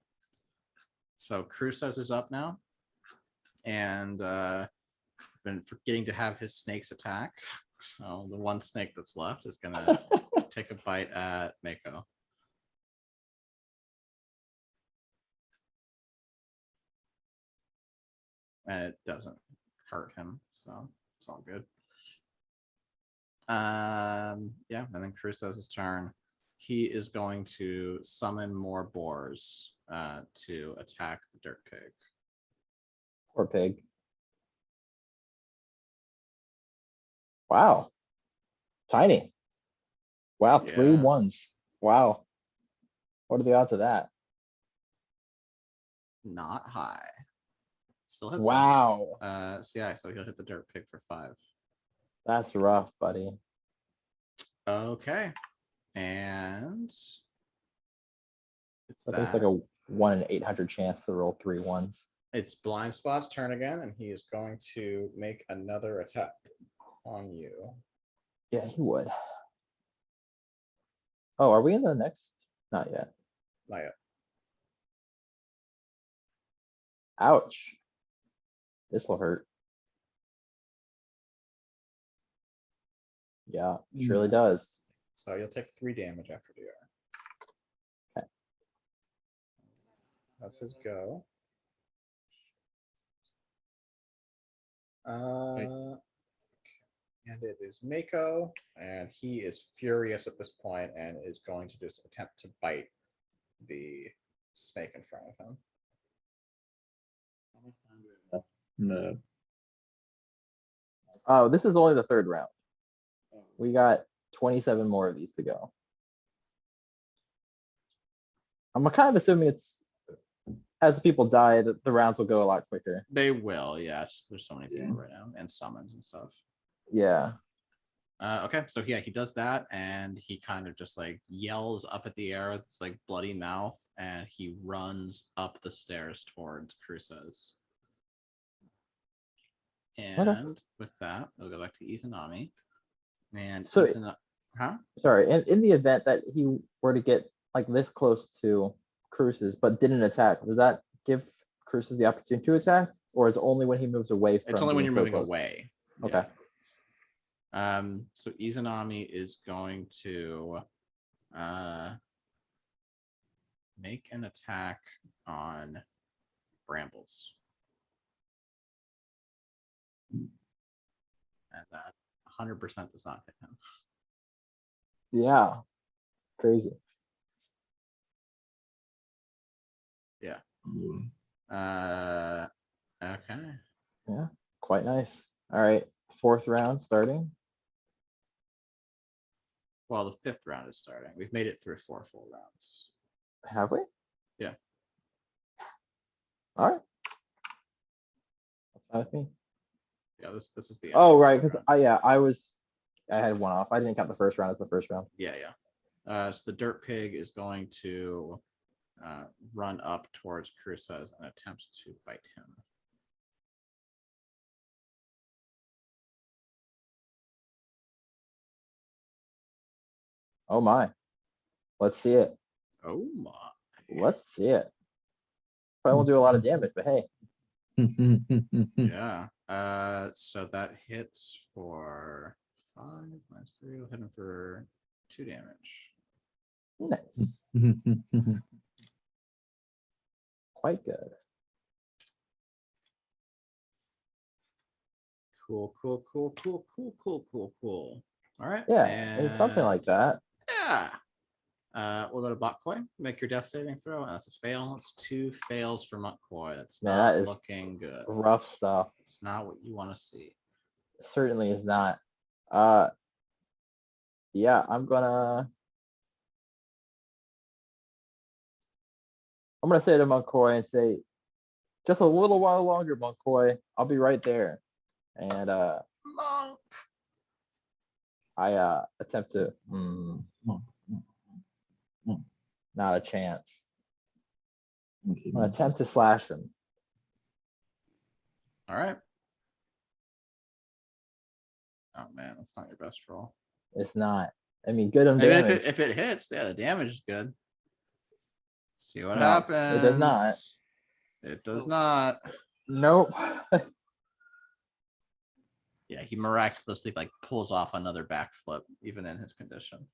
So Cruces is up now, and been forgetting to have his snakes attack. So the one snake that's left is gonna take a bite at Mako. And it doesn't hurt him, so it's all good. Yeah, and then Cruces' turn. He is going to summon more boars to attack the dirt pig. Poor pig. Wow. Tiny. Wow, Yeah. 3 ones. Wow. What are the odds of that? Not high. Still hits. Wow. So yeah, so he'll hit the dirt pig for 5. That's rough, buddy. Okay. And I think it's like a 1 in 800 chance to roll 3 ones. it's Blind Spot's turn again, and he is going to make another attack on you. Yeah, he would. Oh, are we in the next? Not yet. Not yet. Ouch. This will hurt. Yeah, surely does. So you'll take 3 damage after DR. Okay. That's his go. And it is Mako, and he is furious at this point and is going to just attempt to bite the snake in front of him. No. Oh, this is only the 3rd round. We got 27 more of these to go. I'm kind of assuming it's as the people die, the rounds will go a lot quicker. They will, yeah. There's so many people right now, and summons and stuff. Yeah. Okay, so yeah, he does that, and he kind of just like yells up at the air with this like bloody mouth, and he runs up the stairs towards Cruces. And with that, we'll go back to Izanami. And So- huh? Sorry, in the event that he were to get like this close to Cruces but didn't attack, does that give Cruces the opportunity to attack? Or is it only when he moves away from It's only when being you're so moving close? away. Okay. Yeah. So Izanami is going to make an attack on Brambles. And that 100% does not hit him. Yeah. Crazy. Okay. Yeah. Quite nice. All right. 4th round starting. Well, the 5th round is starting. We've made it through 4 full rounds. Have we? Yeah. All right. That's fine with me. Yeah, this is the end Oh, of the right. fourth Because round. I had one off. I didn't count the 1st round as the 1st round. Yeah. So the dirt pig is going to run up towards Cruces and attempt to bite him. Oh my. Let's see it. Oh my. Let's see it. Probably won't do a lot of damage, but hey. Yeah. So that hits for 5 minus 3. We'll hit him for 2 damage. Nice. Quite good. Cool. All right. Yeah, it's something like that. Yeah. We'll go to Botkoy. Make your death saving throw. And that's a fail. It's 2 fails for Mutkoy. That's Man, not that is looking good. Rough stuff. It's not what you want to see. Certainly is not. Yeah, I'm gonna say to Monkoy and say, just a little while longer, Monkoy. I'll be right there. And Monk. I attempt to not a chance. I'm gonna attempt to slash him. All right. Oh man, that's not your best roll. It's not. I mean, good on Maybe damage. if it hits, yeah, the damage is good. Let's see what No, happens. it does not. It does not. Nope. Yeah, he miraculously like pulls off another backflip, even in his condition.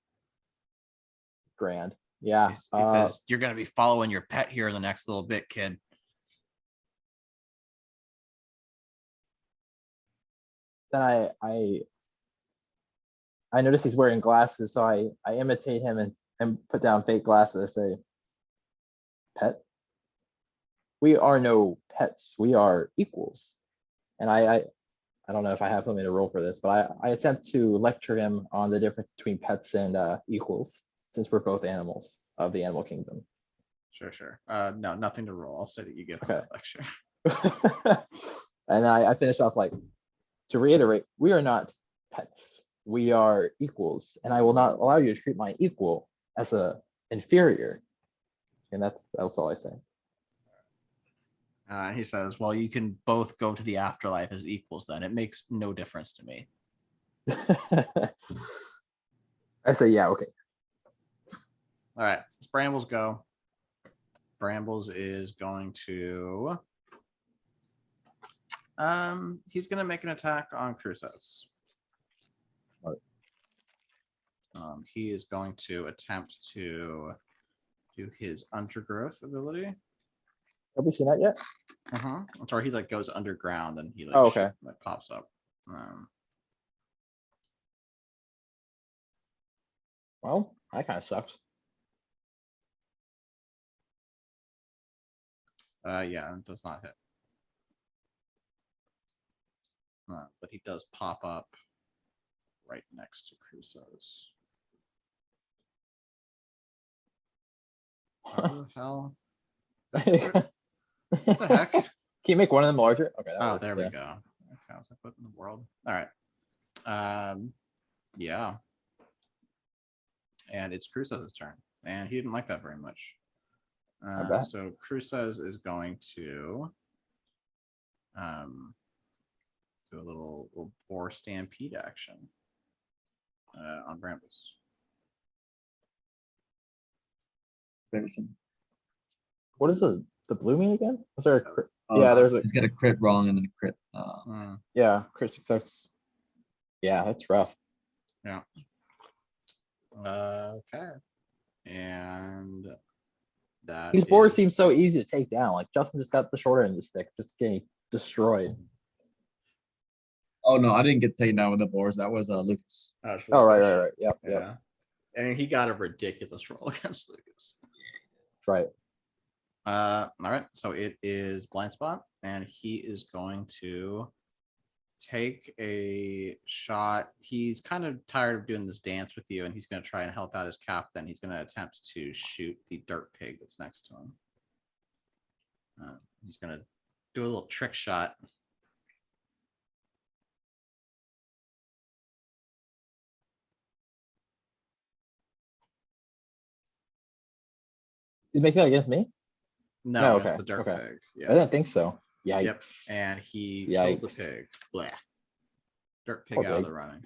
Grand. Yeah. He says, "You're gonna be following your pet here in the next little bit, kid." Then I notice he's wearing glasses, so I imitate him and put down fake glasses. I say, "Pet? We are no pets. We are equals." And I don't know if I have something to roll for this, but I attempt to lecture him on the difference between pets and equals, since we're both animals of the animal kingdom. Sure. No, nothing to roll. I'll say that you give him Okay. that lecture. And I finish off like, to reiterate, we are not pets. we are equals, and I will not allow you to treat my equal as a inferior. And that's all I say. He says, well, you can both go to the afterlife as equals then. It makes no difference to me. I say, yeah, okay. All right, let's Brambles go. Brambles is going to he's gonna make an attack on Cruces. He is going to attempt to do his undergrowth ability. Have we seen that yet? I'm sorry, he like goes underground and he like, Oh, okay. like pops up. Well, that kind of sucks. Yeah, it does not hit. But he does pop up right next to Cruces. What the hell? What the heck? Can you make one of them larger? Okay. Oh, works, there we yeah. go. Okay, was I put in the world? All right. Yeah. And it's Cruces' turn, and he didn't like that very much. bet. So Cruces is going to do a little boar stampede action on Brambles. What is the blue mean again? Was there a crit? Oh, Yeah, there's a he's got a crit wrong and then a crit. yeah, crit success. Yeah, that's rough. Yeah. Okay. And that These boars is- seem so easy to take down. Like Justin just got the short end of the stick, just getting destroyed. Oh no, I didn't get taken down with the boars. That was Lucas. Oh, right. Yep. Yeah. I mean, he got a ridiculous roll against Lucas. That's right. All right. So it is blind spot, and he is going to take a shot. He's kind of tired of doing this dance with you, and he's going to try and help out his captain. He's going to attempt to shoot the dirt pig that's next to him. He's going to do a little trick shot. He's making that against me? No, No, it's okay, the dirt okay. pig. I Yeah. didn't think so. Yikes. Yep. And he kills the Yikes. pig. Blah. Dirt pig Poor out of pig. the running.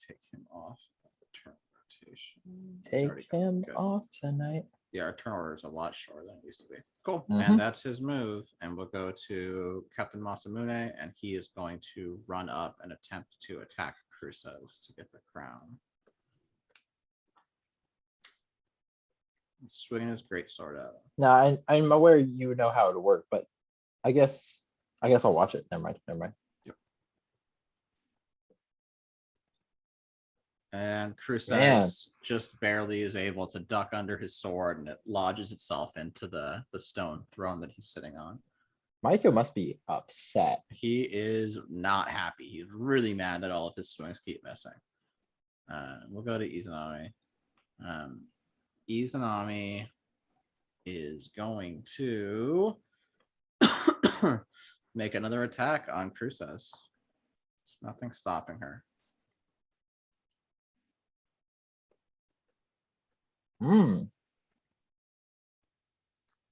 Take him off of the turn rotation. He's already Take got- him good. off tonight. Yeah, our turn order is a lot shorter than it used to be. Cool. Mhm. And that's his move. And we'll go to Captain Masamune, and he is going to run up and attempt to attack Cruces to get the crown. He's swinging his greatsword at him. Now, I'm aware you know how it would work, but I guess I'll watch it. Never mind. And Cruces Man. just barely is able to duck under his sword, and it lodges itself into the stone throne that he's sitting on. Maiko must be upset. He is not happy. He's really mad that all of his swings keep missing. We'll go to Izanami. Izanami is going to make another attack on Cruces. There's nothing stopping her.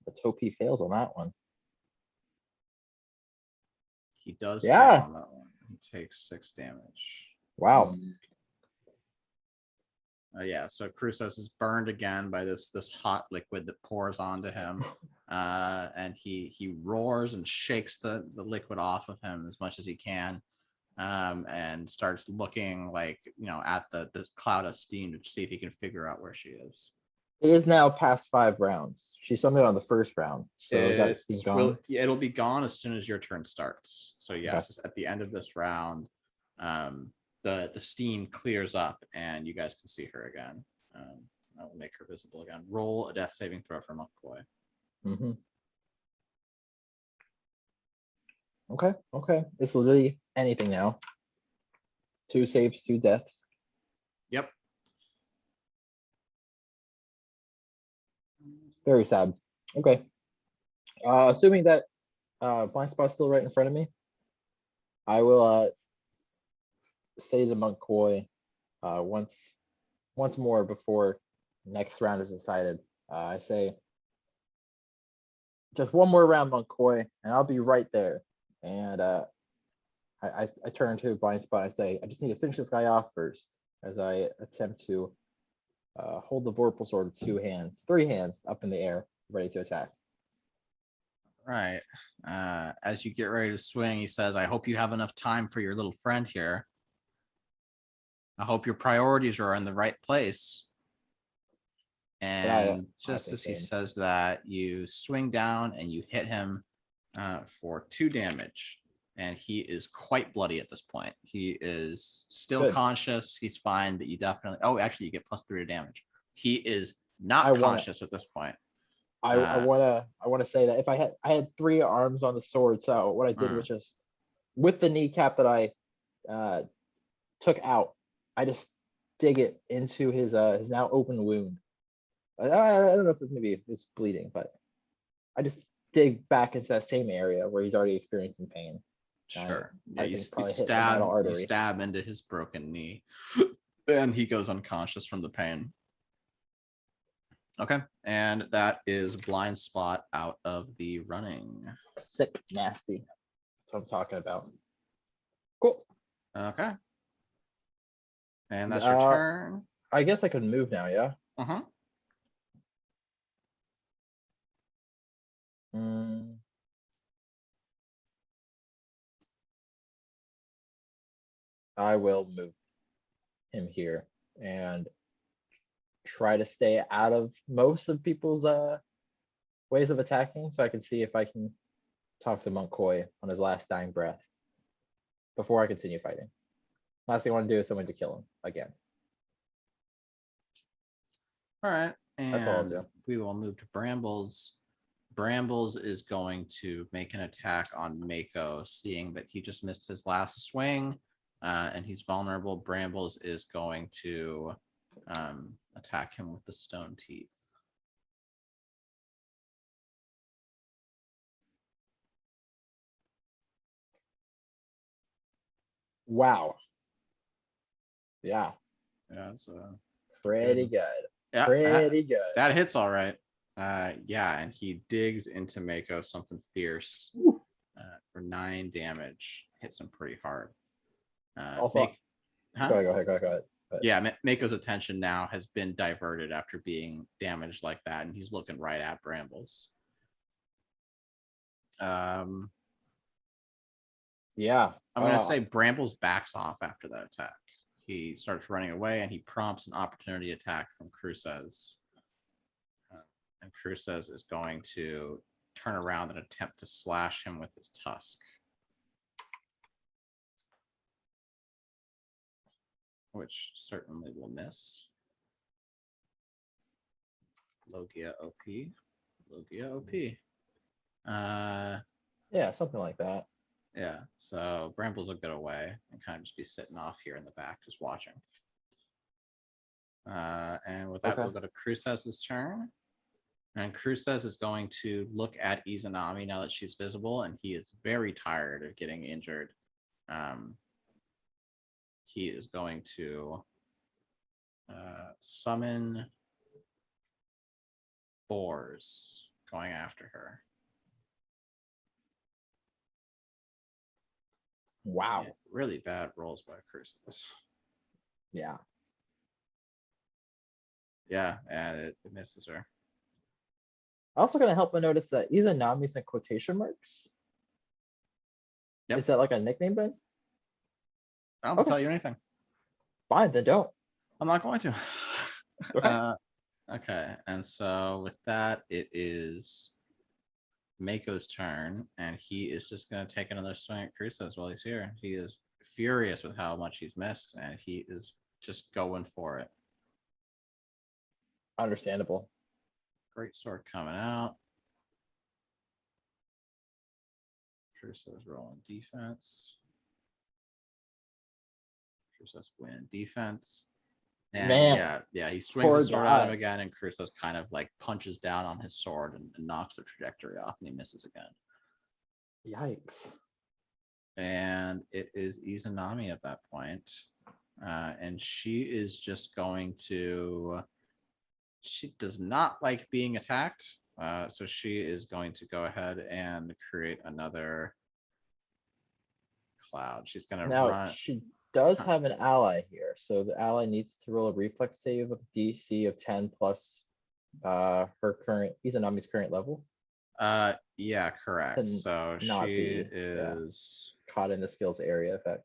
Let's hope he fails on that one. He does Yeah. fail on that one. He takes 6 damage. Wow. Yeah, so Cruces is burned again by this hot liquid that pours onto him. And he roars and shakes the liquid off of him as much as he can. And starts looking like, at this cloud of steam to see if he can figure out where she is. It is now past 5 rounds. She summoned on the first round. So is that steam gone? It'll be gone as soon as your turn starts. So yes, Okay. at the end of this round, the steam clears up and you guys can see her again. I will make her visible again. Roll a death saving throw for McCoy. Mm-hmm. Okay. It's literally anything now. 2 saves, 2 deaths. Yep. Very sad. Okay. Assuming that blind spot's still right in front of me, I will say to Monk Koi, once more before next round is decided. I say, just one more round, Monk Koi, and I'll be right there. And I turn to blind spot. I say, I just need to finish this guy off first, as I attempt to hold the Vorpal sword with three hands up in the air, ready to attack. Right. As you get ready to swing, he says, I hope you have enough time for your little friend here. I hope your priorities are in the right place. And just as he says that, you swing down and you hit him for 2 damage. And he is quite bloody at this point. He is still conscious. He's fine, but you definitely... Oh, actually, you get +3 damage. He is not conscious at this point. I want to say that if I had 3 arms on the sword, so what I did was just with the kneecap that I took out, I just dig it into his now open wound. I don't know if maybe it's bleeding, but I just dig back into that same area where he's already experiencing pain. Sure. Yeah, you stab into his broken knee, and he goes unconscious from the pain. Okay, and that is blind spot out of the running. Sick, nasty. That's what I'm talking about. Cool. Okay. And that's your turn. I guess I could move now, yeah? Uh-huh. I will move him here and try to stay out of most of people's ways of attacking, so I can see if I can talk to Monk Koi on his last dying breath before I continue fighting. Last thing I want to do is someone to kill him again. All right, and that's all I'll do. We will move to Brambles. Brambles is going to make an attack on Mako, seeing that he just missed his last swing, and he's vulnerable. Brambles is going to attack him with the stone teeth. Wow. Yeah. Yeah, it's pretty good. Yeah, pretty good. That hits all right. Yeah, and he digs into Mako something fierce for 9 damage. Hits him pretty hard. Also, go ahead. Yeah, Mako's attention now has been diverted after being damaged like that, and he's looking right at Brambles. Yeah. I'm going to say Brambles backs off after that attack. He starts running away, and he prompts an opportunity attack from Cruces. And Cruces is going to turn around and attempt to slash him with his tusk. Which certainly will miss. Logia OP. Logia OP. Yeah, something like that. Yeah, so Brambles will get away and kind of just be sitting off here in the back, just watching. And with that, we'll go to Cruces' turn. And Cruces is going to look at Izanami now that she's visible, and he is very tired of getting injured. He is going to summon boars going after her. Wow. Yeah, really bad rolls by Cruces. Yeah. Yeah, and it misses her. Also going to help me notice that Izanami's in quotation marks. Yep. Is that like a nickname then? I don't tell you anything. Fine, then don't. I'm not going to. Okay. Okay, and so with that, it is Mako's turn, and he is just going to take another swing at Cruces while he's here. He is furious with how much he's missed, and he is just going for it. Understandable. Great sword coming out. Cruces rolling defense. Cruces winning defense. And Man, yeah, he swings the sword at him again, and Cruces kind of like punches down on his sword and knocks the trajectory off, and he misses again. Yikes. and it is Izanami at that point. And she is just going to, she does not like being attacked. So she is going to go ahead and create another cloud. She's going to Now, run. she does have an ally here, so the ally needs to roll a reflex save with a DC of 10 plus her current Izanami's current level. Yeah, correct. To So not she be, is, Caught in the skill's area effect.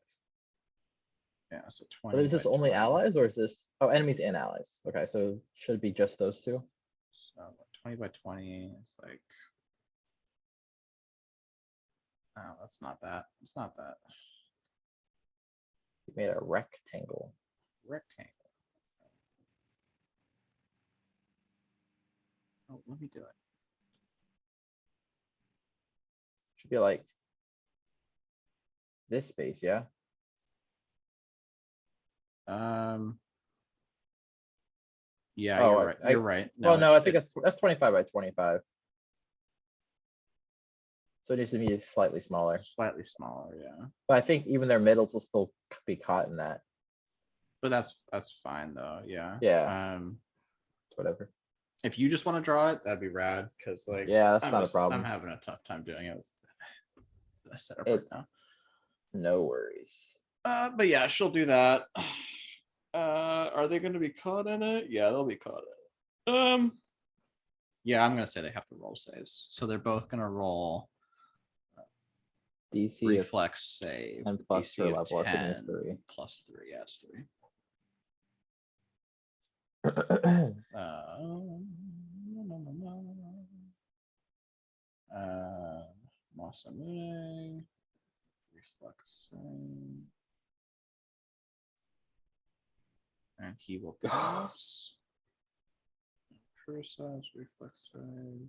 yeah, so But 20 is this by only 20. allies or is this, oh, enemies and allies? Okay, so should it be just those two? So 20 by 20 is like, oh, that's not that. It's not that. You made a rectangle. Rectangle. Oh, let me do it. Should be like this space, yeah? Yeah, Oh, you're right. You're right. Well, no, I think it's- that's 25 by 25. So it needs to be slightly smaller. slightly smaller, yeah. But I think even their middles will still be caught in that. But that's fine though. Yeah. Yeah. Whatever. If you just want to draw it, that'd be rad. Because like, Yeah, that's not a problem. I'm having a tough time doing it with the setup It's right no worries. now. But yeah, she'll do that. Are they going to be caught in it? Yeah, they'll be caught in it. Yeah, I'm gonna say they have to roll saves. So they're both gonna roll DC of reflex save. 10 plus DC her of level, assuming it's 10 3. plus 3. Yeah, it's 3. Masamune, reflex save. And he will pass. Crusoe's reflex save.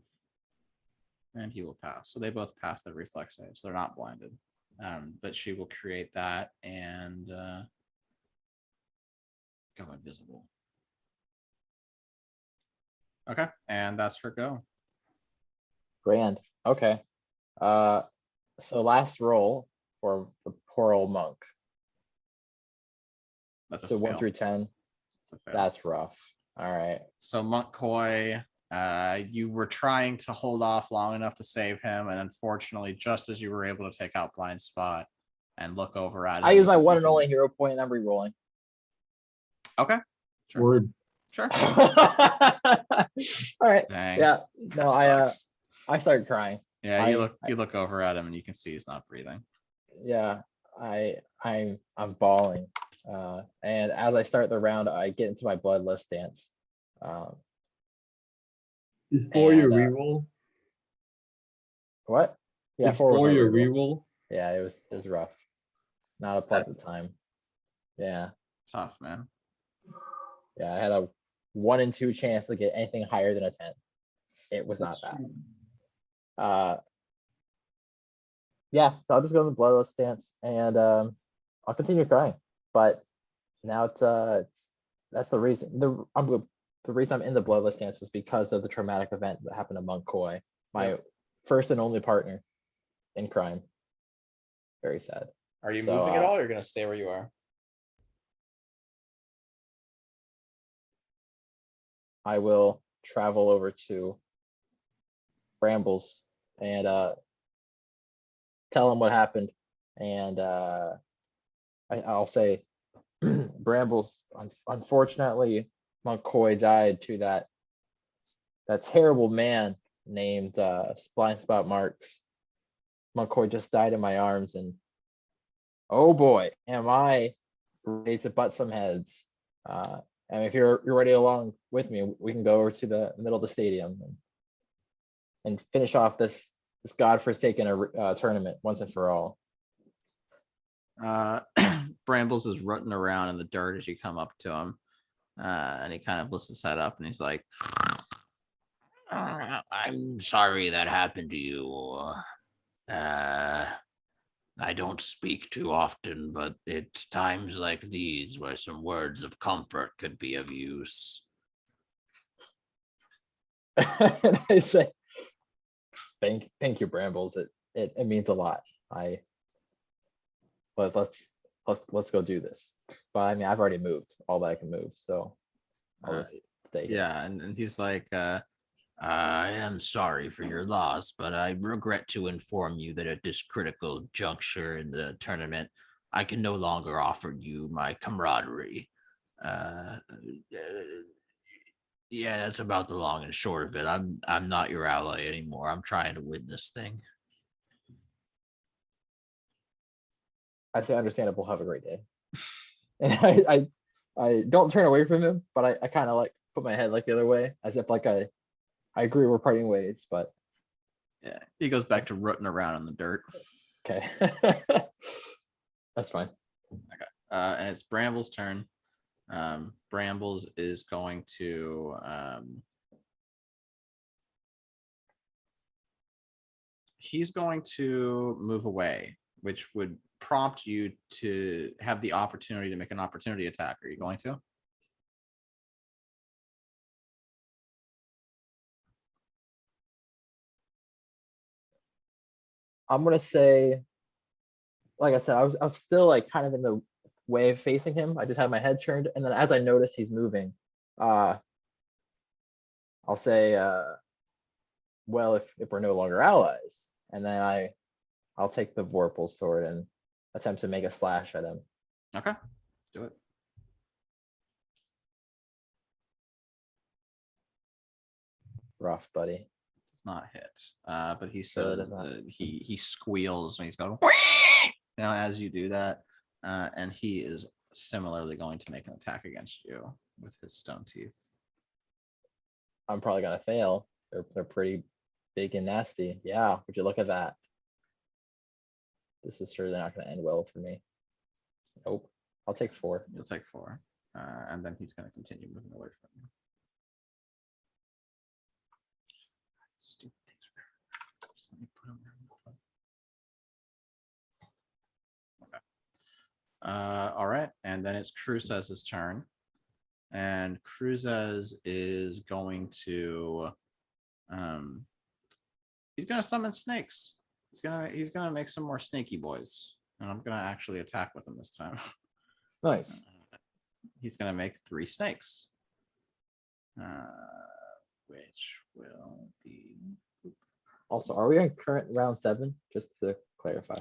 And he will pass. So they both pass their reflex saves. They're not blinded. But she will create that and go invisible. Okay, and that's her go. Grand. Okay. So last roll for the poor old monk. That's a So 1 fail. through 10. That's a fail. That's rough. All right. So Monk Koi, you were trying to hold off long enough to save him, and unfortunately, just as you were able to take out Blind Spot and look over at him, I use my you one and can- only hero point and I'm re-rolling. Okay, sure. Word. Sure. All right. Dang. Yeah. That No, sucks. I started crying. Yeah, you look over at him and you can see he's not breathing. Yeah, I'm bawling. And as I start the round, I get into my bloodless stance. Is 4 your And, reroll? What? Yeah, Is 4 was 4 my your reroll. reroll? Yeah, it was rough. Not a pleasant time. Yeah, Tough, man. yeah, I had a 1 in 2 chance to get anything higher than a 10. It was not That's that. true. Yeah, so I'll just go in the bloodless stance and I'll continue crying. But now it's that's the reason the reason I'm in the bloodless stance is because of the traumatic event that happened to Monk Koi, my first and only partner in crime. Very sad. Are you So, moving at all, or you're gonna stay where you are? I will travel over to Brambles and tell him what happened. And I'll say, Brambles, unfortunately, Monk Koi died to that terrible man named Blind Spot Marks. Monk Koi just died in my arms, and oh boy, am I ready to butt some heads. And if you're ready along with me, we can go over to the middle of the stadium and finish off this godforsaken tournament once and for all. Brambles is rooting around in the dirt as you come up to him, and he kind of lifts his head up and he's like, "I'm sorry that happened to you. I don't speak too often, but it's times like these where some words of comfort could be of use." And I say, thank you, Brambles. It means a lot. but let's go do this. But I mean, I've already moved all that I can move, so I'll just stay here. Yeah, and he's like, I am sorry for your loss, but I regret to inform you that at this critical juncture in the tournament, I can no longer offer you my camaraderie. Yeah, that's about the long and short of it. I'm not your ally anymore. I'm trying to win this thing. I say understandable. Have a great day. And I don't turn away from him, but I kind of like put my head like the other way, as if like I agree we're parting ways, but Yeah, he goes back to rooting around in the dirt. okay. That's fine. And it's Bramble's turn. Brambles is going to he's going to move away, which would prompt you to have the opportunity to make an opportunity attack. Are you going to? I'm gonna say, like I said, I was still like kind of in the way of facing him. I just had my head turned, and then as I noticed he's moving, I'll say, well, if we're no longer allies, and then I'll take the Vorpal sword and attempt to make a slash at him. Okay, let's do it. Rough, buddy. Does not hit. But he Sure, says does not. he squeals when he's going now as you do that. And he is similarly going to make an attack against you with his stone teeth. I'm probably gonna fail. They're pretty big and nasty. Yeah, would you look at that? This is surely not gonna end well for me. Nope. I'll take 4. You'll take 4. And then he's going to continue moving away from you. Stupid things. Just let me put him there. Okay. All right. And then it's Cruz's turn. And Cruz is going to he's gonna summon snakes. He's gonna make some more snaky boys. And I'm gonna actually attack with him this time. Nice. He's gonna make 3 snakes. Which will be Also, are we on current round 7? Just to clarify.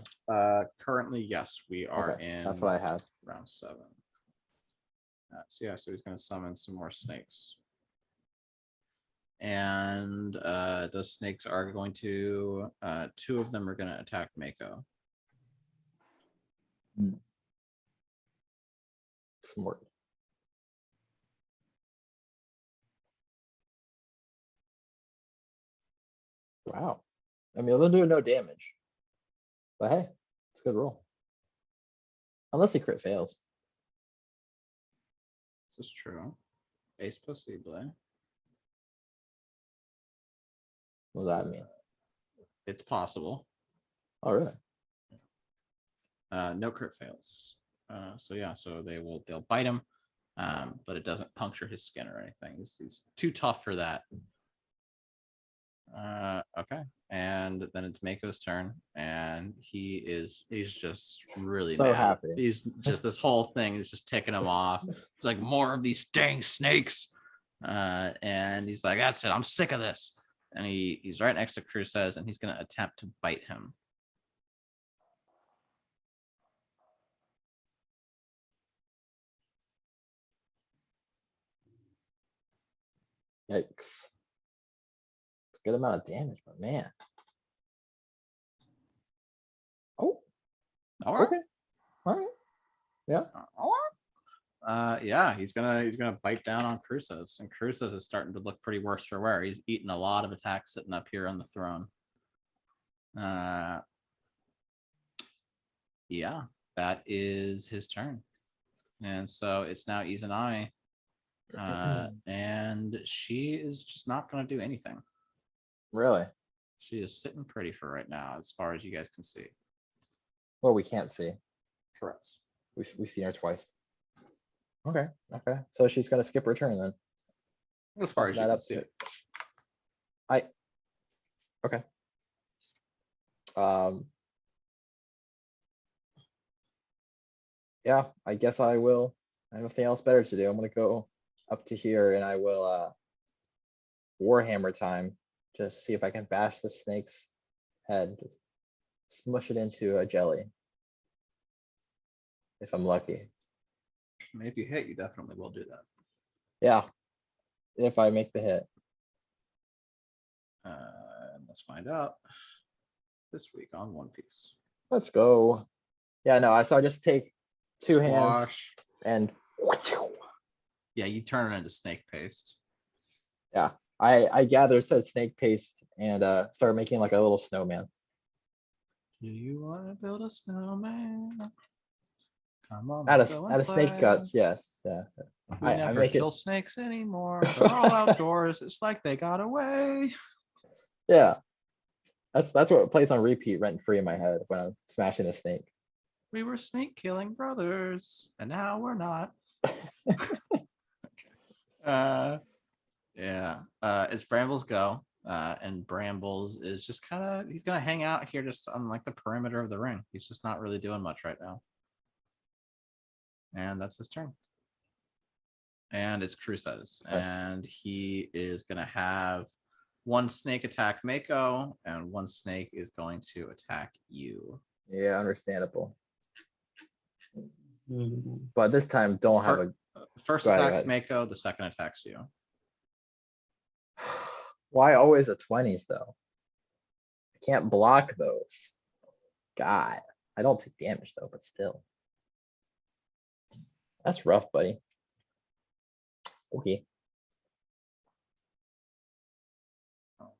currently, yes, we are Okay, in that's what I had. round 7. So yeah, so he's gonna summon some more snakes. And those snakes are going to 2 of them are going to attack Mako. Smart. Wow. I mean, they'll do no damage. But hey, it's a good roll. Unless he crit fails. This is true. Ace possible. What does that mean? It's possible. Oh, really? No crit fails. So yeah, so they'll bite him, but it doesn't puncture his skin or anything. He's too tough for that. Okay, and then it's Mako's turn, and he's just really So mad. happy. He's just this whole thing is just ticking him off. It's like more of these dang snakes, and he's like, "That's it. I'm sick of this." And he's right next to Cruz, and he's gonna attempt to bite him. Yikes. Good amount of damage, but man. Oh, All right. okay. All right. Yeah. Yeah, he's gonna bite down on Cruces, and Cruces is starting to look pretty worse for wear. He's eaten a lot of attacks sitting up here on the throne. Yeah, that is his turn, and so it's now Izanami, and she is just not gonna do anything. Really? She is sitting pretty for right now, as far as you guys can see. Well, we can't see. Correct. We've seen her twice. Okay. Okay. So she's gonna skip her turn then. As far as you That can ups see. it. Okay. Yeah, I guess I will. I have nothing else better to do. I'm gonna go up to here and I will Warhammer time. Just see if I can bash the snake's head. Just smush it into a jelly. If I'm lucky. I mean, if you hit, you definitely will do that. Yeah. If I make the hit. Let's find out this week on One Piece. Let's go. Yeah, no, so I just take two hands Squash. and Yeah, you turn it into snake paste. yeah. I gathered said snake paste and started making like a little snowman. Do you want to build a snowman? Come on, Out let's of go out and of snake play. guts, yes. Yeah. We I never make kill it. snakes anymore. They're all outdoors. It's like they got away. Yeah. That's what plays on repeat rent free in my head when I'm smashing a snake. We were snake killing brothers, and now we're not. Yeah. It's Brambles go. And Brambles is just kind of, he's gonna hang out here just on like the perimeter of the ring. He's just not really doing much right now. And that's his turn. And it's Cruces. Okay. And he is gonna have one snake attack Mako, and one snake is going to attack you. Yeah, understandable. But this time don't have a First Go ahead, attacks go ahead. Mako, the second attacks you. why always the 20s though? I can't block those. God. I don't take damage though, but still. That's rough, buddy. Okay.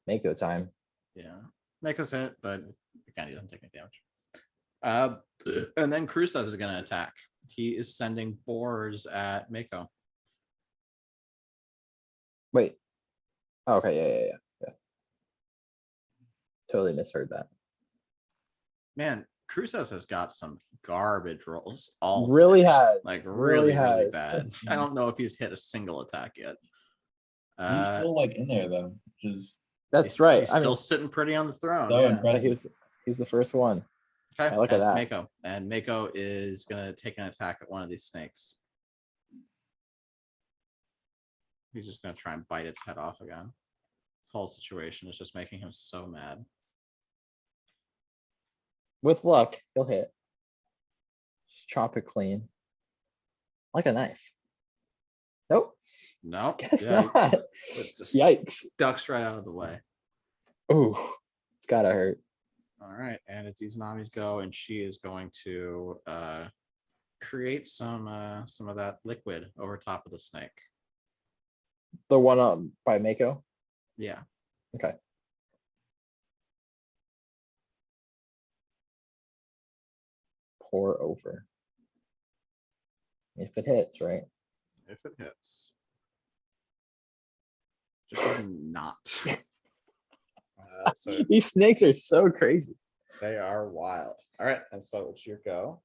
Mako time. Yeah. Mako's hit, but again, he doesn't take any damage. And then Cruces is gonna attack. He is sending boars at Mako. Wait. Oh, okay, yeah. Totally misheard that. Man, Cruces has got some garbage rolls all Really today. has. Like really really has. bad. I don't know if he's hit a single attack yet. He's still like in there though, which is That's right. He's I still mean, sitting pretty on the throne. so Yeah. impressive. he's the first one. Okay, Yeah, look at that's that. Mako. And Mako is gonna take an attack at one of these snakes. He's just gonna try and bite its head off again. This whole situation is just making him so mad. With luck, he'll hit. Just chop it clean. Like a knife. Nope. No, Guess not. it just Yikes. ducks right out of the way. Ooh, it's gotta hurt. All right, and it's Izanami's go, and she is going to create some of that liquid over top of the snake. The one by Mako. Yeah. Okay. Pour over. If it hits, right? If it hits. Just does not. So These snakes are so crazy. they are wild. All right, and so it's your go.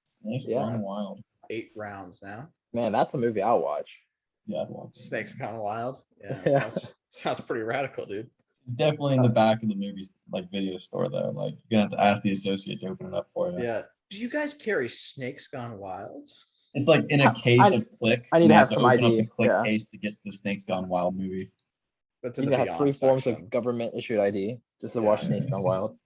Snakes Yeah. Gone Wild. 8 rounds now. Man, that's a movie I'll watch. Yeah, I'd watch it. Snakes Gone Wild. Yeah, Yeah. sounds pretty radical, dude. It's definitely in the back of the movie's like video store though. Like you're gonna have to ask the associate to open it up for you. Yeah. Do you guys carry Snakes Gone Wild? It's like in a case of Click. I need and to you have some open up ID, the Click yeah. case to get to the Snakes Gone Wild movie. That's You in need the to have 3 Beyond forms section. of government issued ID just to Yeah. watch Snakes Gone Wild.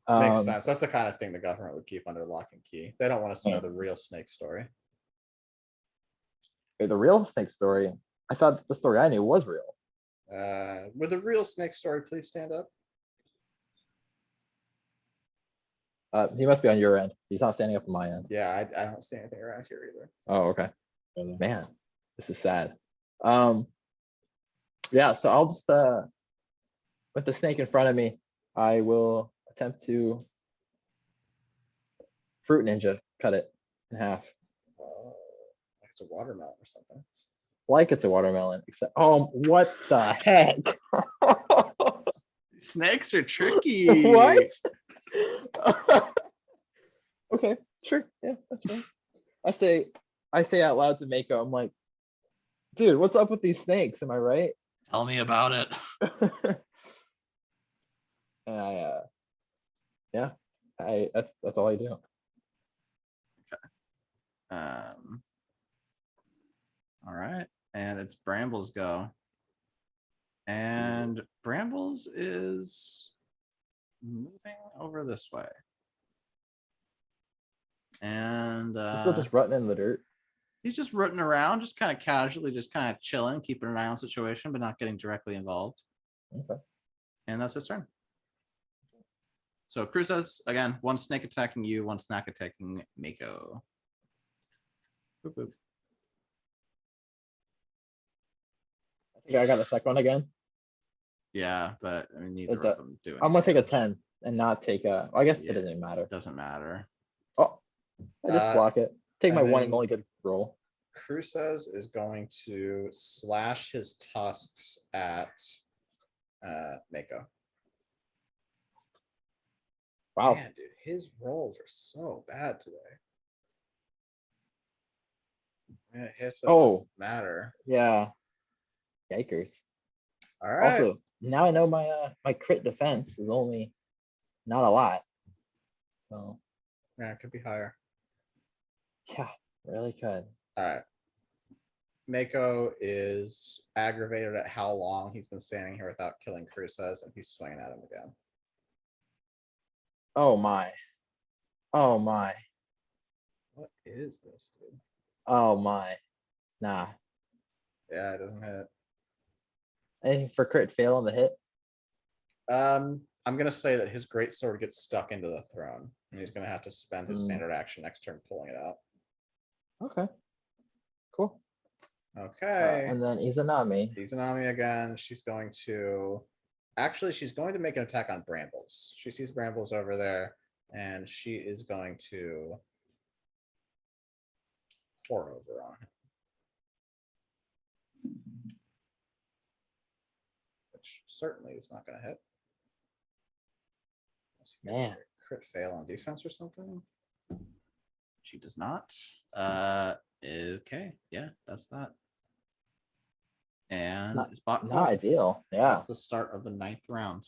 Makes sense. That's the kind of thing the government would keep under lock and key. They don't want us to know Yeah. the real snake story. Wait, the real snake story. I thought the story I knew was real. Would the real snake story please stand up? He must be on your end. He's not standing up on my end. Yeah, I don't see anything around here either. Oh, okay. Brother. Man, this is sad. Yeah, so I'll just with the snake in front of me, I will attempt to fruit ninja cut it in half. Like it's a watermelon or something. Like it's a watermelon, except what the heck? Snakes are tricky. What? Okay, sure. Yeah, that's fine. I say out loud to Mako, I'm like, dude, what's up with these snakes? Am I right? Tell me about it. And that's all I do. All right, and it's Brambles go. And Brambles is moving over this way. And He's still just rutting in the dirt. he's just rooting around, just kind of casually, just kind of chilling, keeping an eye on the situation, but not getting directly involved. Okay. And that's his turn. So Cruz says, again, one snake attacking you, one snack attacking Mako. Boop, boop. I think I got the second one again. Yeah, but I mean, neither does- of them do I'm gonna take a damage. 10 and not take a. I guess Yeah. it doesn't matter. Doesn't matter. Oh, I just block it. Take my and one and then- only good roll. Cruzes is going to slash his tusks at Mako. Wow. Man, dude, his rolls are so bad today. Yeah, it hits, but it Oh. doesn't matter. Yeah. Yikers. All right. Also, now I know my crit defense is only not a lot. So Yeah, it could be higher. yeah, really could. All right. Mako is aggravated at how long he's been standing here without killing Cruzes, and he's swinging at him again. Oh my. Oh my. What is this, dude? Oh my. Nah. Yeah, it doesn't hit. Anything for crit fail on the hit? I'm gonna say that his great sword gets stuck into the throne, and he's gonna have to spend his Hmm. standard action next turn pulling it out. Okay. Cool. Okay. And then Izanami. Izanami again. She's going to she's going to make an attack on Brambles. She sees Brambles over there, and she is going to pour over on him. Which certainly is not gonna hit. Unless he gets Man. a crit fail on defense or something. She does not. Okay, yeah, that's that. And Not- it's bot Not ideal. Yeah. That's the start of the 9th round.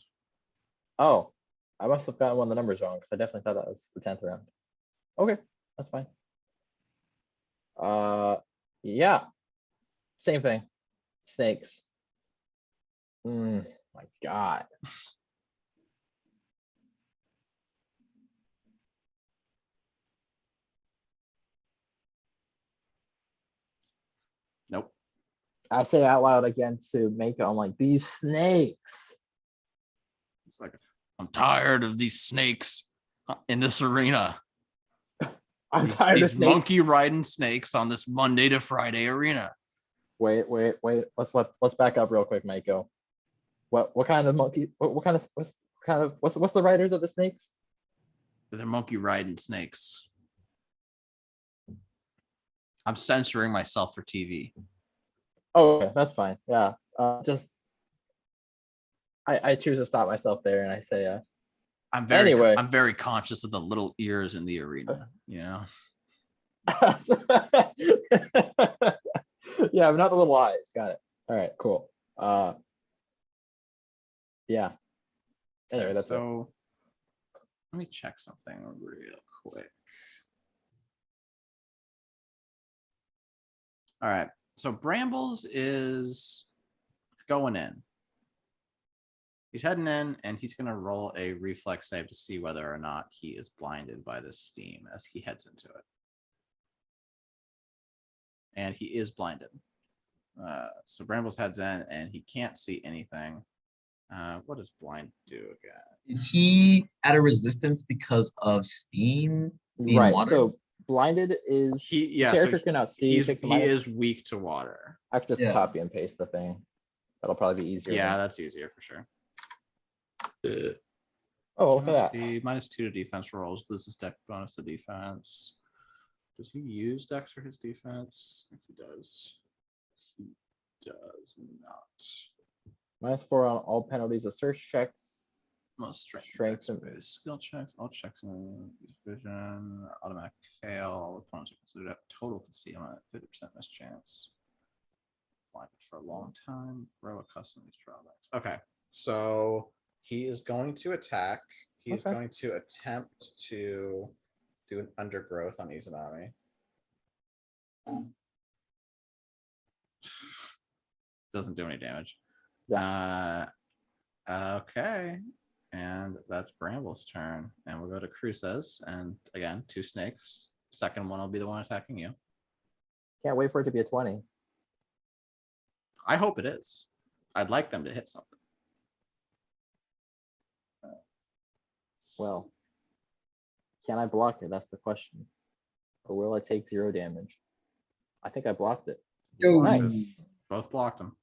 Oh, I must have gotten one of the numbers wrong because I definitely thought that was the 10th round. Okay, that's fine. Yeah. Same thing. Snakes. My God. Nope. I say out loud again to make it. I'm like, these snakes. It's like, I'm tired of these snakes in this arena. I'm These, tired of these snakes. monkey riding snakes on this Monday to Friday arena. Wait. Let's back up real quick, Mako. What kind of monkey? What's the riders of the snakes? They're monkey riding snakes. I'm censoring myself for TV. Oh, okay, that's fine. Yeah. I choose to stop myself there and I say, I'm very Anyway. I'm very conscious of the little ears in the arena, you know. yeah, but not the little eyes. Got it. All right, cool. Yeah. Anyway, Okay, that's it. so let me check something real quick. All right, so Brambles is going in. He's heading in, and he's going to roll a reflex save to see whether or not he is blinded by this steam as he heads into it. And he is blinded. So Brambles heads in, and he can't see anything. What does blind do again? Is he at a resistance because of steam being Right. water? So blinded is character cannot see. he is weak to water. I can just Yeah. copy and paste the thing. That'll probably be easier. Yeah, than- that's easier for sure. Oh, look at Let's that. see, -2 to defense rolls. This is dex bonus to defense. Does he use dex for his defense? I think he does. He does not. -4 on all penalties of search checks. Most strength, Strength and- based skill checks, all checks in vision automatically fail. All opponents are considered at total concealment, 50% miss chance. Blinded for a long time. Grow accustomed to these drawbacks. Okay, so he is going to attack. He is Okay. going to attempt to do an undergrowth on Izanami. Doesn't do any damage. Yeah. Okay. And that's Bramble's turn. And we'll go to Cruces. And again, 2 snakes. Second one will be the one attacking you. Can't wait for it to be a 20. I hope it is. I'd like them to hit something. Well, can I block it? That's the question. Or will I take 0 damage? I think I blocked it. Yo. Nice. Both blocked them.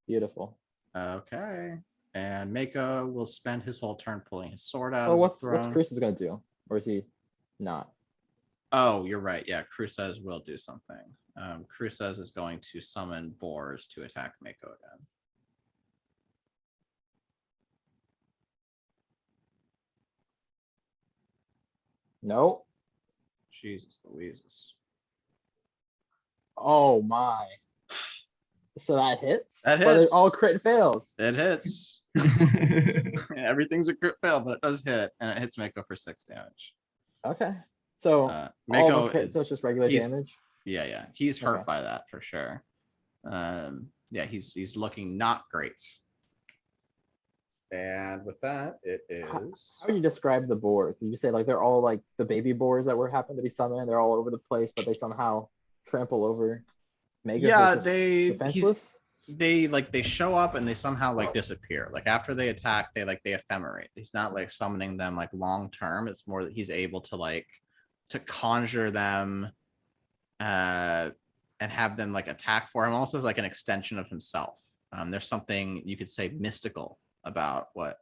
Beautiful. Okay. And Mako will spend his whole turn pulling his sword out Oh, of what's the throne. Cruz gonna do? Or is he not? Oh, you're right. Yeah, Cruces will do something. Cruces is going to summon boars to attack Mako again. No. Jesus Louises. Oh my. So that hits? That But hits. it all crit fails. It hits. Everything's a crit fail, but it does hit, and it hits Mako for 6 damage. Okay. So all of Mako them crit, so it's just regular he's- damage. Yeah. He's hurt Okay. by that for sure. Yeah, he's looking not great. And with that, it is. How would you describe the boars? Did you say like they're all like the baby boars that were happen to be summoned? They're all over the place, but they somehow trample over Mega. Yeah, just they defenseless. they show up and they somehow like disappear. Like after they attack, they ephemerate. He's not like summoning them like long term. It's more that he's able to like to conjure them and have them like attack for him, almost as like an extension of himself. There's something you could say mystical about what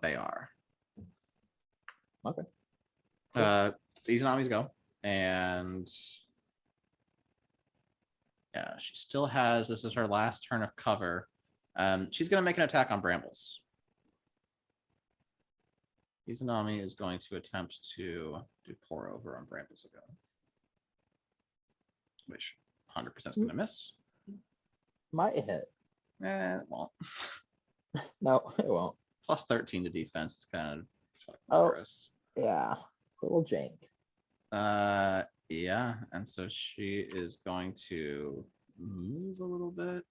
they are. Okay. Izanami's go. And yeah, she still has, this is her last turn of cover. She's going to make an attack on Brambles. Izanami is going to attempt to do pour over on Brambles again. Which 100% is going to miss. Might hit. It won't. No, it won't. Plus 13 to defense is kind of fucking Oh. gross. Yeah. Little jank. Yeah, and so she is going to move a little bit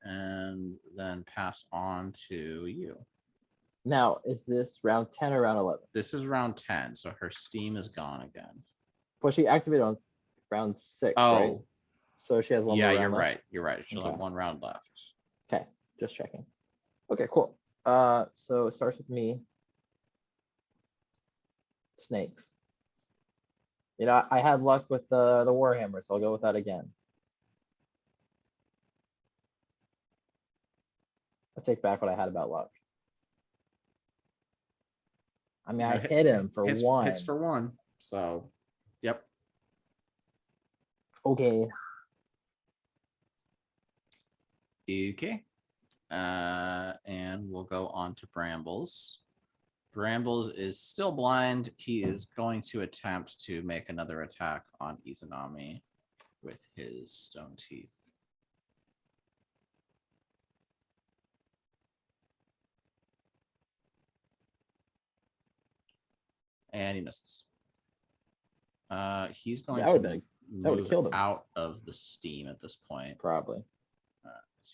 and then pass on to you. Now, is this round 10 or round 11? This is round 10, so her steam is gone again. Well, she activated on round 6, right? Oh, So she has one yeah, more you're round left. right. You're right. She'll have Okay. 1 round left. Okay, just checking. Okay, cool. So it starts with me. Snakes. You know, I had luck with the Warhammer, so I'll go with that again. I take back what I had about luck. I mean, I hit him for hits, 1. Hits for 1. So, yep. Okay. Okay. And we'll go on to Brambles. Brambles is still blind. He is going to attempt to make another attack on Izanami with his stone teeth. And he misses. He's going That to would've move killed him. out of the steam at this point. Probably.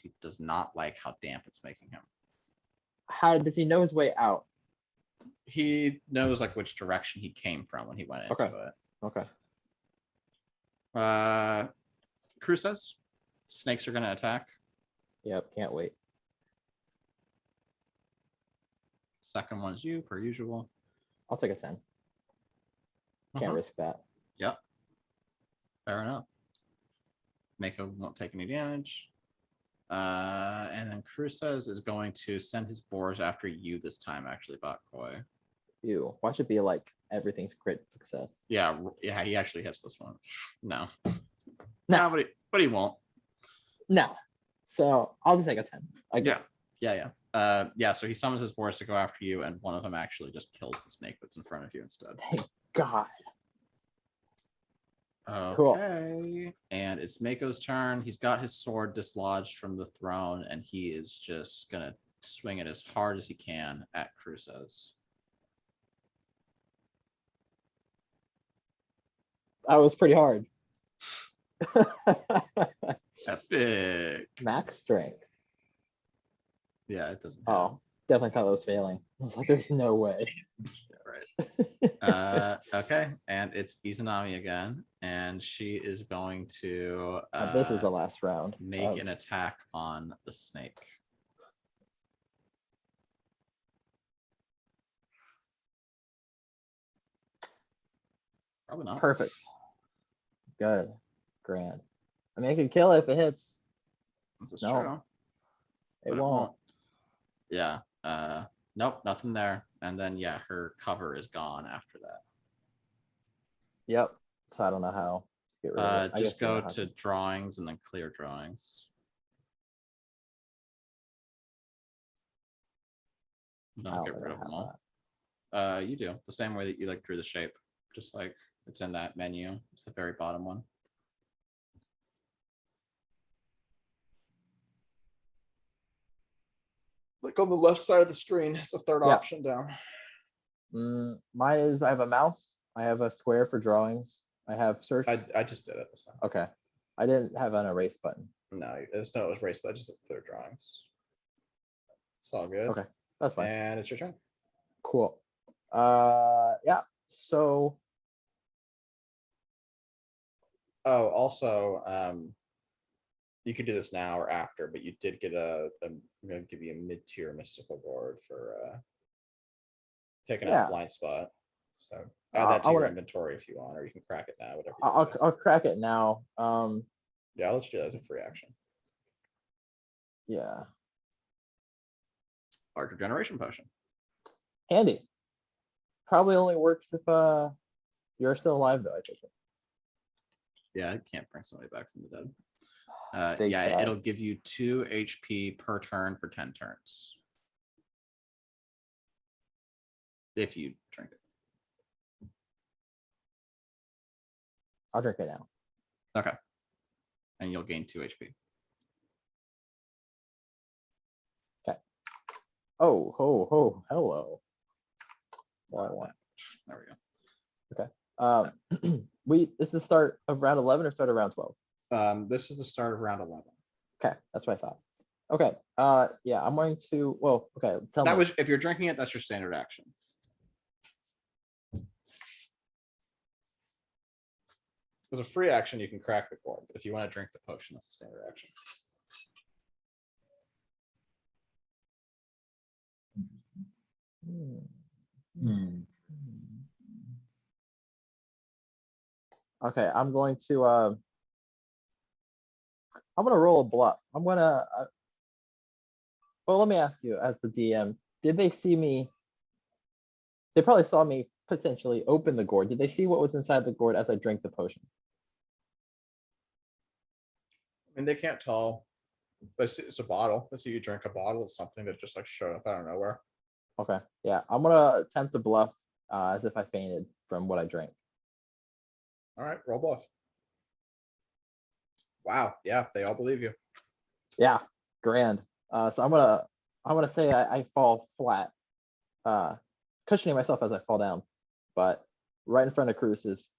He does not like how damp it's making him. How does he know his way out? He knows like which direction he came from when he went into it. Okay. Crew says snakes are going to attack. Yep, can't wait. Second one's you, per usual. I'll take a 10. Can't risk that. Yep. Fair enough. Mako won't take any damage. And then Cruces is going to send his boars after you this time, actually, Botcoy. Ew. Why should it be like everything's crit success? Yeah, he actually hits this one. No. No. No, but he won't. No. So I'll just take a 10. Yeah, so he summons his boars to go after you, and one of them actually just kills the snake that's in front of you instead. Thank God. Okay. Cool. And it's Mako's turn. He's got his sword dislodged from the throne, and he is just gonna swing it as hard as he can at Cruces. That was pretty hard. Epic. Max strength. Yeah, it doesn't. Oh, definitely thought it was failing. I was like, there's no way. Yeah, right. Okay, and it's Izanami again, and she is going to This is the last round. make an attack on the snake. Probably not. Perfect. Good. Grand. I mean, it could kill it if it hits. This is No, true. It but won't. Yeah. Nope, nothing there. And then yeah, her cover is gone after that. Yep. So I don't know how to get rid of it. I Just guess I know go how to drawings and then clear drawings. I Don't don't get think rid I of them have all. You do the same way that you like drew the shape, just like it's in that menu. It's the very bottom one. Like on the left side of the screen, it's the third Yeah. option down. Mine is I have a mouse. I have a square for drawings. I have search. I just did it this time. Okay. I didn't have an erase button. No, it was race, but I just clear drawings. It's all good. Okay. That's fine. And it's your turn. Cool. Yeah. So Oh, also, you could do this now or after, but you did get I'm gonna give you a mid-tier mystical board for taking out Yeah. blind spot. So add that to I your wanna- inventory if you want, or you can crack it now, whatever. I'll crack it now. Yeah, I'll let you do that as a free action. Yeah. Large regeneration potion. Handy. Probably only works if you're still alive though, I think. Yeah, I can't bring somebody back from the dead. Big Yeah, sad. it'll give you 2 HP per turn for 10 turns. If you drink it. I'll drink it now. Okay. And you'll gain 2 HP. Oh, hello. Well, I want. There we go. This is the start of round 11 or start of round 12? This is the start of round 11. Okay, that's what I thought. Okay, yeah, I'm going to, well, okay, tell That me. was, if you're drinking it, that's your standard action. As a free action, you can crack the board, but if you want to drink the potion, that's a standard action. Okay, I'm going to roll a bluff. Well, let me ask you as the DM, did they see me? They probably saw me potentially open the gourd. Did they see what was inside the gourd as I drank the potion? I mean, they can't tell. It's a bottle. They see you drink a bottle of something that just like showed up out of nowhere. Okay, yeah, I'm gonna attempt to bluff as if I fainted from what I drank. All right, roll bluff. Wow, yeah, they all believe you. Yeah, grand. So I'm gonna say I fall flat, cushioning myself as I fall down, but right in front of Cruce's,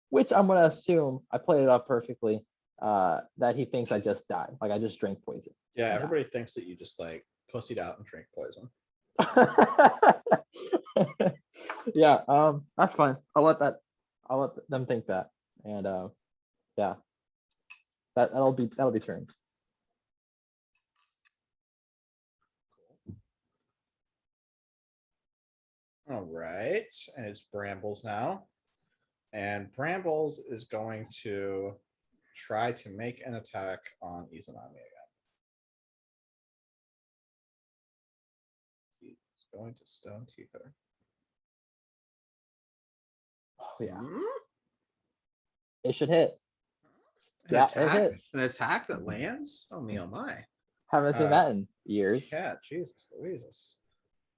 which I'm gonna assume I played it off perfectly, that he thinks I just died, like I just drank poison. Yeah, everybody thinks that you just like pussied out and drank poison. Yeah, that's fine. I'll let them think that, and yeah, that'll be turned. All right, and it's Brambles now. And Brambles is going to try to make an attack on Izanami again. He's going to Stone Teeth her. Oh yeah, Hmm? it should hit. An Yeah, attack? it hits. An attack that lands? Oh me, oh my. Haven't seen that in years. Yeah, Jesus Louises.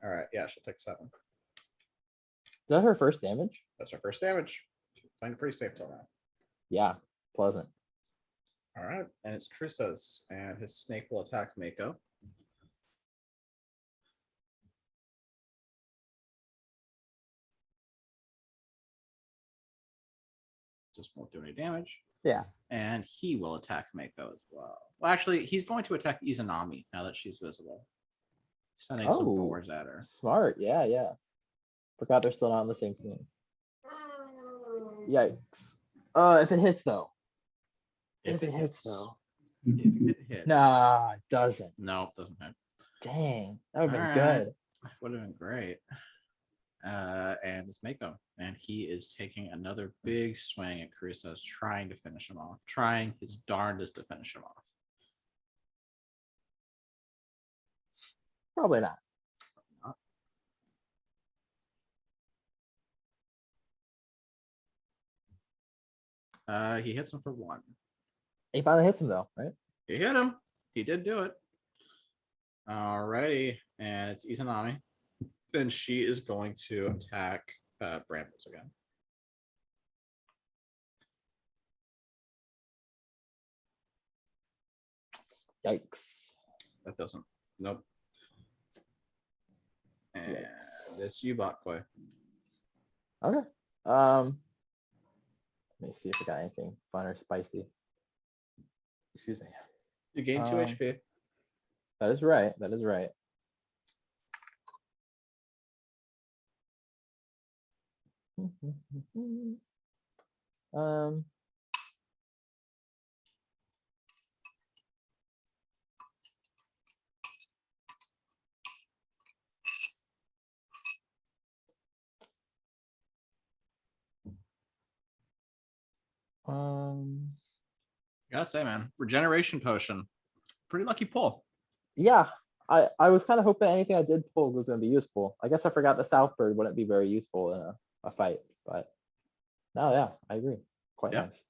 All right, yeah, she'll take 7. Is that her first damage? That's her first damage. She's playing pretty safe till now. Yeah, pleasant. All right, and it's Crusoe's, and his snake will attack Mako. just won't do any damage. Yeah. And he will attack Mako as well. Well, actually, he's going to attack Izanami now that she's visible. Sending some Oh, boards at her. smart. Yeah, yeah. Forgot they're still not on the same team. Yikes. If it hits though. If it hits though. If it hits. Nah, it doesn't. No, it doesn't hit. Dang, that would have been Alright. good. Would have been great. And it's Mako. And he is taking another big swing at Crusoe's, trying to finish him off. Trying his darndest to finish him off. Probably not. He hits him for 1. He finally hits him though, right? He hit him. He did do it. Alrighty. And it's Izanami. Then she is going to attack Brambles again. Yikes. That doesn't. Nope. And Yikes. it's you, Botboy. Okay. Let me see if I got anything fun or spicy. Excuse me. You gain 2 HP. That is right. That is right. Um. Gotta say, man, regeneration potion. Pretty lucky pull. Yeah, I was kind of hoping anything I did pull was going to be useful. I guess I forgot the Southbird wouldn't be very useful in a fight, but no, yeah, I agree. Quite Yeah. nice.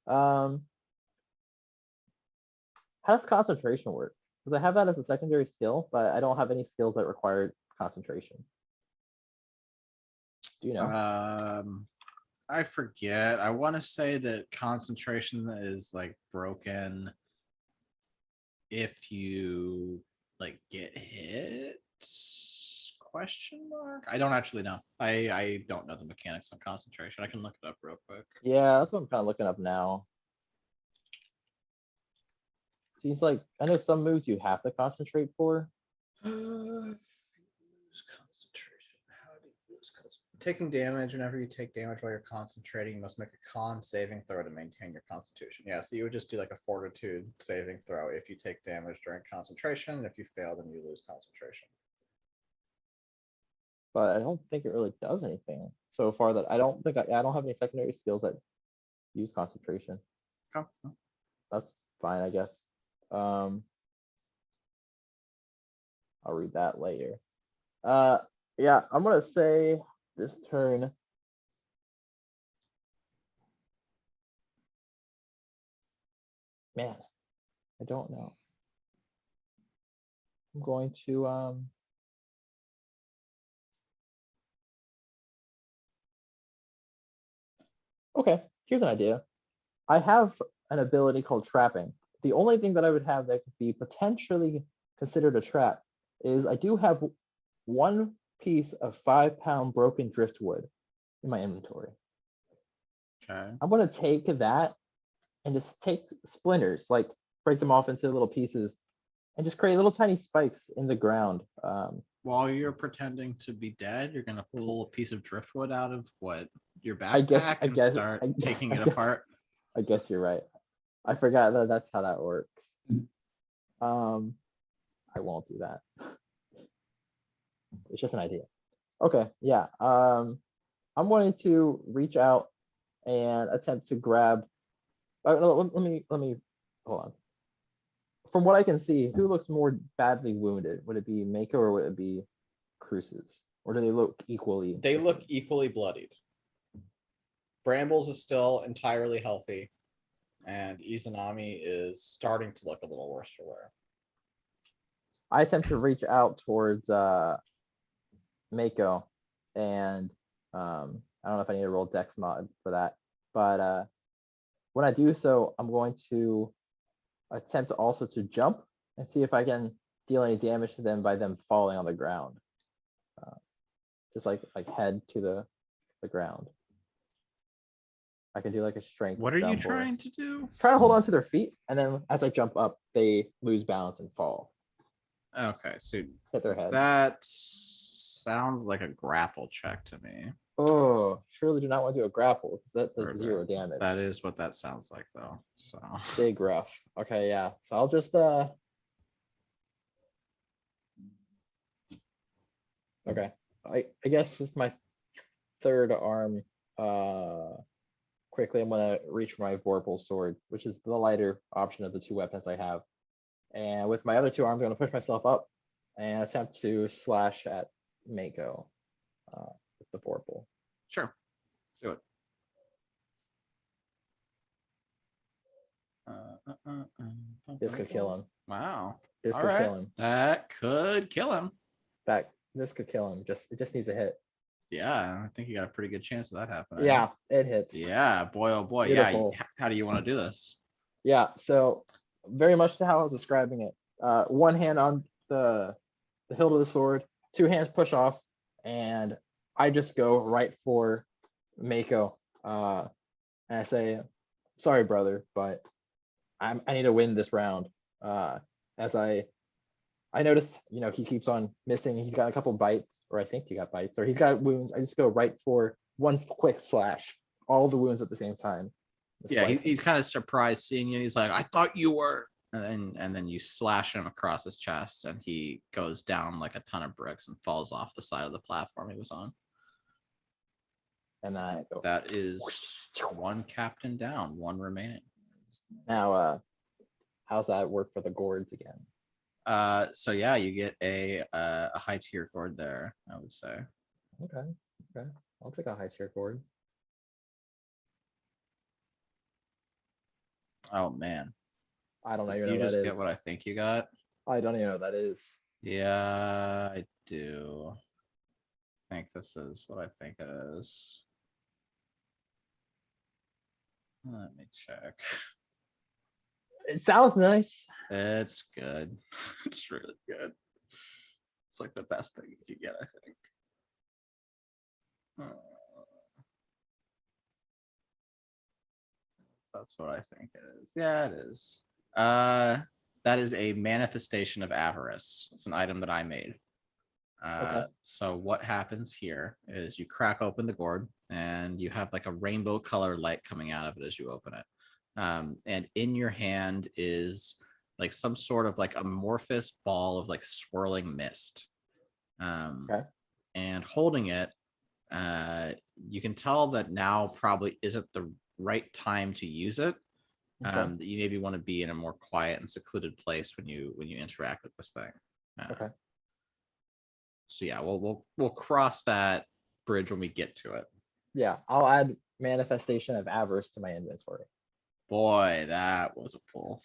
How does concentration work? Because I have that as a secondary skill, but I don't have any skills that require concentration. Do you know? I forget. I want to say that concentration is like broken if you like get hit. Question mark. I don't actually know. I don't know the mechanics on concentration. I can look it up real quick. Yeah, that's what I'm kind of looking up now. Seems like I know some moves you have to concentrate for. Lose concentration. How do you lose concentration? Taking damage. Whenever you take damage while you're concentrating, you must make a con saving throw to maintain your constitution. Yeah, so you would just do like a fortitude saving throw if you take damage during concentration. If you fail, then you lose concentration. But I don't think it really does anything so far. That I don't think I don't have any secondary skills that use concentration. Oh. That's fine, I guess. I'll read that later. Yeah, I'm gonna say this turn. Man, I don't know. I'm going to okay, here's an idea. I have an ability called trapping. The only thing that I would have that could be potentially considered a trap is I do have 1 piece of 5-pound broken driftwood in my inventory. Okay. I'm gonna take that and just take splinters, like break them off into little pieces and just create little tiny spikes in the ground. While you're pretending to be dead, you're gonna pull a piece of driftwood out of what your backpack I guess and start taking it apart. I guess you're right. I forgot that that's how that works. I won't do that. It's just an idea. Okay, yeah. I'm going to reach out and attempt to grab. Let me hold on. From what I can see, who looks more badly wounded? Would it be Mako or would it be Cruces? Or do they look equally? They look equally bloodied. Brambles is still entirely healthy, and Izanami is starting to look a little worse for wear. I attempt to reach out towards Mako, and I don't know if I need to roll Dex mod for that, but when I do so, I'm going to attempt also to jump and see if I can deal any damage to them by them falling on the ground, just like head to the ground. I can do like a strength. What are you down blow. trying to do? Trying to hold on to their feet, and then as I jump up, they lose balance and fall. Okay, so Hit their head. that sounds like a grapple check to me. Oh, surely do not want to do a grapple because that does Or 0 damage. That is what that sounds like, though. So Big rough. Okay, yeah. So I'll just Okay. I guess with my third arm, quickly I'm gonna reach for my Vorpal sword, which is the lighter option of the 2 weapons I have. And with my other 2 arms, I'm gonna push myself up and attempt to slash at Mako with the Vorpal. sure, do it. This could kill him. Wow. This All could right. kill him. That could kill him. This could kill him. It just needs a hit. Yeah, I think you got a pretty good chance of that happening. Yeah, it hits. Yeah, boy, oh boy. Beautiful. Yeah. How do you want to do this? Yeah, so very much to how I was describing it. One hand on the hilt of the sword, 2 hands push off, and I just go right for Mako. And I say, sorry, brother, but I need to win this round. As I noticed, he keeps on missing. He's got a couple bites, or I think he got bites, or he's got wounds. I just go right for one quick slash, all the wounds at the same time. Yeah, he's kind of surprised seeing you. He's like, I thought you were. And then you slash him across his chest, and he goes down like a ton of bricks and falls off the side of the platform he was on. And I go. That is 1 captain down, 1 remaining. Now, how's that work for the gourds again? So yeah, you get a high tier gourd there, I would say. Okay. I'll take a high tier gourd. Oh man. I don't even You know what just that get is. what I think you got. I don't even know what that is. Yeah, I do. I think this is what I think it is. Let me check. It sounds nice. It's good. It's really good. It's like the best thing you could get, I think. That's what I think it is. Yeah, it is. That is a manifestation of avarice. It's an item that I made. Okay. So what happens here is you crack open the gourd and you have like a rainbow color light coming out of it as you open it. And in your hand is like some sort of like amorphous ball of like swirling mist. Okay. And holding it, you can tell that now probably isn't the right time to use it. Okay. That you maybe want to be in a more quiet and secluded place when you interact with this thing. Okay. So yeah, we'll cross that bridge when we get to it. Yeah, I'll add manifestation of avarice to my inventory. Boy, that was a pull.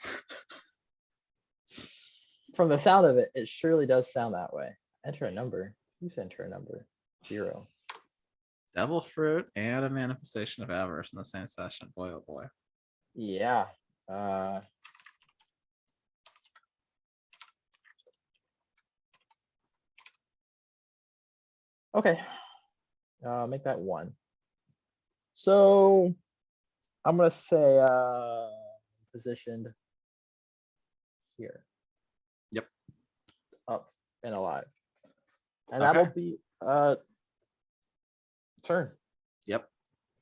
From the sound of it, it surely does sound that way. Enter a number. Who's enter a number? 0. Devil fruit and a manifestation of avarice in the same session. Boy, oh boy. Yeah. Okay. Make that 1. So I'm gonna say positioned here. Yep. Up and alive. And Okay. that'll be turn. Yep.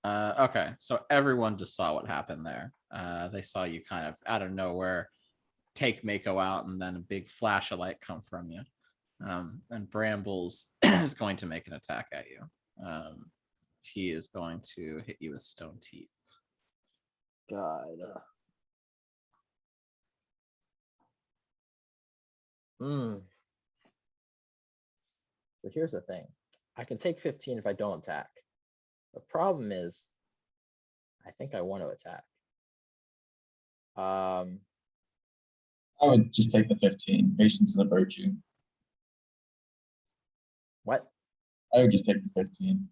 Okay, so everyone just saw what happened there. They saw you kind of out of nowhere take Mako out, and then a big flash of light come from you. And Brambles is going to make an attack at you. He is going to hit you with stone teeth. God. So here's the thing. I can take 15 if I don't attack. The problem is, I think I want to attack. I would just take the 15. Patience is a virtue. What? I would just take the 15.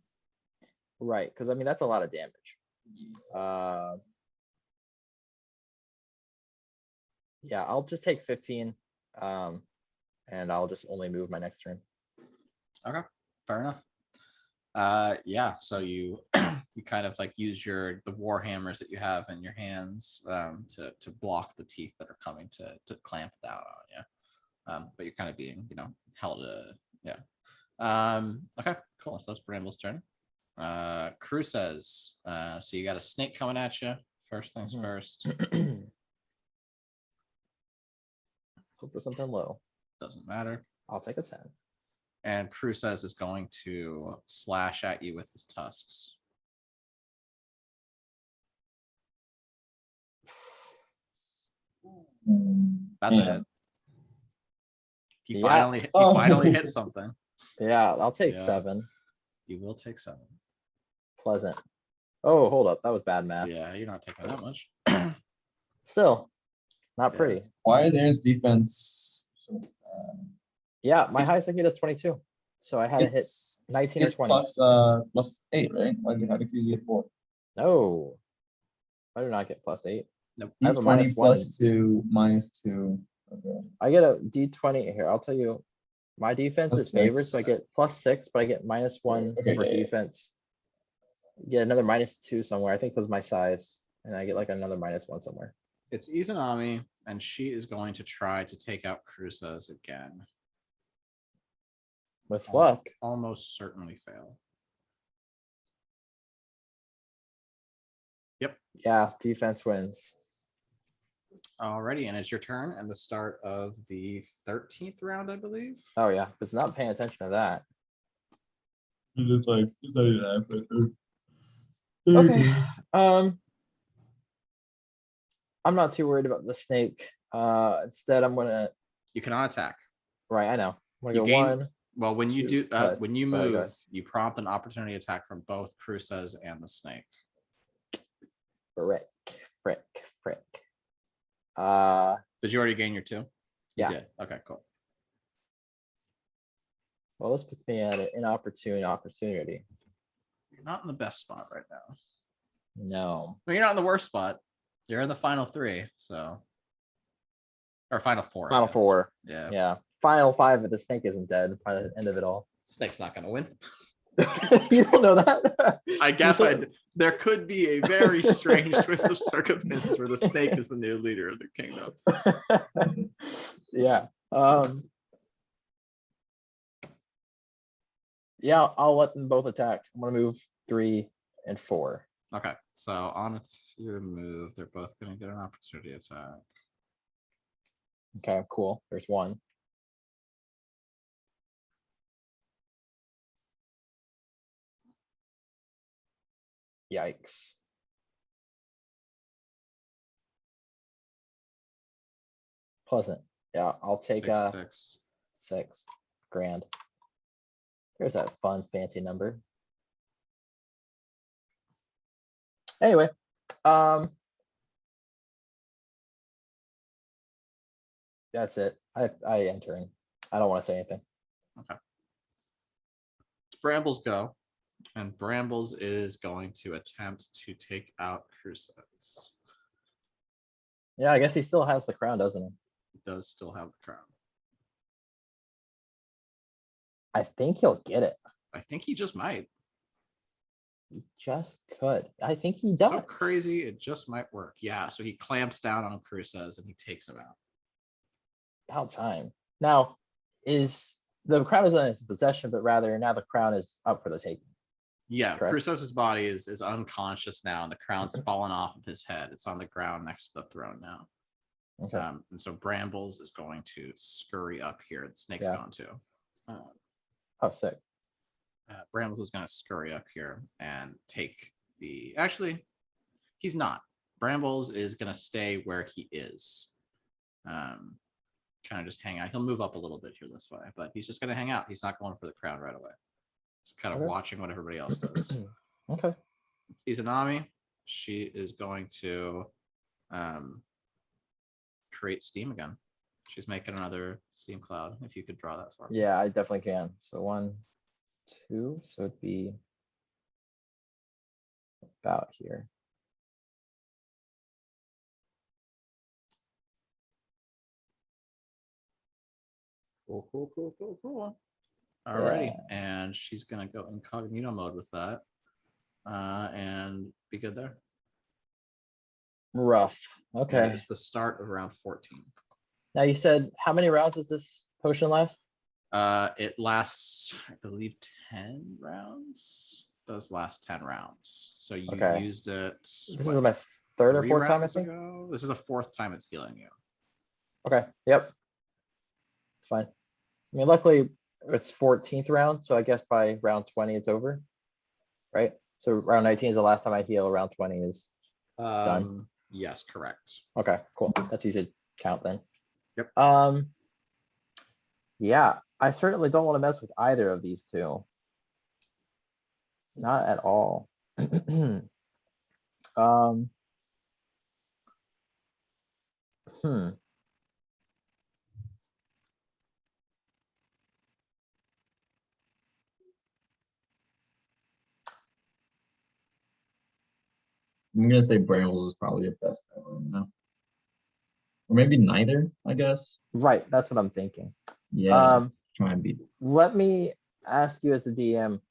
Right, because I mean that's a lot of damage. Yeah, I'll just take 15. And I'll just only move my next turn. Okay, fair enough. Yeah, so you you kind of like use the war hammers that you have in your hands to block the teeth that are coming to clamp down on you. But you're kind of being, held yeah. Okay, cool. So that's Bramble's turn. Crew says, so you got a snake coming at you. First things first. Hope for something low. Doesn't matter. I'll take a 10. And Crew says is going to slash at you with his tusks. That's a hit. He Yeah. finally hit something. Yeah, I'll take Yeah. 7. You will take 7. Pleasant. Oh, hold up. That was bad math. Yeah, you're not taking that much. Still, not Yeah. pretty. Why is Aaron's defense so Yeah, my It's- highest I get is 22. So I had to hit it's 19 or it's 20. plus 8, right? How did you get 4? No. I do not get +8. Nope. I have a D20 -1. plus 2, -2. Okay. I get a D20 here. I'll tell you, my defense Plus is favored, so I 6. get +6, but I get -1 Okay, for yeah, yeah. defense. Get another -2 somewhere. I think it was my size, and I get like another -1 somewhere. It's Izanami, and she is going to try to take out Cruces again. With luck, Almost certainly fail. Yep. yeah, defense wins. Alrighty, and it's your turn and the start of the 13th round, I believe. Oh yeah, it's not paying attention to that. He just like he's not even happening. Okay. I'm not too worried about the snake. Instead, I'm gonna. You cannot attack. Right, I know. I'm gonna You go gain- 1. Well, when you Shoot, do, go ahead. when you Go ahead, go move, ahead. you prompt an opportunity attack from both Cruces and the snake. Frick. Did you already gain your 2? You Yeah. did. Okay, cool. Well, this puts me at an inopportune opportunity. You're not in the best spot right now. No. Well, you're not in the worst spot. You're in the final 3, so or final 4. I Final guess. 4. Yeah. Yeah. Final 5 if the snake isn't dead by the end of it all. Snake's not gonna win. You don't know that? I guess there could be a very strange twist of circumstances where the snake is the new leader of the kingdom. Yeah. Yeah, I'll let them both attack. I'm gonna move 3 and 4. Okay, so on your move, they're both gonna get an opportunity attack. Okay, cool. There's 1. Yikes. Pleasant. Yeah, I'll take Take 6. 6. 6 grand. There's that fun fancy number. Anyway, that's it. I entering. I don't want to say anything. Okay. Brambles go, and Brambles is going to attempt to take out Cruces. Yeah, I guess he still has the crown, doesn't he? He does still have the crown. I think he'll get it. I think he just might. He just could. I think he does. So crazy, it just might work. Yeah, so he clamps down on Cruces and he takes him out. About time. Now, is the crown is in his possession, but rather now the crown is up for the taking. Yeah, Correct. Cruces' body is unconscious now, and the crown's fallen off of his head. It's on the ground next to the throne now. Okay. And so Brambles is going to scurry up here. The snake's Yeah. going to. Oh, sick. Brambles is going to scurry up here and take the. Actually, he's not. Brambles is going to stay where he is. Kind of just hang out. He'll move up a little bit here this way, but he's just going to hang out. He's not going for the crown right away. Just kind of Okay. watching what everybody else does. Okay. Izanami, she is going to create steam again. She's making another steam cloud. If you could draw that for me. Yeah, I definitely can. So 1, 2. So it'd be about here. Cool. Alrighty, and she's gonna go incognito mode with that. And be good there. Rough. It Okay. is the start of round 14. Now you said how many rounds does this potion last? It lasts, I believe, 10 rounds. Does last 10 rounds. So you Okay. used it. This is my third or 3 fourth time, I rounds think. ago? This is the 4th time it's healing you. Okay. Yep. It's fine. I mean, luckily it's 14th round, so I guess by round 20 it's over, right? So round 19 is the last time I heal. Round 20 is done. Yes, correct. Okay. Cool. That's easy to count then. Yep. Yeah, I certainly don't want to mess with either of these two. Not at all. Hmm. I'm gonna say Brambles is probably the best bet right now. Or maybe neither, I guess. Right, that's what I'm thinking. Yeah, try and beat. Let me ask you as the DM,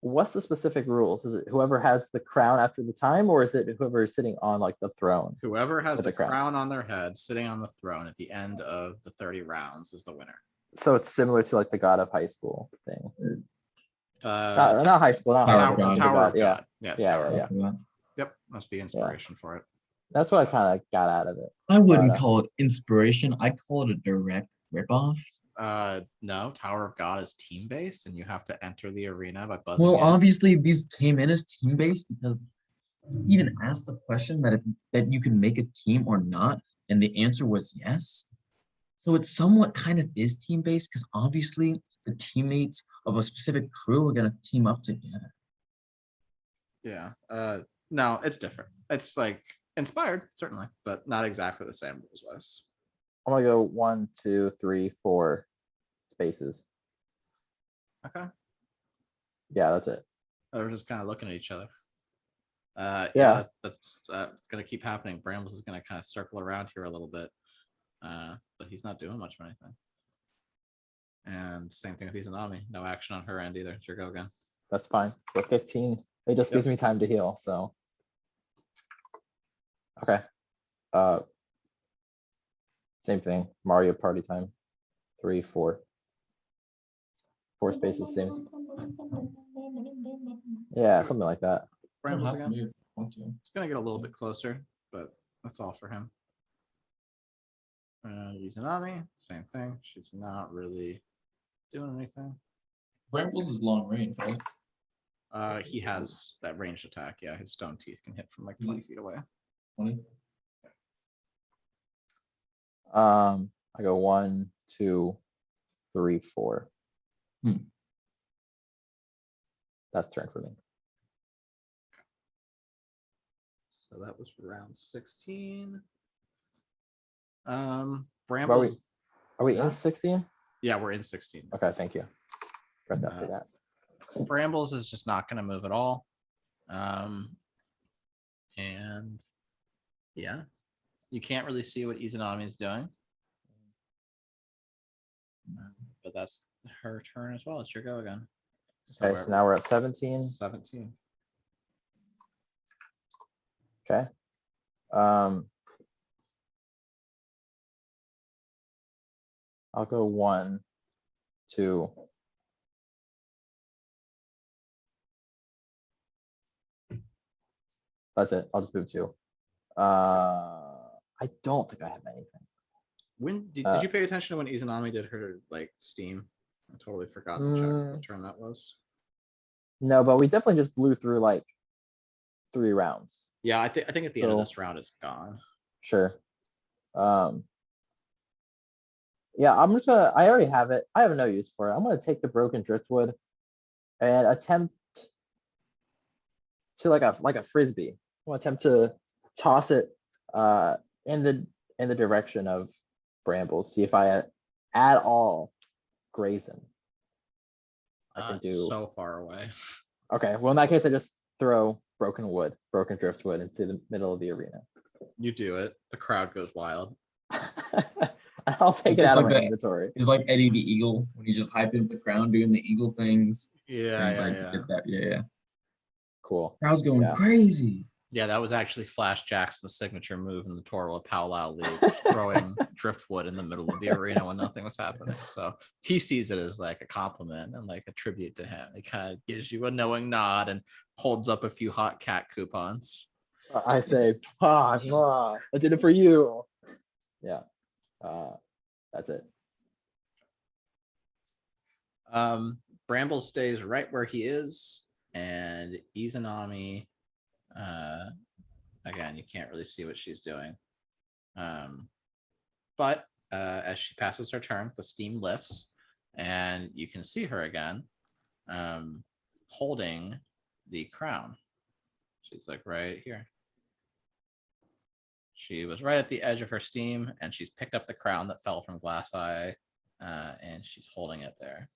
what's the specific rules? Is it whoever has the crown after the time, or is it whoever is sitting on like the throne? Whoever has With the the crown. crown on their head sitting on the throne at the end of the 30 rounds is the winner. So it's similar to like the God of High School thing. Not Not high school, not high Tower of school. God. the Tower of yeah. God. Yes, Yeah, Tower of yeah, God. Yep, that's the inspiration for it. That's what I kind of got out of it. I wouldn't But, call it inspiration. I'd call it a direct ripoff. No, Tower of God is team based, and you have to enter the arena by buzzing. Well, in. obviously these came in as team based because you even asked the question that you can make a team or not, and the answer was yes. So it somewhat kind of is team based because obviously the teammates of a specific crew are gonna team up together. Yeah. No, it's different. It's like inspired, certainly, but not exactly the same rules wise. I'm gonna go 1, 2, 3, 4 spaces. Okay. Yeah, that's it. We're just kind of looking at each other. Yeah. That's it's gonna keep happening. Brambles is gonna kind of circle around here a little bit, but he's not doing much of anything. And same thing with Izanami. No action on her end either. It's your go again. That's fine. For 15, it just gives me time to heal. So, okay. Same thing. Mario Party time. 3, 4. 4 spaces. Same. Yeah, something like that. Brambles again. It's gonna get a little bit closer, but that's all for him. Izanami, same thing. She's not really doing anything. Brambles is long range, right? He has that ranged attack. Yeah, his stone teeth can hit from like 20 feet away. 20. I go 1, 2, 3, 4. That's turn for me. So that was for round 16. Brambles. Are we in 16? Yeah, we're in 16. Okay, thank you. Press after that. Brambles is just not going to move at all. And yeah, you can't really see what Izanami is doing. But that's her turn as well. It's your go again. Okay, so now we're at 17. 17. Okay. I'll go 1, 2. That's it. I'll just move 2. I don't think I have anything. When did you pay attention to when Izanami did her like steam? I totally forgot to check what turn that was. No, but we definitely just blew through like 3 rounds. Yeah, I think at the end of this round it's gone. Sure. Yeah, I'm just gonna. I already have it. I have no use for it. I'm gonna take the broken driftwood and attempt to like a frisbee. I'm gonna attempt to toss it in the direction of Brambles. See if I at all graze him. I can do so far away. Okay, well in that case I just throw broken driftwood into the middle of the arena. You do it. The crowd goes wild. I'll take it It's out of like my that. inventory. It's like Eddie the Eagle when he's just hyping up the crown, doing the eagle things. Yeah, And yeah, like yeah. gets that. Yeah. Cool. Crowd's going Yeah. crazy. Yeah, that was actually Flash Jackson's signature move in the Toro Powwow League, throwing driftwood in the middle of the arena when nothing was happening. So he sees it as like a compliment and like a tribute to him. It kind of gives you a knowing nod and holds up a few hot cat coupons. I say, ah, mwah, I did it for you. Yeah. That's it. Bramble stays right where he is, and Izanami, again, you can't really see what she's doing. But as she passes her turn, the steam lifts, and you can see her again, holding the crown. She's like right here. She was right at the edge of her steam, and she's picked up the crown that fell from Glass Eye, and she's holding it there.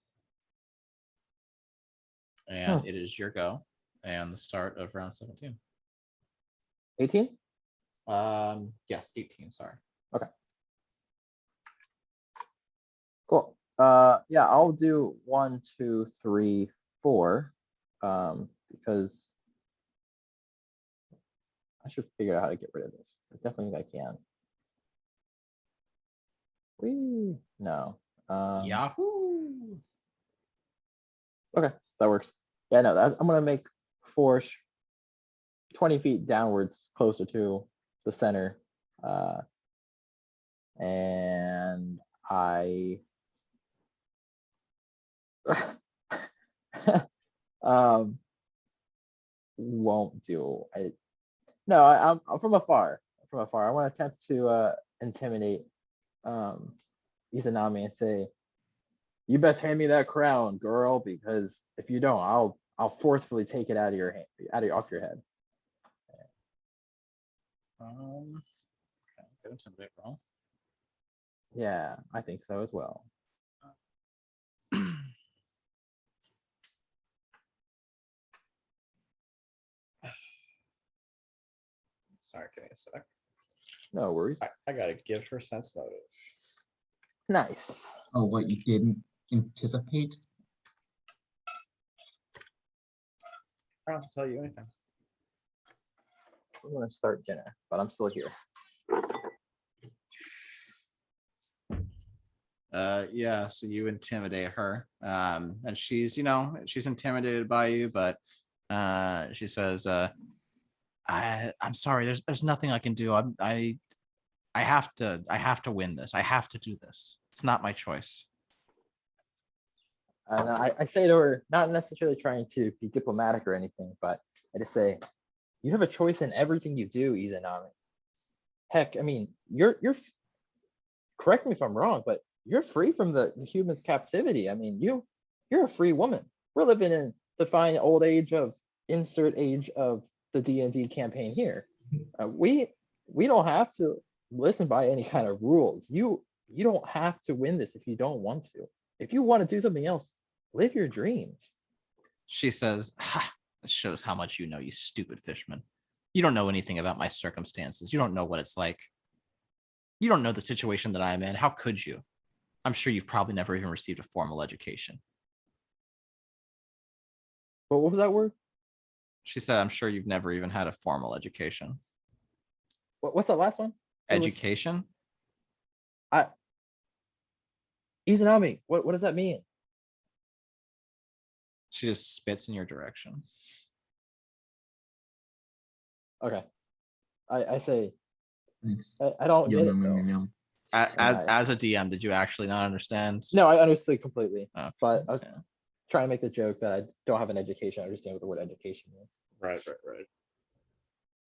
And it is your go, and the start of round 17. 18? Yes, 18, sorry. Okay. Cool. Yeah, I'll do 1, 2, 3, 4. Because I should figure out how to get rid of this. I definitely think I can. Whee! No. Yahoo! Okay, that works. Yeah, no, I'm gonna make 4 20 feet downwards closer to the center. And I won't do I'm from afar. From afar. I want to attempt to intimidate Izanami and say, you best hand me that crown, girl, because if you don't, I'll forcefully take it out of your hand, off your head. Get intimidate roll. Yeah, I think so as well. Sorry, give me a sec. No worries. I gotta give her sense motive. Nice. Oh, what you didn't anticipate? I don't have to tell you anything. I'm gonna start dinner, but I'm still here. Yeah, so you intimidate her. And she's intimidated by you, but she says, I'm sorry, there's nothing I can do. I have to win this. I have to do this. It's not my choice. And I say to her, not necessarily trying to be diplomatic or anything, but I just say, you have a choice in everything you do, Izanami. Heck, I mean, you're correct me if I'm wrong, but you're free from the human's captivity. I mean, you're a free woman. We're living in the fine old age of insert age of the D&D campaign here. We don't have to listen by any kind of rules. You don't have to win this if you don't want to. If you want to do something else, live your dreams. She says, ha, that shows how much you know, you stupid fishman. You don't know anything about my circumstances. You don't know what it's like. You don't know the situation that I'm in. How could you? I'm sure you've probably never even received a formal education. But what was that word? She said, I'm sure you've never even had a formal education. What's that last one? Education? Izanami, what does that mean? She just spits in your direction. Okay. I say, Thanks. I don't get it Yum, though. yum, yum. As a DM, did you actually not understand? No, I understood completely, Okay. but I was trying to make the joke that I don't have an education. I understand what the word education means. Right.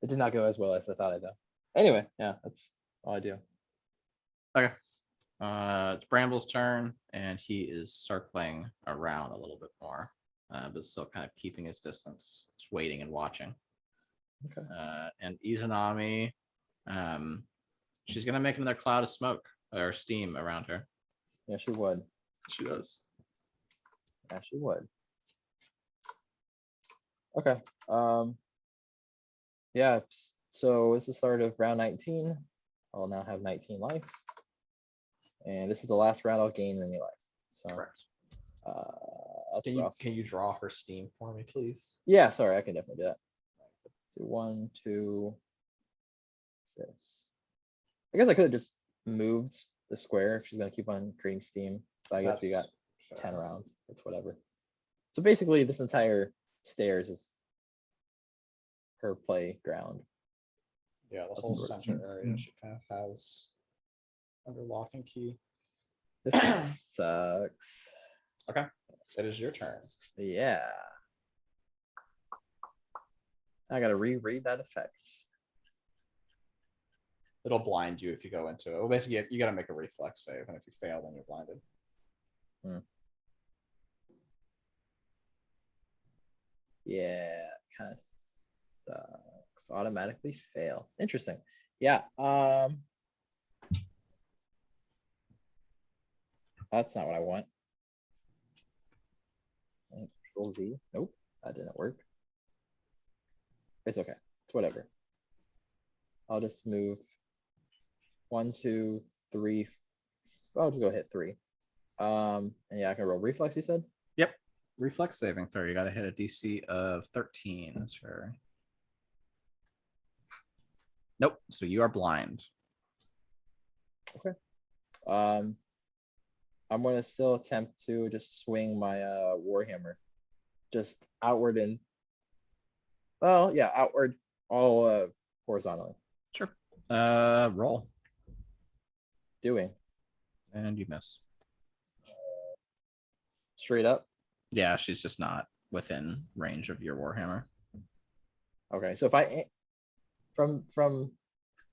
It did not go as well as I thought I'd do. Anyway, yeah, that's all I do. Okay. It's Bramble's turn, and he is circling around a little bit more, but still kind of keeping his distance, just waiting and watching. Okay. And Izanami, she's gonna make another cloud of smoke or steam around her. Yeah, she would. She does. Yeah, she would. Okay. Yeah, so it's the start of round 19. I'll now have 19 life. And this is the last round I'll gain any life. So Correct. that's Can you rough. draw her steam for me, please? Yeah, sorry, I can definitely do that. So 1, 2, this. I guess I could have just moved the square if she's gonna keep on creating steam. So I guess we got That's 10 fair. rounds. It's whatever. So basically, this entire stairs is her playground. Yeah, the That's whole sort of- center area she kind of has under lock and key. This sucks. Okay, it is your turn. Yeah. I gotta reread that effect. It'll blind you if you go into it. Well, basically, you got to make a reflex save, and if you fail, then you're blinded. Yeah, kind of sucks. Automatically fail. Interesting. Yeah. That's not what I want. Control Z. Nope, that didn't work. It's okay. It's whatever. I'll just move 1, 2, 3. I'll just go hit 3. And yeah, I can roll reflex, you said? Yep. Reflex saving throw. You got to hit a DC of 13. Sure. Nope. So you are blind. I'm gonna still attempt to just swing my warhammer, just outward and outward, all horizontally. Sure. Roll. Doing And you miss. straight up. Yeah, she's just not within range of your warhammer. Okay, so if I from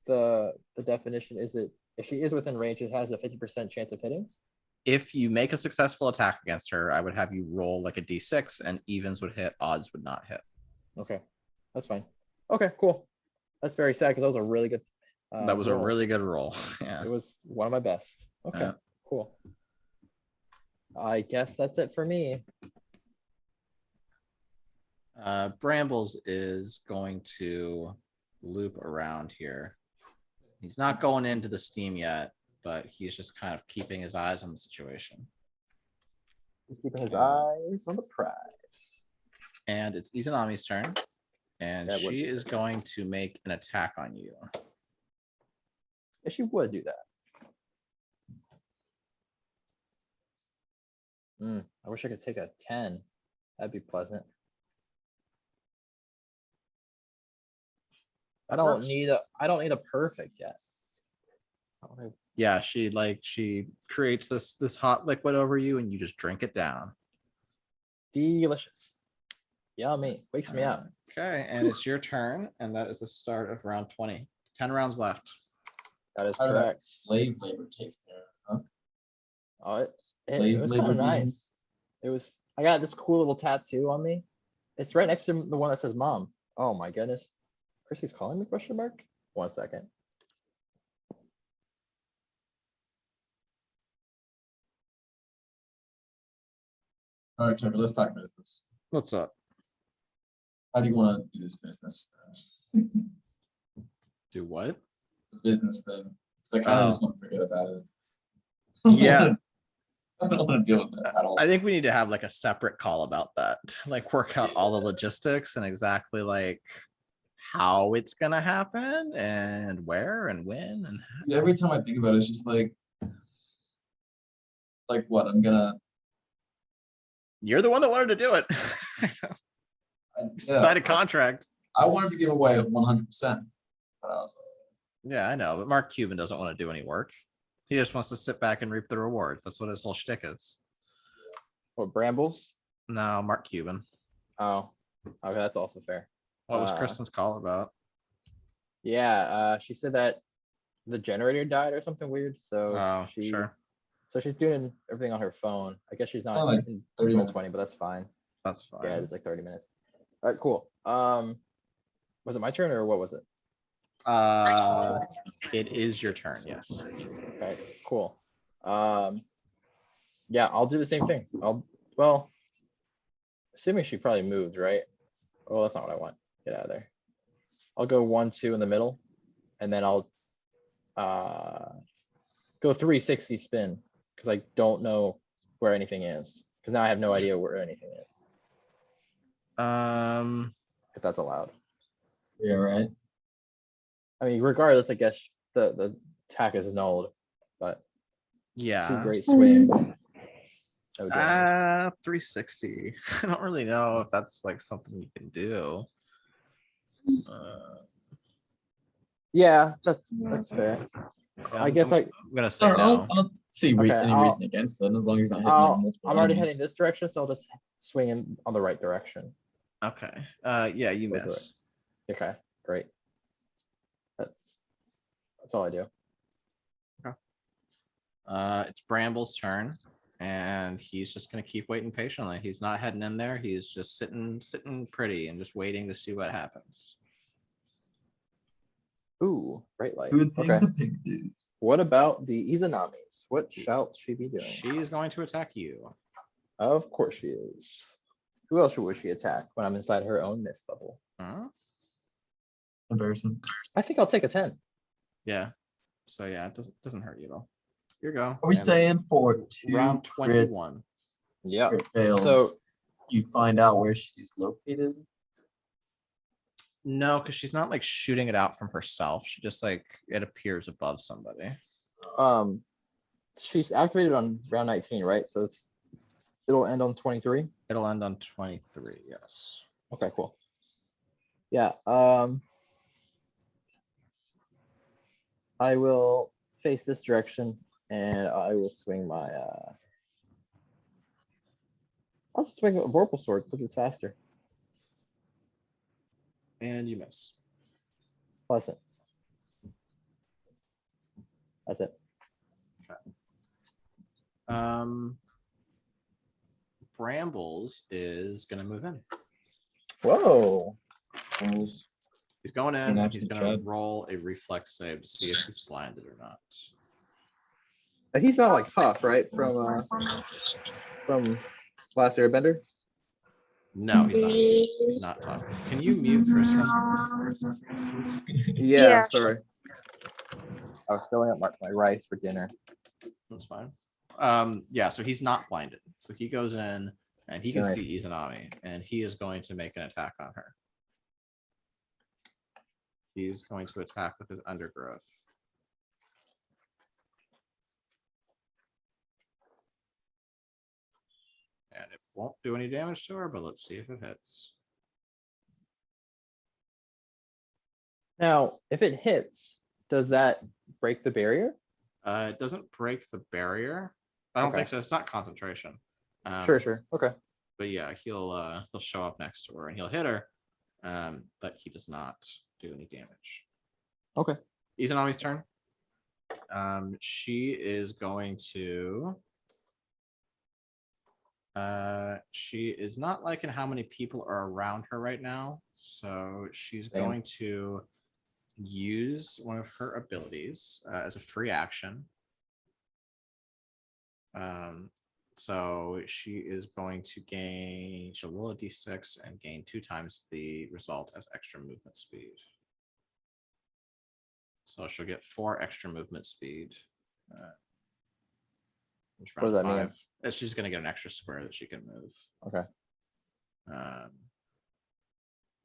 the definition, is it if she is within range, it has a 50% chance of hitting? If you make a successful attack against her, I would have you roll like a d6, and evens would hit, odds would not hit. Okay, that's fine. Okay, cool. That's very sad because that was a really good. That was a roll. really good roll. Yeah. It was one of my best. Okay, Yeah. cool. I guess that's it for me. Brambles is going to loop around here. He's not going into the steam yet, but he's just kind of keeping his eyes on the situation. He's keeping his eyes on the prize. And it's Izanami's turn. And That would she be is going to make an attack on you. If she would do that. I wish I could take a 10. That'd be pleasant. I don't need a perfect yet. Yeah, she creates this hot liquid over you, and you just drink it down. Delicious. Yummy. Wakes me up. Okay, and it's your turn, and that is the start of round 20. 10 rounds left. That is How did that correct. slave labor taste there? Huh? Oh, it Slave was labor kind of nice. beans? It was. I got this cool little tattoo on me. It's right next to the one that says "Mom." Oh my goodness. Chrissy's calling me? Question mark. 1 second. All right, Trevor, let's talk business. What's up? How do you want to do this business? Do what? The business thing. So I kind of just want to forget about it. Yeah. I don't want to deal with that at all. I think we need to have like a separate call about that. Like work out all the logistics and exactly like how it's gonna happen and where and when and Dude, every time I think about it, it's just like what I'm gonna. you're the one that wanted to do it. Sign a contract. I wanted to give away 100%. But I was Yeah, I know, but Mark Cuban doesn't want to do any work. He just wants to sit back and reap the rewards. That's what his whole shtick is. What, Brambles? No, Mark Cuban. Oh, okay, that's also fair. What was Kristen's call about? Yeah, she said that the generator died or something weird. So Oh, sure. So she's doing everything on her phone. I guess she's not like in 30 roll minutes. 20, but that's fine. That's fine. Yeah, it's like 30 minutes. All right, cool. Was it my turn or what was it? It is your turn, yes. Okay, cool. Yeah, I'll do the same thing. Well, assuming she probably moved, right? Oh, that's not what I want. Get out of there. I'll go 1, 2 in the middle, and then I'll go 360 spin because I don't know where anything is. Because now I have no idea where anything is. If that's allowed. Yeah, right. I mean, regardless, I guess the attack is annulled, but two yeah. great swings. No damage. 360. I don't really know if that's like something you can do. Yeah, that's fair. I guess I'm gonna say no. I don't see Okay, any I'll- reason against it as long as he's not hitting like multiple I'm already enemies. heading this direction, so I'll just swing in on the right direction. Okay. Yeah, you Go through miss. Okay, great. That's all I do. It's Bramble's turn, and he's just gonna keep waiting patiently. He's not heading in there. He's just sitting pretty and just waiting to see what happens. Ooh, bright light. Good things Okay. a pig do. What about the Izanamis? What shall she be doing? She is going to attack you. Of course she is. Who else would she attack when I'm inside her own mist bubble? Huh? Embarrassing. I think I'll take a 10. Yeah. So yeah, it doesn't hurt you at all. Here you go. Are we And saying for round two crit 21? Yeah. fails, So you find out where she's located? No, because she's not like shooting it out from herself. She just like it appears above somebody. she's activated on round 19, right? So it'll end on 23. It'll end on 23. Yes. Okay, cool. Yeah. I will face this direction and I will swing my I'll just swing a Vorpal sword because it's faster. And you miss. Pleasant. That's it. Brambles is gonna move in. Whoa. Rolls. He's going in. An He's absolute gonna chud. roll a reflex save to see if he's blinded or not. But he's not like tough, right? From last Airbender. No, he's not tough. Can you mute Kristen? Yeah, sorry. I was filling up my rice for dinner. That's fine. Yeah, so he's not blinded. So he goes in and he can Nice. see Izanami, and he is going to make an attack on her. He's going to attack with his undergrowth. And it won't do any damage to her, but let's see if it hits. Now, if it hits, does that break the barrier? It doesn't break the barrier. I don't Okay. think so. It's not concentration. Sure. Okay. But yeah, he'll show up next to her and he'll hit her. But he does not do any damage. Okay. Izanami's turn. She is going to. She is not liking how many people are around her right now, so she's Damn. going to use one of her abilities as a free action. So she is going to gain. She'll roll a d6 and gain 2 times the result as extra movement speed. So she'll get 4 extra movement speed. Which What does round that mean? 5. She's going to get an extra square that she can move. Okay.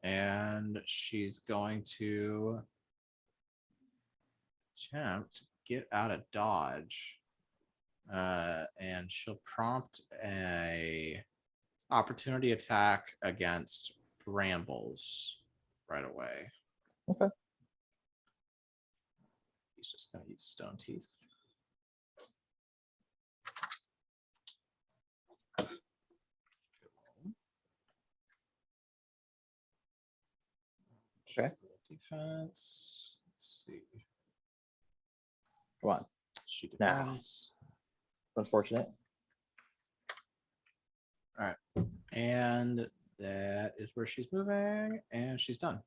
And she's going to attempt to get out of dodge. And she'll prompt a opportunity attack against Brambles right away. Okay. He's just going to use Stone Teeth. Okay. Defense. Let's see. Come on. She Nah. defends. Unfortunate. All right. And that is where she's moving, and she's done.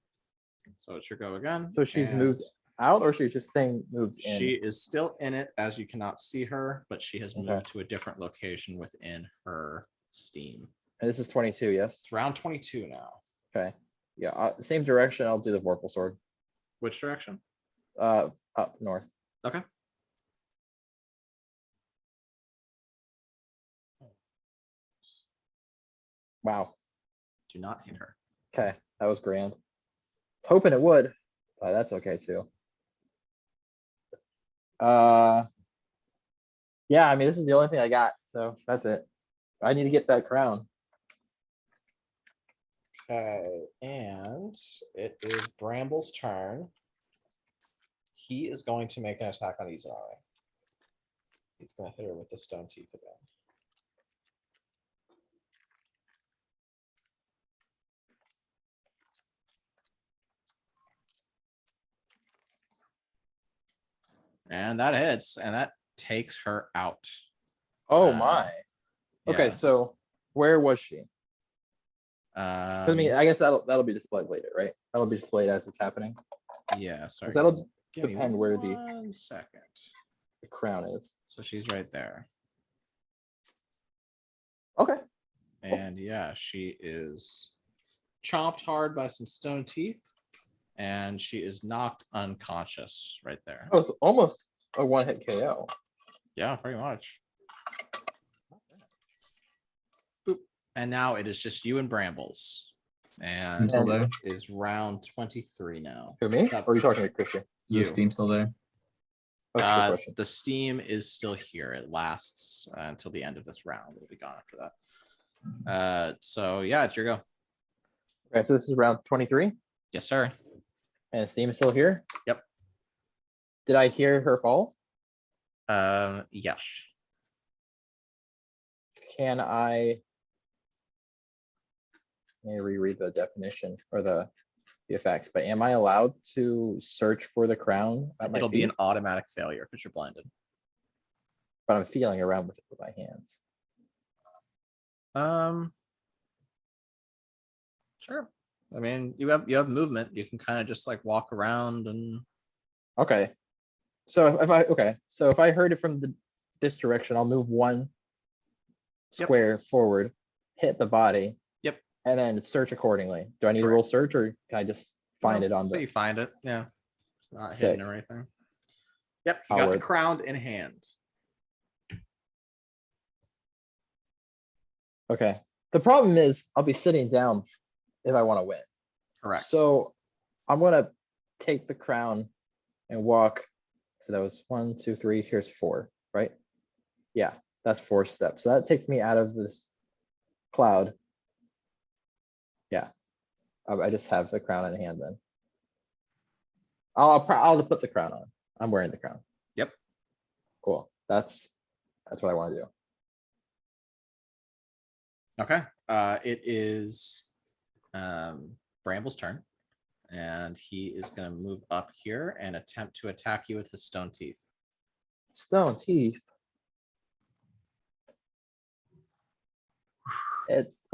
So it's your go again. So she's and moved out, or she's just staying moved in? She is still in it, as you cannot see her, but she has Okay. moved to a different location within her Steam. And this is 22, yes? It's round 22 now. Okay. Yeah, same direction. I'll do the Vorpal sword. Which direction? Up north. Okay. Wow. Do not hit her. Okay, that was grand. Hoping it would, but that's okay too. Yeah, I mean, this is the only thing I got, so that's it. I need to get that crown. Okay, and it is Bramble's turn. He is going to make an attack on Izanari. He's going to hit her with the stone teeth again. And that hits, and that takes her out. Oh my. Okay, Yes. so where was she? I mean, I guess that'll be displayed later, right? That'll be displayed as it's happening. yeah, sorry. That'll Give me depend where the 1 second. crown is. So she's right there. Okay. And yeah, she is chomped hard by some stone teeth, and she is knocked unconscious right there. Oh, it's almost a one-hit KO. Yeah, pretty much. Boop. And now it is just you and Brambles. And Still there? it is round 23 now. Who, me? Or are you talking to Christian? Is the Steam still there? That's the question. The steam is still here. It lasts until the end of this round. It'll be gone after that. So yeah, it's your go. Okay, so this is round 23, Yes, sir. and Steam is still here. Yep. Did I hear her fall? Yes. Can I? Let me reread the definition or the effect. But am I allowed to search for the crown at my It'll be feet? an automatic failure because you're blinded. But I'm feeling around with it with my hands. Sure. I mean, you have movement. You can kind of just like walk around and Okay. So if I heard it from this direction, I'll move one Yep. square forward, hit the body. Yep. And then search accordingly. Do I need to Correct. roll search, or can I just find No, it on so the? you find it. Yeah. It's not Sick. hidden or anything. Yep. You I'll got the work. crown in hand. Okay. The problem is I'll be sitting down if I want to win. Correct. So I'm gonna take the crown and walk. So that was 1, 2, 3. Here's 4, right? Yeah, that's 4 steps. So that takes me out of this cloud. Yeah, I just have the crown in hand then. I'll put the crown on. I'm wearing the crown. Yep. Cool. That's what I want to do. Okay. It is Bramble's turn. And he is going to move up here and attempt to attack you with his stone teeth. Stone teeth.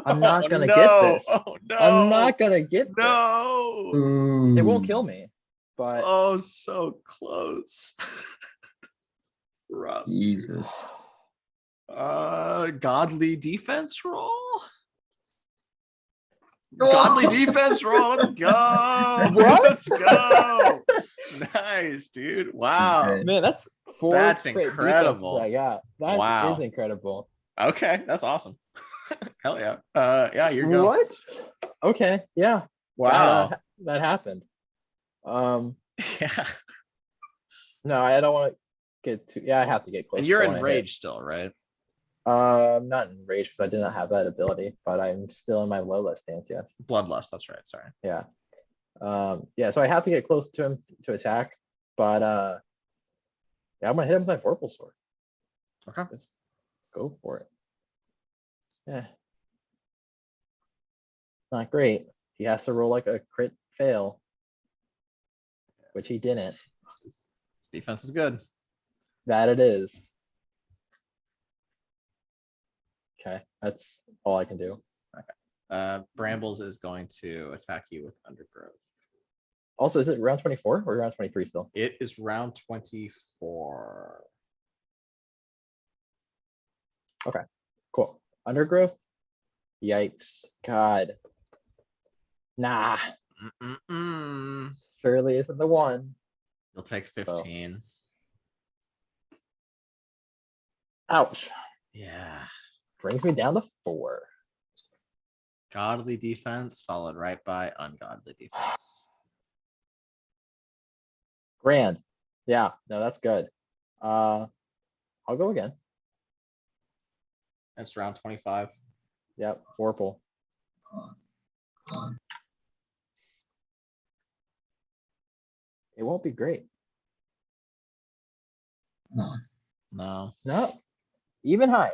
I'm not gonna get this. Oh no! I'm not gonna get this. No! It won't kill me, but Oh, so close. Rough. Jesus. Godly defense roll. Oh. Godly defense roll. Let's go. What? Let's go. Nice, dude. Wow. Okay. man, that's 4 That's crit defenses incredible. I got. That is Wow. incredible. Okay, that's awesome. Hell yeah. Yeah, you're going. What? Okay, yeah. Wow. That happened. Yeah. No, I don't want to get too. Yeah, I have to get close. And you're if I wanna hit. enraged still, right? Not enraged because I did not have that ability, but I'm still in my Lola stance. Yes. Bloodlust. That's right. Sorry. Yeah. Yeah. So I have to get close to him to attack, but yeah, I'm gonna hit him with my Vorpal sword. Okay. Just go for it. Yeah. Not great. He has to roll like a crit fail, which he didn't. His defense is good. That it is. Okay, that's all I can do. Brambles is going to attack you with undergrowth. Also, is it round 24 or round 23 still? It is round 24. Cool. Undergrowth. Yikes. God. Nah, Mm-mm-mm. surely isn't the one. You'll take 15. Ouch. Yeah. Brings me down to 4. Godly defense followed right by ungodly defense. Grand. Yeah, no, that's good. I'll go again. It's round 25. Yep, Vorpal. Come on. It won't be great. Come on. No. No, even higher.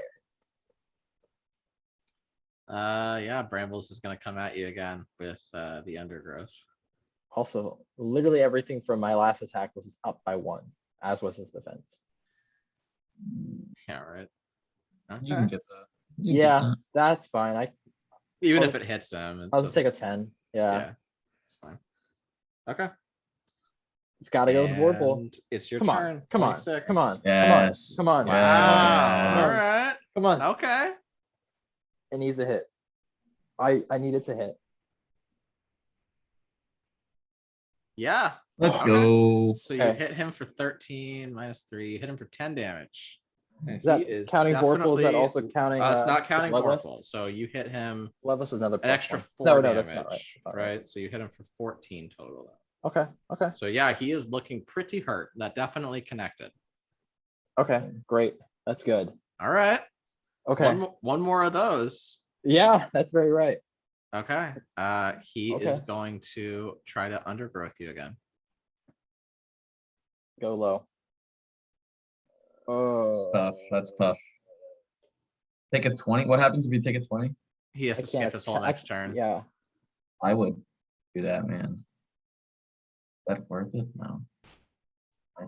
Yeah, Brambles is gonna come at you again with the undergrowth. Also, literally everything from my last attack was up by 1, as was his defense. Yeah, right. You can Okay. get that. You can get Yeah, that. that's fine. Even I'll if it just- hits him, I'll just take a 10. Yeah, yeah, it's fine. Okay. it's got to go with Vorpal. And it's your Come on, turn. come on, 26. come on, Yes. come on, come on, Wow. All Yes. right. come on. Okay. It needs to hit. I need it to hit. Yeah. Let's Okay. go. So you Okay. hit him for 13 minus 3. You hit him for 10 damage. And Is that he is counting Vorpal? Is that definitely- also counting? It's not counting Bloodlust? Vorpal. So you hit him Bloodlust is another an plus extra 1. 4 No, damage, that's not right. That's not right. right? So you hit him for 14 total. Okay, okay, So yeah, he is looking pretty hurt. That definitely connected. okay, great. That's good. All right. Okay, One more of those. yeah, that's very right. Okay. He is Okay. going to try to undergrowth you again. Go low. That's Oh, tough. That's tough. Take a 20. What happens if you take a 20? He has I to skip can't his whole atta- next turn. Yeah, I would do that, man. Is that worth it? No.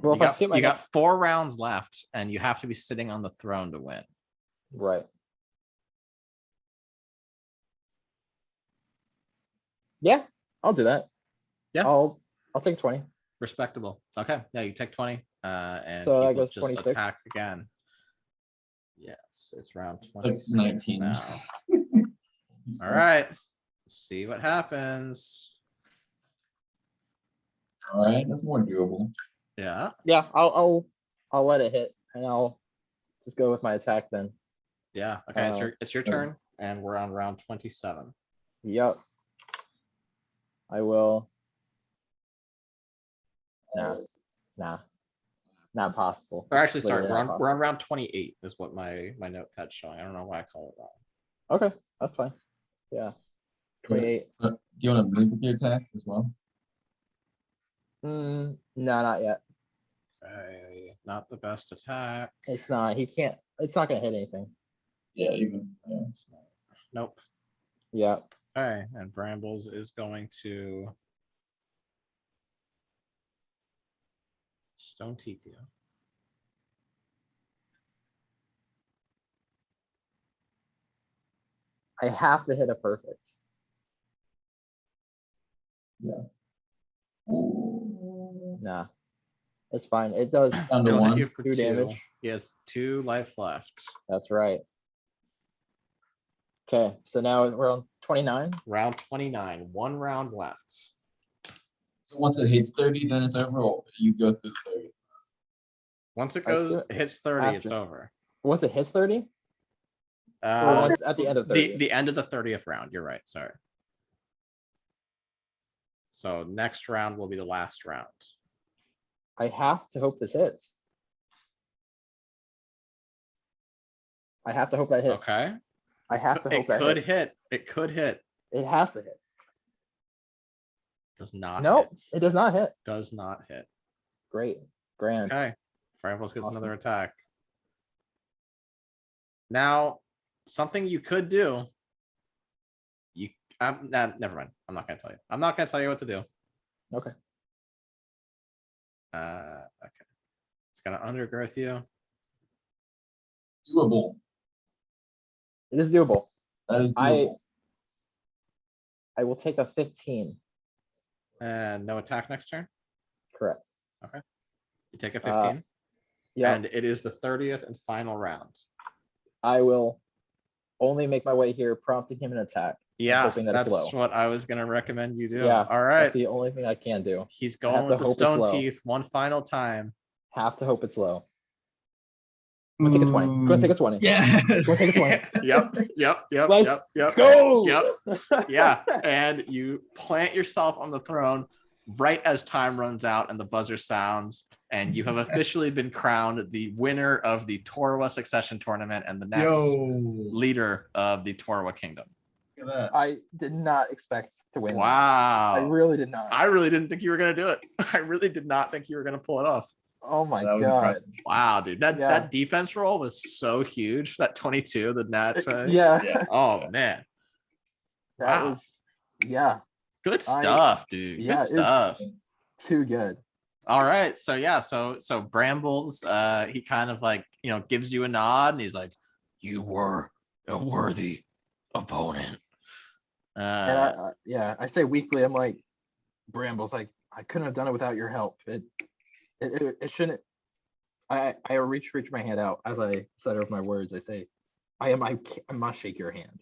well, You if I skip my got next, 4 rounds left, and you have to be sitting on the throne to win. right. Yeah, I'll do that. Yeah. I'll take 20. Respectable. Okay. Yeah, you take 20. And So he that will goes just 26. attack again. Yes, it's round That's 26 19. now. All right. Let's see what happens. All right, that's more doable. Yeah. Yeah, I'll let it hit, and I'll just go with my attack then. Yeah. Okay. It's your okay. turn, and we're on round 27. Yep. I will. Nah, not possible. Or actually, It's sorry, literally not we're on round 28 is what my notepad's showing. I don't know why I call it wrong. possible. Okay, that's fine. Yeah. 28. Do you want to move with your attack as well? No, not yet. Okay, not the best attack. It's not. He can't. It's not gonna hit anything. Yeah, even. Yeah. Nope. Yeah. Okay, and Brambles is going to stone teeth you. I have to hit a perfect. Ooh. Nah, it's fine. It does. Down to It'll hit one. you for 2 2 damage. He has 2 life left. That's right. Okay, so now we're on 29. Round 29. 1 round left. So once it hits 30, then it's over. Or you go through the 30. Once it I goes assume hits 30, it's after. over. Once it hits 30, or Uh, once at the end of 30. the end of the 30th round. You're right. Sorry. So next round will be the last round. I have to hope this hits. I have to hope that hits. Okay. I have to hope It that could hits. hit. It could hit. It has to hit. Does not. No, hit. it does not hit. Does not hit. Great. Grand. Okay. Brambles gets Awesome. another attack. Now, something you could do. Never mind. I'm not gonna tell you. I'm not gonna tell you what to do. Okay. Okay. It's gonna undergrowth you. Doable. It is doable. That is I doable. will take a 15. And no attack next turn. Correct. You take a 15. Yeah, And it is the 30th and final round. I will only make my way here, prompting him an attack. Yeah, hoping that it's that's low. what I was gonna recommend you do. Yeah, All right. That's the only thing I can do. He's I have going to with the hope it's stone low. teeth one final time. Have to hope it's low. I'm gonna take a 20. I'm gonna take a 20. Yes. I'm gonna take a 20. Yep. Let's Yep. Go. Yep. Yeah. And you plant yourself on the throne right as time runs out and the buzzer sounds, and you have officially been crowned the winner of the Torwa Succession Tournament and the next leader of the Torwa Kingdom. Look at that. I did not expect to win. Wow. I really did not. I really didn't think you were going to do it. I really did not think you were going to pull it off. Oh my That was god. impressive. Wow, dude. Yeah. That defense roll was so huge. That 22, the net. Yeah. Yeah. Oh, man. That Wow. was Good stuff, dude. yeah, Good it was- stuff. too good. All right. So yeah, so Brambles, he kind of like, gives you a nod and he's like, you were a worthy opponent. And I say weekly, I'm like, Brambles, like I couldn't have done it without your help. It shouldn't. I reach my hand out as I stutter my words. I say, I must shake your hand.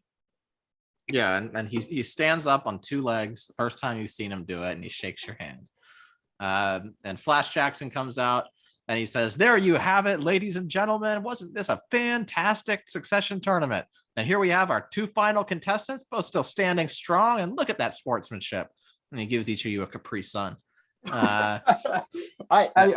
Yeah, and he stands up on two legs the first time you've seen him do it, and he shakes your hand. And Flash Jackson comes out and he says, there you have it, ladies and gentlemen. Wasn't this a fantastic succession tournament? And here we have our two final contestants, both still standing strong. And look at that sportsmanship. And he gives each of you a Capri Sun. I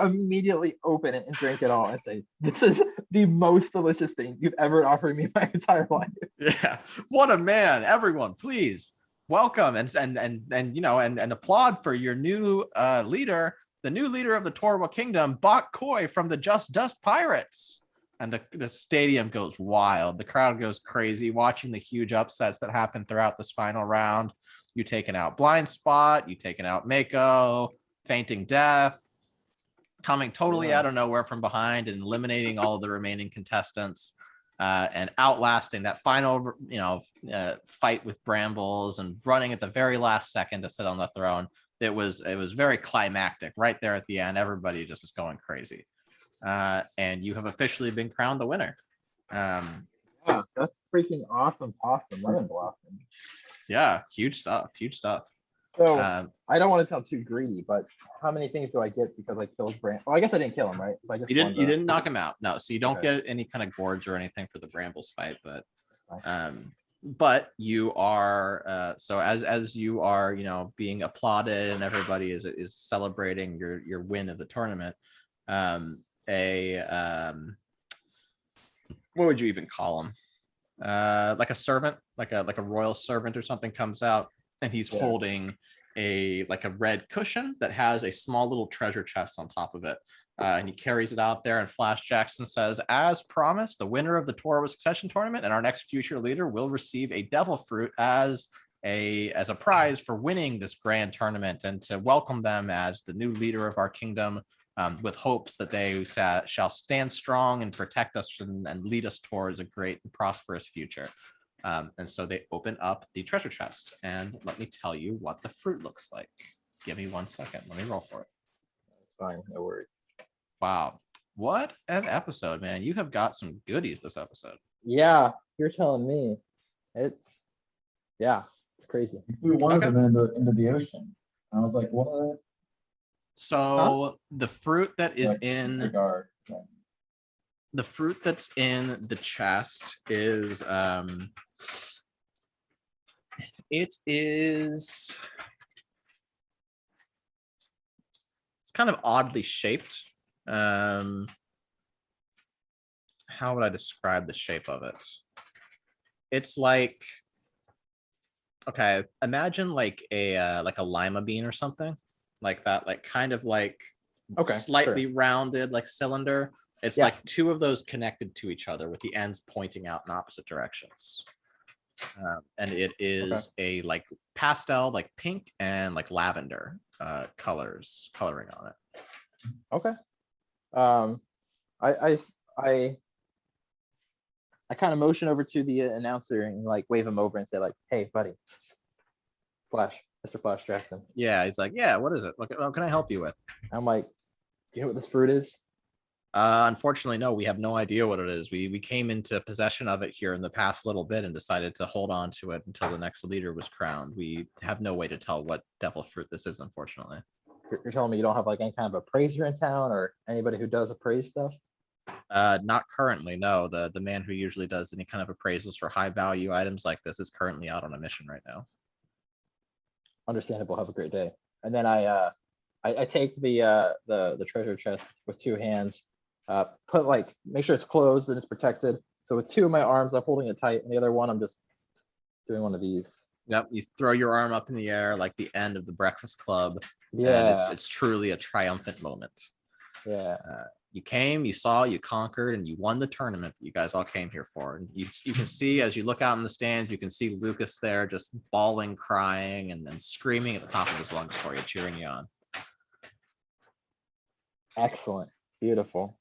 immediately open it and drink it all and say, this is the most delicious thing you've ever offered me my entire life. Yeah, what a man! Everyone, please welcome and applaud for your new leader, the new leader of the Torwa Kingdom, Bok Koi from the Just Dust Pirates. And the stadium goes wild. The crowd goes crazy watching the huge upsets that happen throughout this final round. You taking out Blind Spot, you taking out Mako, Fainting Death, coming totally out of nowhere from behind and eliminating all of the remaining contestants, and outlasting that final, fight with Brambles and running at the very last second to sit on the throne. It was very climactic right there at the end. Everybody just is going crazy. And you have officially been crowned the winner. Yeah, that's freaking awesome. Lemon blossom. Yeah, huge stuff. So Um, I don't want to sound too greedy, but how many things do I get because I killed Bram? Well, I guess I didn't kill him, right? So I just you won didn't knock him out. No, so you don't Okay. get any kind of gourds or anything for the Brambles fight, but Fine. but you are so as you are, being applauded and everybody is celebrating your win of the tournament. What would you even call him? Like a servant, like a royal servant or something comes out, and he's holding a red cushion that has a small little treasure chest on top of it. And he carries it out there, and Flash Jackson says, as promised, the winner of the Torwa Succession Tournament and our next future leader will receive a devil fruit as a prize for winning this grand tournament, and to welcome them as the new leader of our kingdom, with hopes that they shall stand strong and protect us and lead us towards a great and prosperous future. And so they open up the treasure chest, and let me tell you what the fruit looks like. Give me 1 second. Let me roll for it. Fine, no worries. Wow. What an episode, man. You have got some goodies this episode. Yeah, you're telling me. It's crazy. You threw one of them into the ocean. I was like, what? So the fruit that is Like, in cigar thing. the fruit that's in the chest is it's kind of oddly shaped. How would I describe the shape of it? It's like, okay, imagine like a lima bean or something like that, like kind of like slightly rounded, like cylinder. It's like two of those connected to each other with the ends pointing out in opposite directions. And it is a like pastel, like pink and like lavender coloring on it. Okay. I kind of motion over to the announcer and like wave him over and say like, hey buddy, Mr. Flash Jackson. Yeah, he's like, yeah, what is it? What can I help you with? I'm like, do you know what this fruit is? Unfortunately, no, we have no idea what it is. We came into possession of it here in the past little bit and decided to hold on to it until the next leader was crowned. We have no way to tell what devil fruit this is, unfortunately. You're telling me you don't have like any kind of appraiser in town or anybody who does appraise stuff? Not currently, no. The man who usually does any kind of appraisals for high value items like this is currently out on a mission right now. Understandable. Have a great day. And then I take the treasure chest with two hands, make sure it's closed and it's protected. So with two of my arms, I'm holding it tight, and the other one, I'm just doing one of these. Yep, you throw your arm up in the air like the end of the Breakfast Club. Yeah, And it's truly a triumphant moment. yeah. You came, you saw, you conquered, and you won the tournament that you guys all came here for. And you can see, as you look out in the stands, you can see Lucas there just bawling, crying, and then screaming at the top of his lungs for you, cheering you on. Excellent. Beautiful.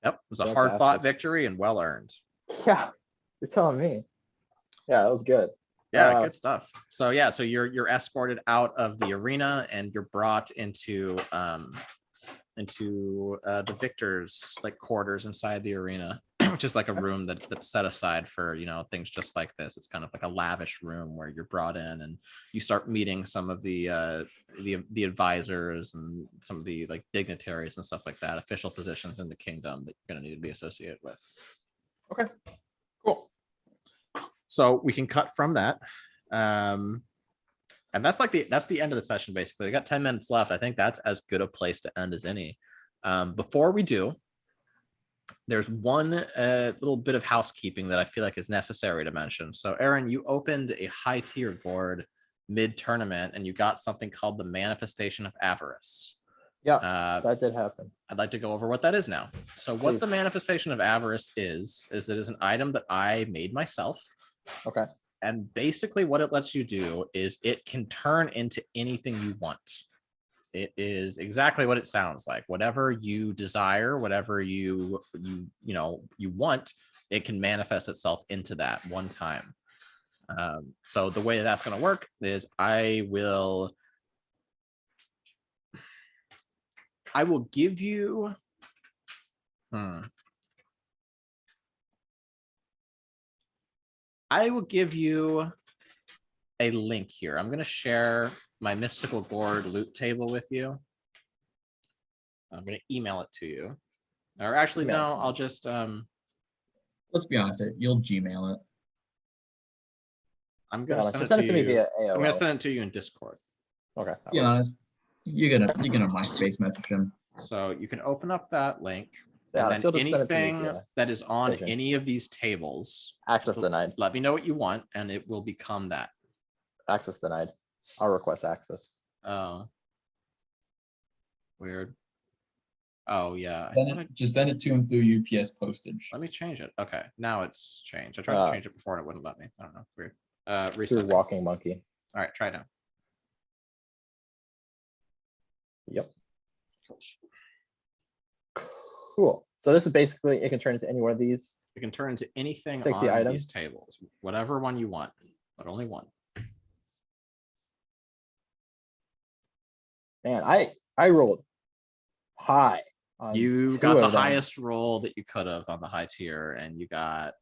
Yep, it was a Fantastic. hard-fought victory and well-earned. Yeah, you're telling me. Yeah, that was good. Yeah, good stuff. So yeah, so you're escorted out of the arena and you're brought into the victors like quarters inside the arena, which is like a room that's set aside for, you know, things just like this. It's kind of like a lavish room where you're brought in and you start meeting some of the advisors and some of the like dignitaries and stuff like that, official positions in the kingdom that you're going to need to be associated with. Okay, cool. So we can cut from that. And that's the end of the session, basically. We got 10 minutes left. I think that's as good a place to end as any. Before we do, there's one little bit of housekeeping that I feel like is necessary to mention. So Aaron, you opened a high tier board mid-tournament and you got something called the Manifestation of Avarice. Yeah, that did happen. I'd like to go over what that is now. So what the Please. Manifestation of Avarice is it is an item that I made myself. Okay. And basically what it lets you do is it can turn into anything you want. It is exactly what it sounds like. Whatever you desire, whatever you want, it can manifest itself into that one time. So the way that's going to work is I will give you I will give you a link here. I'm going to share my mystical board loot table with you. I'm going to email it to you. Or actually, no, I'll just... Let's be honest, you'll Gmail it. I'm going to send it to me via AOL. I'm going to send it to you in Discord. Okay. Be honest, you're gonna MySpace message him. So you can open up that link. Yeah, and then anything that is on Vision. any of these tables, Access denied. let me know what you want, and it will become that. Access denied. I'll request access. Oh. Weird. Oh, yeah. Just send it to him through UPS postage. Let me change it. Okay, now it's changed. I tried to change it before and it wouldn't let me. I don't know. Weird. Through Resend. Walking Monkey. All right, try now. Yep. Cool. So this is basically, it can turn into any one of these. You can turn into anything 60 on items. these tables, whatever one you want, but only one. Man, I rolled high. On You two got the of them. highest roll that you could have on the high tier, and you got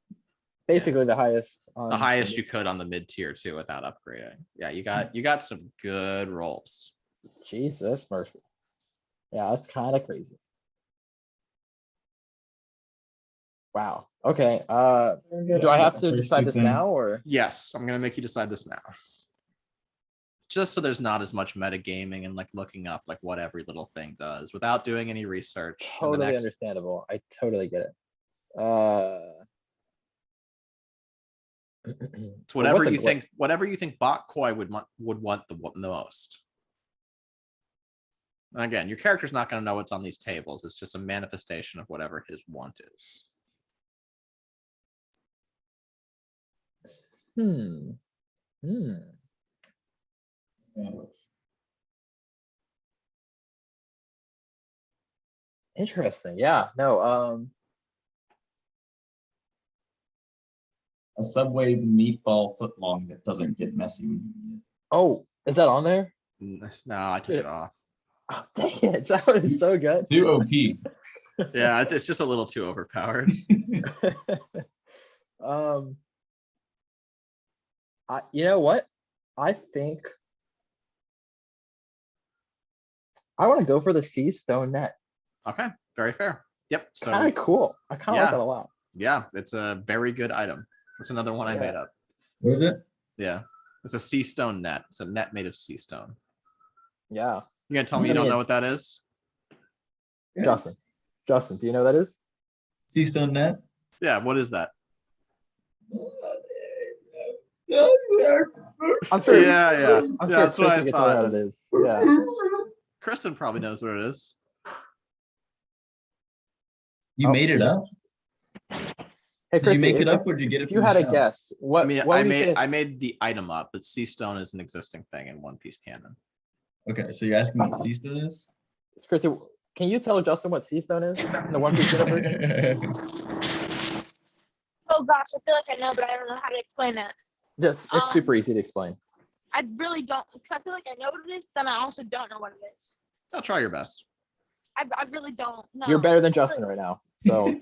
Basically the highest. On the highest you could on the mid tier too without upgrading. Yeah, you got some good rolls. Jesus Murphy. Yeah, that's kind of crazy. Wow. Okay. Do I have to decide this now or? Yes, I'm gonna make you decide this now. Just so there's not as much metagaming and like looking up like what every little thing does without doing any research. Totally understandable. I totally get it. It's whatever you think Bot Koi would want the most. And again, your character's not going to know what's on these tables. It's just a manifestation of whatever his want is. Interesting. Yeah. No. A Subway meatball footlong that doesn't get messy. Oh, is that on there? No, I took it off. Oh, dang it. That one is so good. Too OP. Yeah, it's just a little too overpowered. You know what? I think I want to go for the sea stone net. Okay, very fair. Yep. So Kind of cool. I kind of Yeah. like that a lot. yeah, it's a very good item. It's another one I Yeah. made up. What is it? Yeah. It's a sea stone net. It's a net made of sea stone. Yeah. You gonna tell me I you don't mean, know what that is? Yeah. Justin, do you know what that is? Sea stone net. Yeah, what is that? I'm sure. Yeah. I'm Yeah, sure that's what I Kristen can tell you thought. what it is. Yeah. Kristen probably knows what it is. You Oh. made it up? Hey, Did you Kristen, make it up or did you get it if from you the had a show? guess, what? I mean, what I would you say? I made the item up, but sea stone is an existing thing in One Piece canon. Okay, so you're asking what sea stone is? Chrissy, can you tell Justin what sea stone is in the One Piece universe? Oh gosh, I feel like I know, but I don't know how to explain it. It's super easy to explain. I really don't, because I feel like I know what it is, then I also don't know what it is. I'll try your best. I really don't know. You're better than Justin right now. So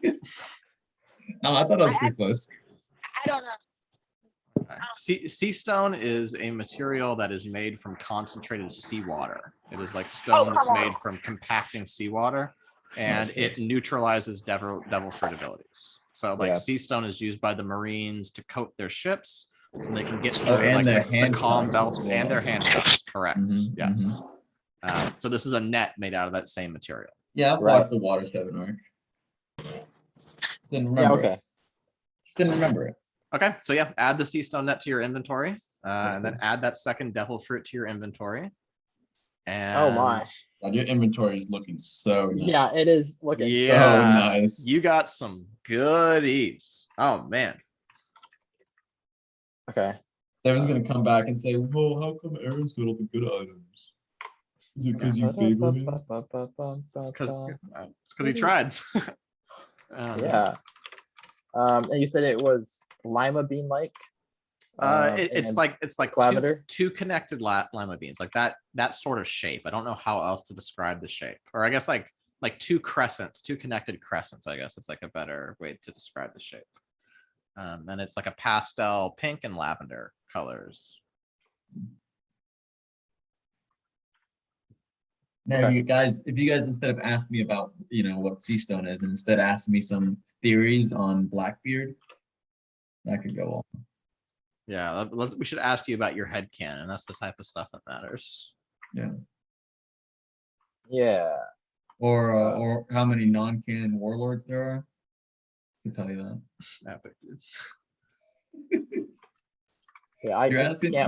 Oh, I thought I was pretty close. I don't know. Sea stone is a material that is made from concentrated seawater. It is like stone that's made from compacting seawater, and it neutralizes devil fruit abilities. So like Yeah. sea stone is used by the Marines to coat their ships so they can get through Oh, and like their the calm handcuffs belts as and well. their handcuffs. Correct. Mhm, Yes. So this is a net made out of that same material. Yeah, I've Right. watched the Water 7 arc. Didn't yeah, remember okay. it. Didn't remember it. Okay, so yeah, add the sea stone net to your inventory, and then cool. add that second devil fruit to your inventory. And Oh my. God, your inventory is looking so nice. Yeah, it is looking. Yeah. So nice. You got some goodies. Oh man. Okay. Devin's gonna come back and say, "Well, how come Aaron's got all the good items? Is it because you favor him?" It's because he tried. Yeah. And you said it was lima bean like. It's and like lavender? two connected lima beans, like that sort of shape. I don't know how else to describe the shape, or I guess like two connected crescents. I guess it's like a better way to describe the shape. And it's like a pastel pink and lavender colors. Now, Okay. you guys, if you guys instead of ask me about what sea stone is, and instead ask me some theories on Blackbeard, that could go on. Yeah, we should ask you about your head canon. That's the type of stuff that matters. Yeah. Yeah. Or how many non-canon warlords there are. I can tell you that. Epic, dude. Yeah. You're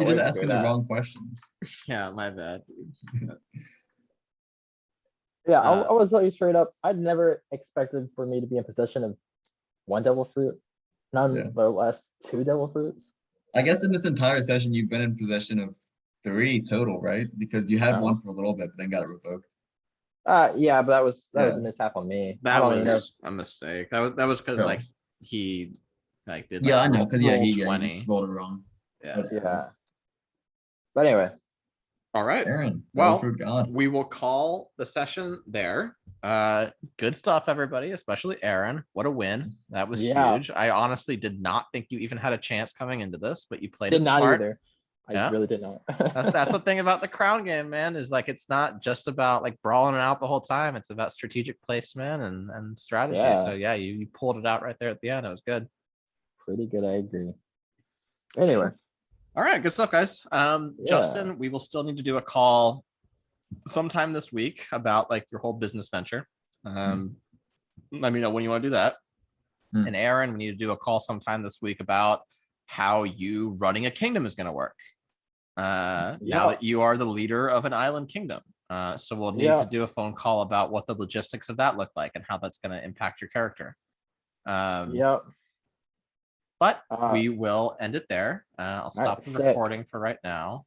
just asking the wrong questions. Yeah, my bad. Yeah, I was tell you straight up. I'd never expected for me to be in possession of one devil fruit, nonetheless two devil fruits. I guess in this entire session, you've been in possession of 3 total, right? Because you had one for a little bit, but then got it revoked. Yeah, but that was a mishap on me. That was a mistake. That was because like he did. Yeah, I know, because he 20. just rolled it wrong. Yeah. Yeah. But anyway. All right. Aaron, well, for God. We will call the session there. Good stuff, everybody, especially Aaron. What a win. That was huge. I honestly did not think you even had a chance coming into this, but you played it smart. Either. I really did not. that's the thing about the crown game, man, is like it's not just about like brawling it out the whole time. It's about strategic placement and strategy. Yeah. So yeah, you pulled it out right there at the end. It was good. Pretty good, I agree. Anyway. All right, good stuff, guys. Justin, we will still need to do a call sometime this week about like your whole business venture. Let me know when you want to do that. And Aaron, we need to do a call sometime this week about how you running a kingdom is going to work. Now that you are the leader of an island kingdom. So we'll need to do a phone call about what the logistics of that look like and how that's going to impact your character. But we will end it there. I'll stop the recording for right now.